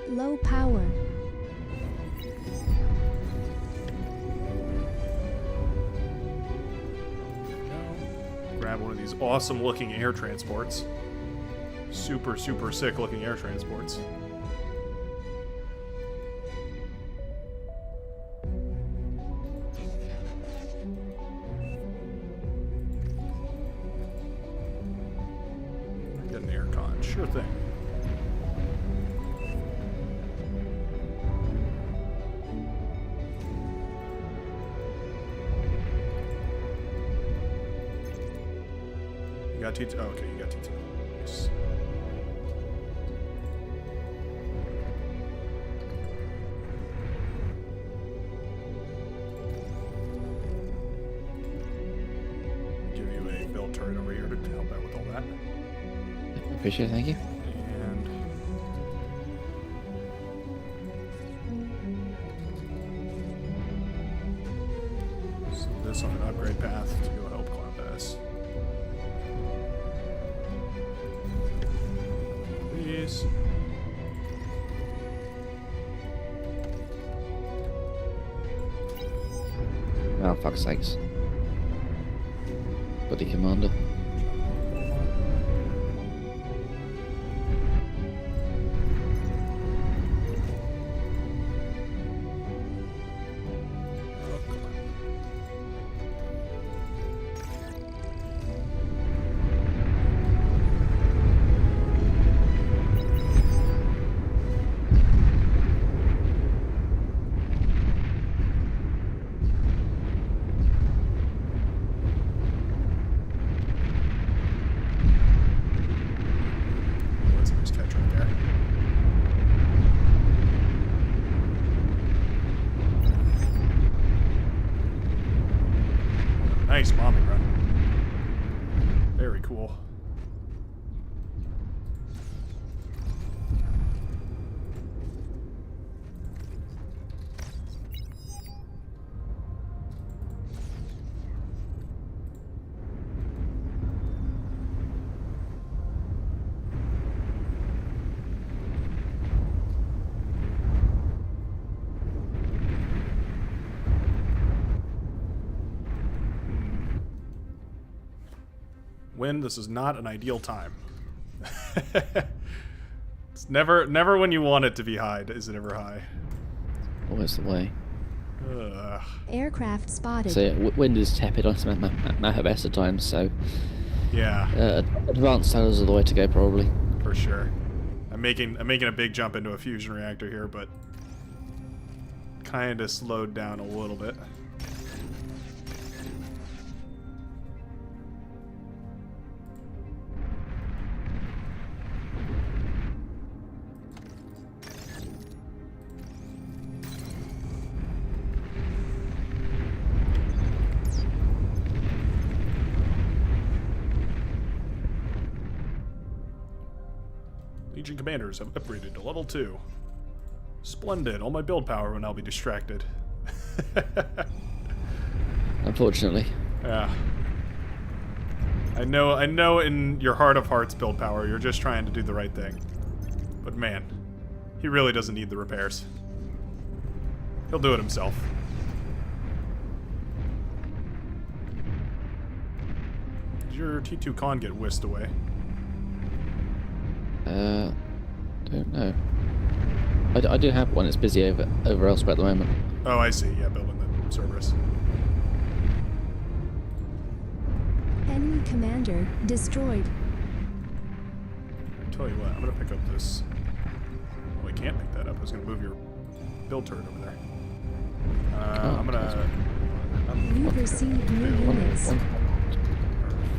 Low power. Grab one of these awesome looking air transports. Super, super sick looking air transports. Get an air con, sure thing. You got T2? Oh, okay, you got T2. Nice. Give you a build turret over here to help out with all that. Appreciate it, thank you. And so this on an upgrade path to go help Cloudpass. These. Oh, fuck's sakes. Bloody commander. That's a nice catch right there. Nice bombing run. Very cool. Wind, this is not an ideal time. It's never when you want it to be high, is it ever high? Always the way. Ugh. Aircraft spotted. So yeah, wind is tepid on some map at best at times, so Yeah, advanced sailors are the way to go probably. for sure. I'm making a big jump into a fusion reactor here, but kind of slowed down a little bit. Legion commanders have upgraded to level 2. Splendid. All my build power will now be distracted. Unfortunately. Yeah. I know in your heart of hearts, build power, you're just trying to do the right thing. But man, he really doesn't need the repairs. He'll do it himself. Did your T2 con get whisked away? Don't know. I do have one. It's busy over elsewhere at the moment. Oh, I see. Yeah, building the Cerberus. Enemy commander destroyed. I tell you what, I'm gonna pick up this. Well, I can't pick that up. I was gonna move your build turret over there. I'm gonna. You've received new units.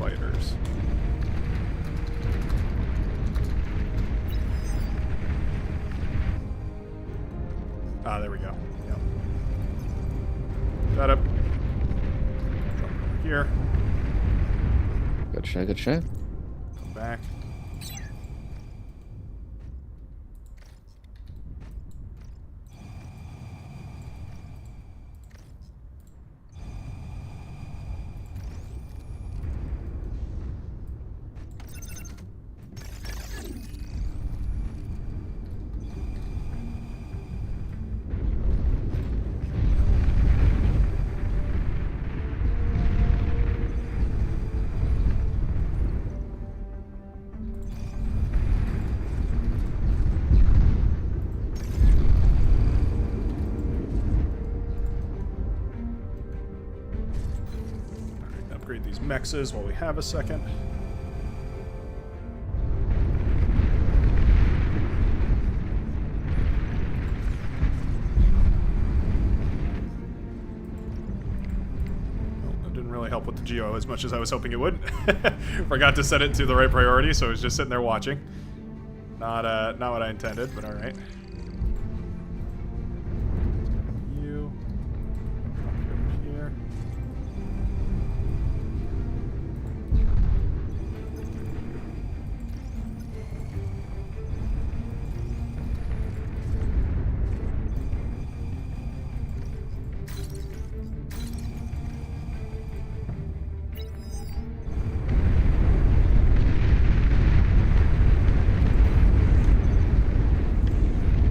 Fighters. Ah, there we go. Yep. That up. Jump over here. Good show, good show. Come back. Upgrade these mexes while we have a second. Well, that didn't really help with the geo as much as I was hoping it would. Forgot to set it to the right priority, so I was just sitting there watching. Not what I intended, but all right. You over here.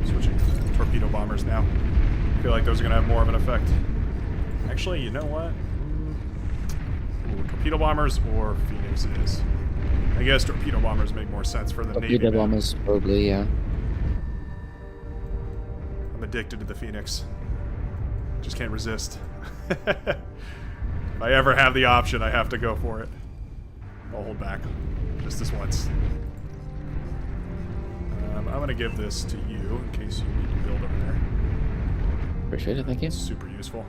Switching to torpedo bombers now. I feel like those are going to have more of an effect. Actually, you know what? Ooh, torpedo bombers or phoenixes? I guess torpedo bombers make more sense for the Navy. Torpedo bombers, probably, yeah. I'm addicted to the Phoenix. Just can't resist. If I ever have the option, I have to go for it. I'll hold back. Just this once. I'm going to give this to you in case you need to build over there. Appreciate it, thank you. It's super useful.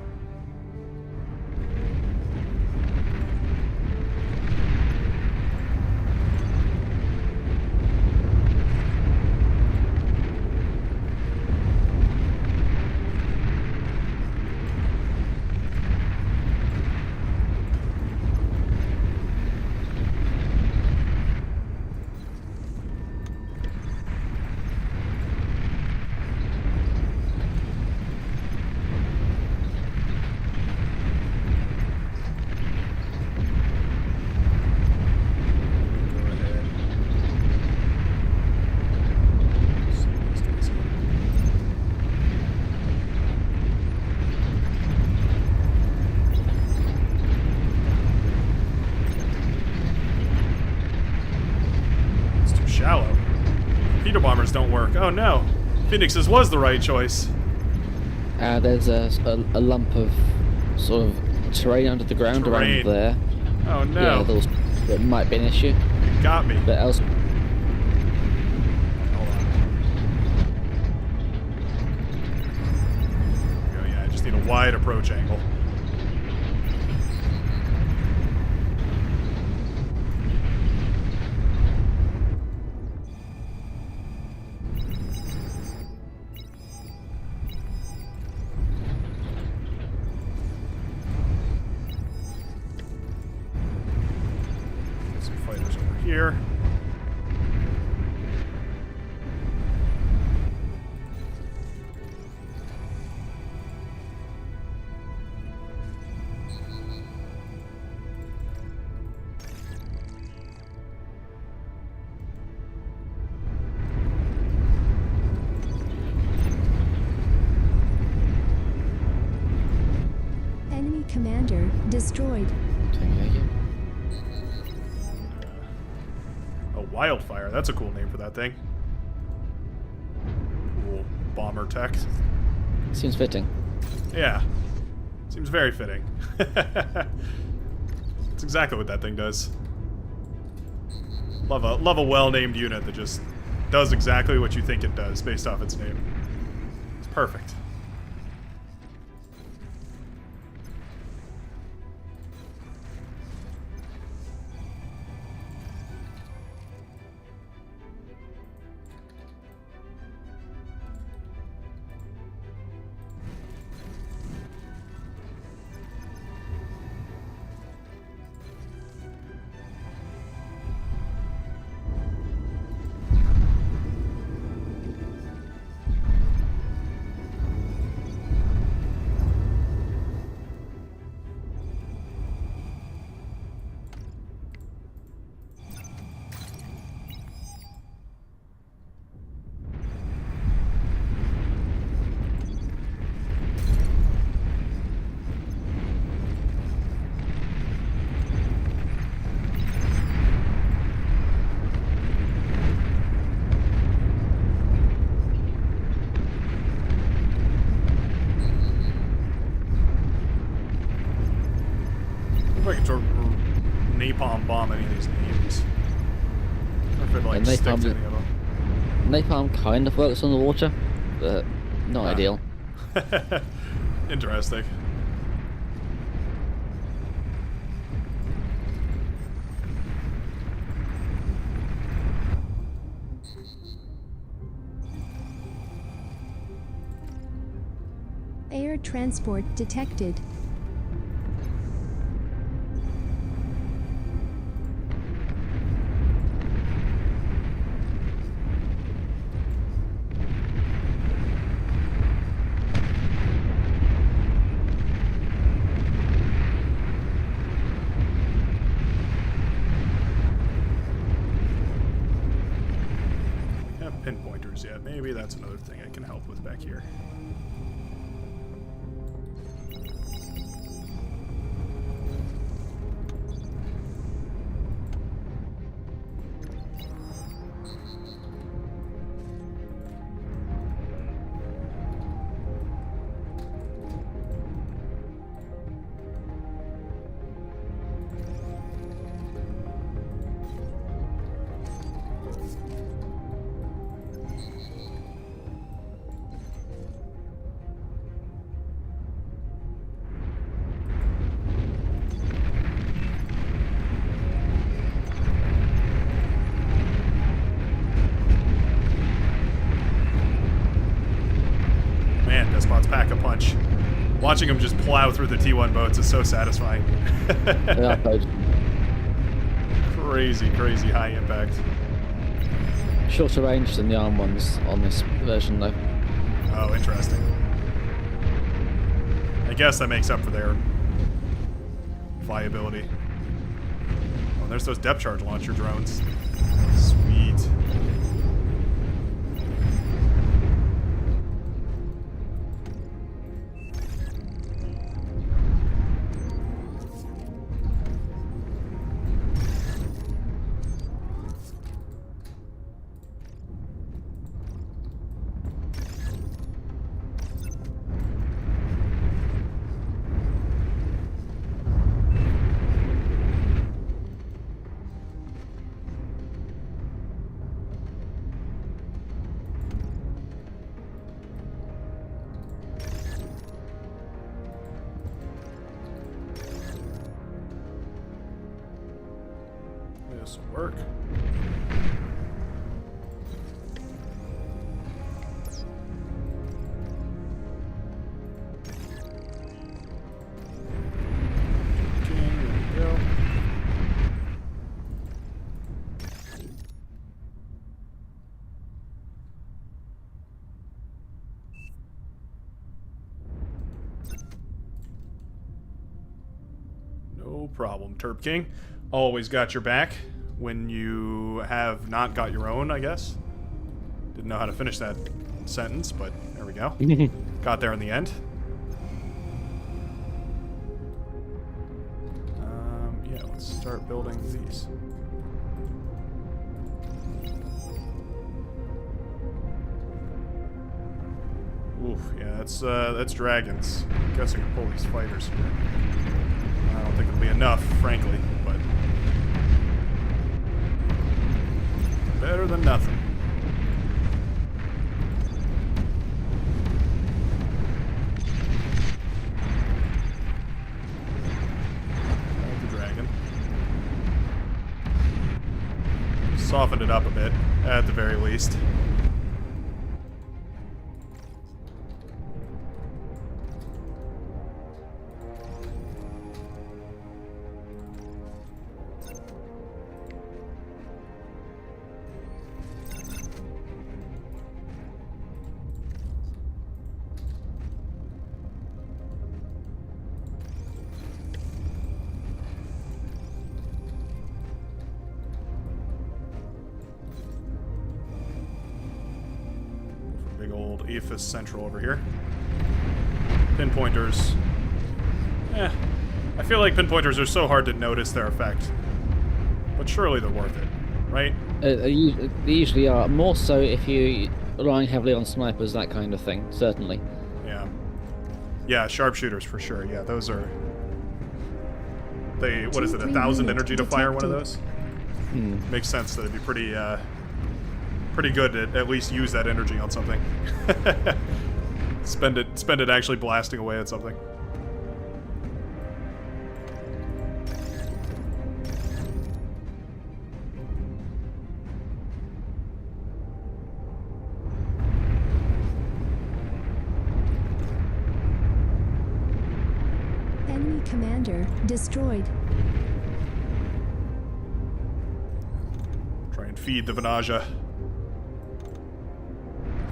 Shallow. Torpedo bombers don't work. Oh no. Phoenixes was the right choice. There's a lump of sort of terrain under the ground Terrain. around there. Oh no. Yeah, that might be an issue. You got me. But else, Hold on. There we go, yeah, I just need a wide approach angle. Get some fighters over here. Enemy commander destroyed. A wildfire. That's a cool name for that thing. Cool bomber tech. seems fitting. Yeah. Seems very fitting. That's exactly what that thing does. Love a well-named unit that just does exactly what you think it does based off its name. It's perfect. If I could napalm bomb any of these names. Or if it like And stick to napalm- any of them. Napalm kind of works on the water, but not ideal. Interesting. Air transport detected. We have pinpointers yet. Maybe that's another thing I can help with back here. Man, Despot's pack a punch. Watching him just plow through the T1 boats is so satisfying. They are both Crazy, crazy high impact. shorter range than the ARM ones on this version, though. Oh, interesting. I guess that makes up for their viability. Oh, there's those depth charge launcher drones. Sweet. This will work. No problem, Terp King. Always got your back when you have not got your own, I guess. Didn't know how to finish that sentence, but there we go. Got there in the end. Yeah, let's start building these. Oof, yeah, that's dragons. I guess I can pull these fighters here. I don't think it'll be enough, frankly, but better than nothing. The dragon. Softened it up a bit, at the very least. Big old Aphis Central over here. Pinpointers. I feel like pinpointers are so hard to notice their effect. But surely they're worth it, right? They usually are. More so if you're relying heavily on snipers, that kind of thing, certainly. Yeah. Yeah, sharpshooters for sure. Yeah, those are... They, what is it, 1,000 energy to fire one of those? Makes sense that it'd be pretty good to at least use that energy on something. spend it actually blasting away at something. Enemy commander destroyed. Try and feed the Venaja.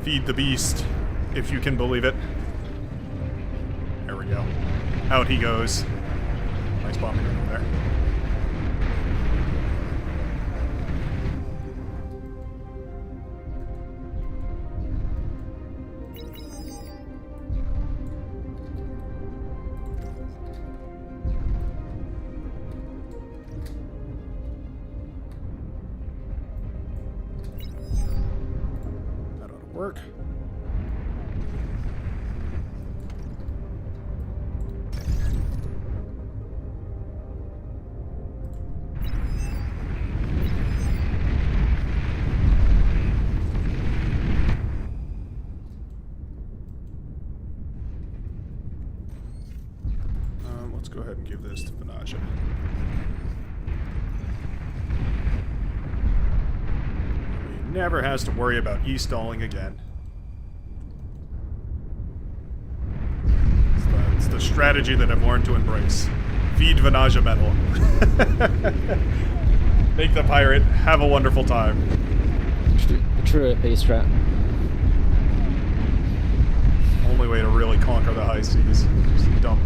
Feed the beast, if you can believe it. There we go. Out he goes. Nice bombing over there. Work. Let's go ahead and give this to Venaja. Never has to worry about e-stalling again. It's the strategy that I've learned to embrace. Feed Venaja metal. Make the pirate have a wonderful time. True AP strat. Only way to really conquer the high seas. Just dump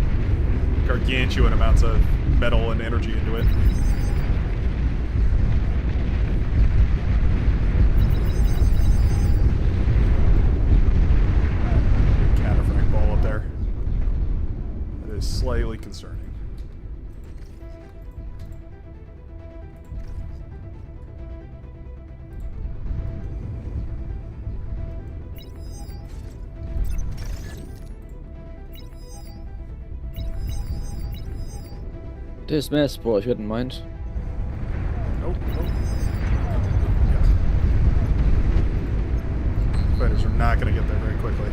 gargantuan amounts of metal and energy into it. Slightly concerning. There's mass support if you wouldn't mind. Nope. Yeah. Fighters are not going to get there very quickly.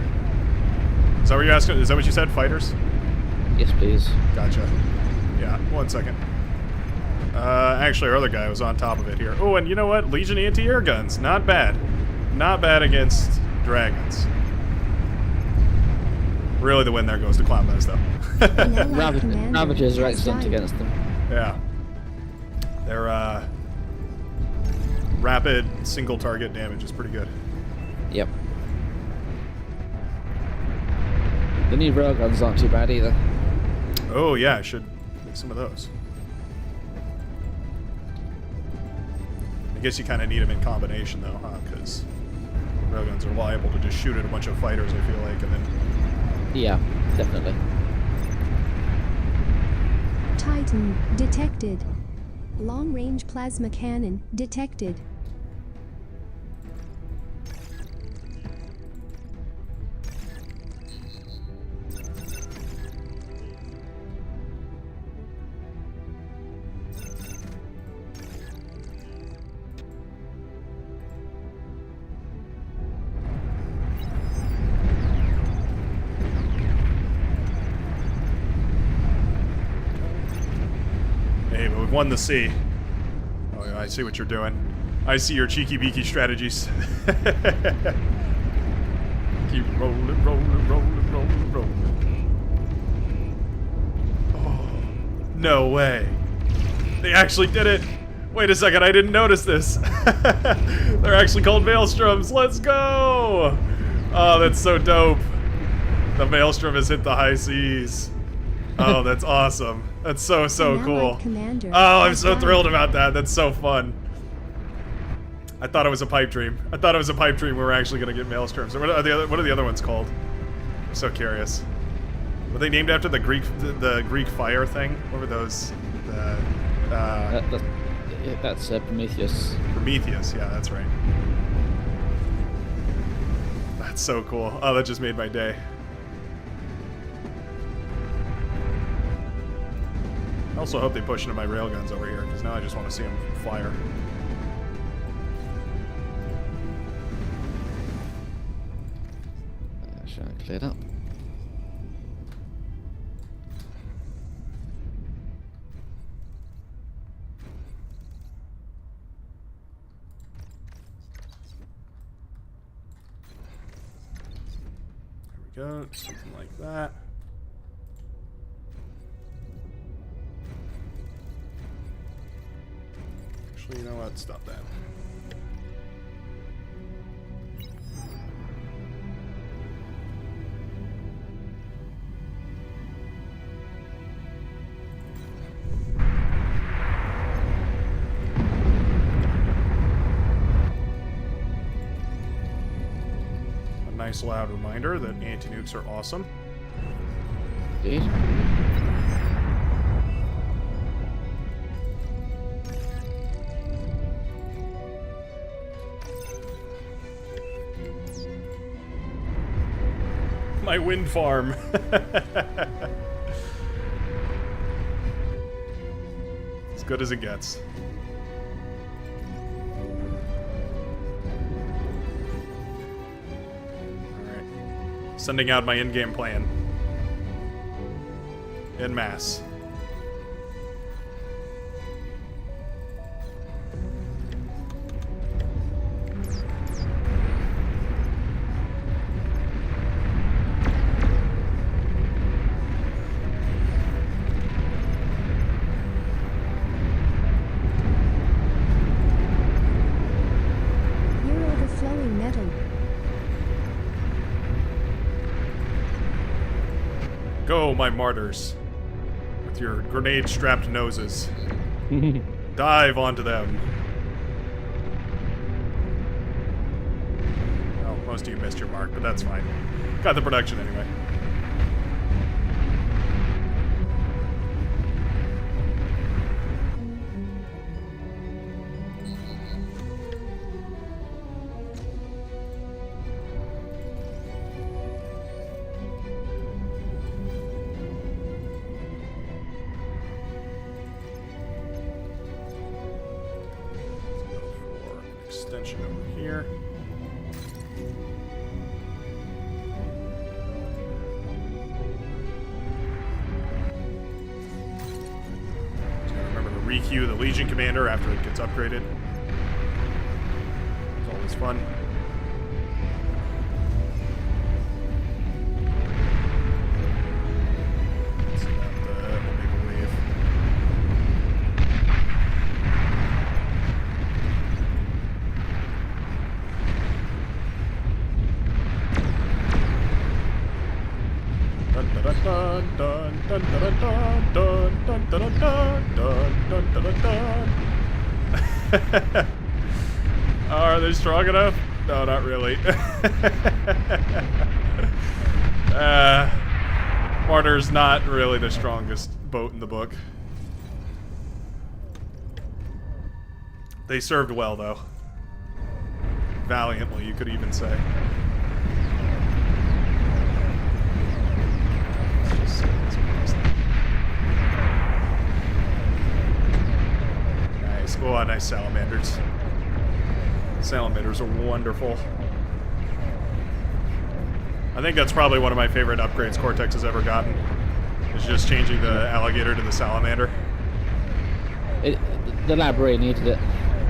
Is that what you're asking? Is that what you said? Fighters? Yes, please. Gotcha. Yeah, 1 second. Actually, our other guy was on top of it here. Oh, and you know what? Legion anti-air guns. Not bad. Not bad against dragons. Really, the win there goes to Clownbuzz, though. An allied commander Ravagers are has excellent died. against them. Yeah. Their rapid single target damage is pretty good. Yep. The new railguns aren't too bad either. Oh, yeah, I should make some of those. I guess you kind of need them in combination, though, huh? Because railguns are liable to just shoot at a bunch of fighters, I feel like, and then... Yeah, definitely. Titan detected. Long-range plasma cannon detected. Hey, but we've won the sea. Oh, yeah, I see what you're doing. I see your cheeky-beaky strategies. Keep rolling, rolling, rolling, rolling, rolling. Oh, no way. They actually did it. Wait a second, I didn't notice this. They're actually called Maelstroms. Let's go. Oh, that's so dope. The Maelstrom has hit the high seas. Oh, that's awesome. That's so An cool. allied commander Oh, I'm has so died. thrilled about that. That's so fun. I thought it was a pipe dream. I thought it was a pipe dream we were actually going to get Maelstroms. What are the other ones called? I'm so curious. Were they named after the Greek fire thing? What were those? That's Prometheus. Prometheus. Yeah, that's right. That's so cool. Oh, that just made my day. I also hope they push into my railguns over here, because now I just want to see them fire. Should I clear it up? There we go. Something like that. Actually, you know what? Stop that. A nice loud reminder that anti-nukes are awesome. Indeed. My wind farm. As good as it gets. Alright. Sending out my in-game plan. En masse. You're overflowing metal. Go, my martyrs. With your grenade-strapped noses. Dive onto them. Well, most of you missed your mark, but that's fine. Got the production anyway. For an extension over here. Just gotta remember to rekey rescue the Legion commander after it gets upgraded. It's always fun. Let's see that, we'll make a wave. Dun dun dun dun dun dun dun dun dun dun dun dun dun dun. Are they strong enough? No, not really. Martyr's not really the strongest boat in the book. They served well, though. Valiantly, you could even say. Nice. Oh, nice salamanders. Salamanders are wonderful. I think that's probably one of my favorite upgrades Cortex has ever gotten. Is just changing the alligator to the salamander. The lab really needed it.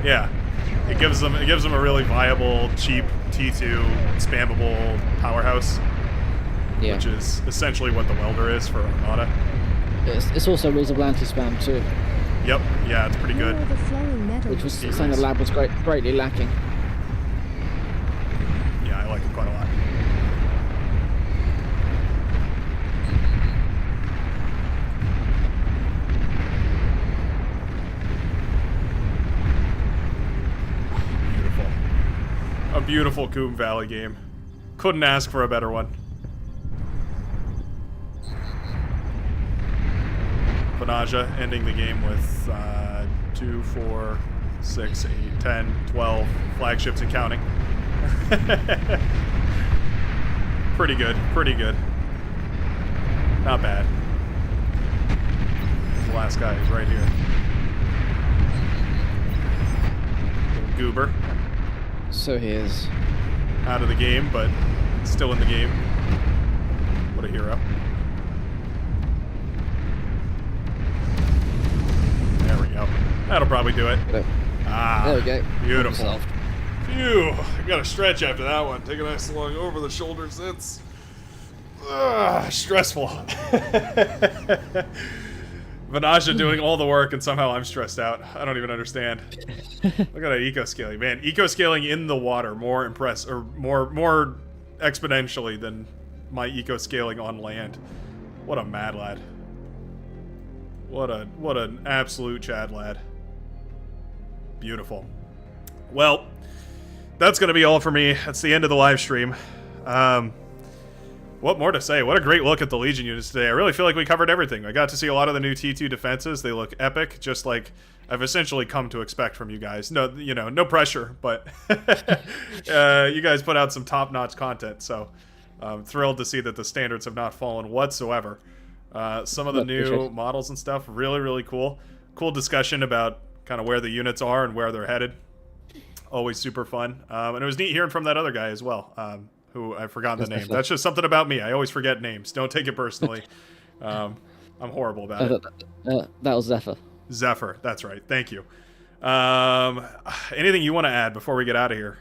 Yeah. It gives them a really viable, cheap T2 spammable powerhouse. Yeah. Which is essentially what the welder is for Armada. It's also reasonable anti-spam too. Yep, yeah, it's pretty good. More of the flowing metal. Which was something the lab was greatly lacking. Yeah, I like it quite a lot. Beautiful. A beautiful Coombe Valley game. Couldn't ask for a better one. Panaja ending the game with 2, 4, 6, 8, 10, 12 flagships and counting. Pretty good, pretty good. Not bad. The last guy is right here. Little goober. So he is. Out of the game, but still in the game. What a hero. There we go. That'll probably do it. Ah, There we go. Beautiful. Phew. I got to stretch after that one. Take a nice long over the shoulder sits. Stressful. Vanaja doing all the work and somehow I'm stressed out. I don't even understand. Look at that eco-scaling. Man, eco-scaling in the water more more exponentially than my eco-scaling on land. What a mad lad. What an absolute Chad lad. Beautiful. Well, that's going to be all for me. That's the end of the live stream. What more to say? What a great look at the Legion units today. I really feel like we covered everything. I got to see a lot of the new T2 defenses. They look epic, just like I've essentially come to expect from you guys. No, no pressure, but you guys put out some top-notch content, so I'm thrilled to see that the standards have not fallen whatsoever. Some of the new models and stuff, really, really cool. Cool discussion about kind of where the units are and where they're headed. Always super fun. And it was neat hearing from that other guy as well, who I've forgotten the name. That's just something about me. I always forget names. Don't take it personally. I'm horrible about it. That was Zephyr. Zephyr, that's right. Thank you. Anything you want to add before we get out of here?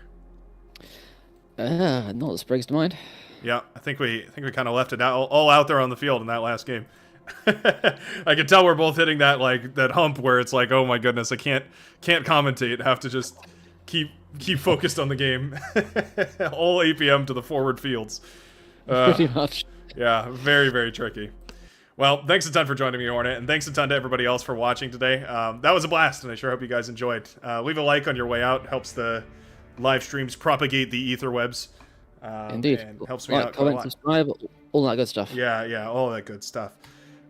Not that springs to mind. Yeah, I think we kind of left it all out there on the field in that last game. I can tell we're both hitting that hump where it's like, oh my goodness, I can't commentate. Have to just keep focused on the game. All APM to the forward fields. Pretty much. Yeah, very, very tricky. Well, thanks a ton for joining me, Hornet, and thanks a ton to everybody else for watching today. That was a blast, and I sure hope you guys enjoyed. Leave a like on your way out. Helps the live streams propagate the ether webs. Indeed. And helps me out quite a comment, lot. subscribe, all that good stuff. Yeah, all that good stuff.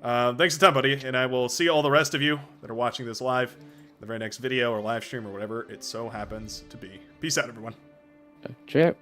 Thanks a ton, buddy, and I will see all the rest of you that are watching this live in the very next video or live stream or whatever it so happens to be. Peace out, everyone. Cheers.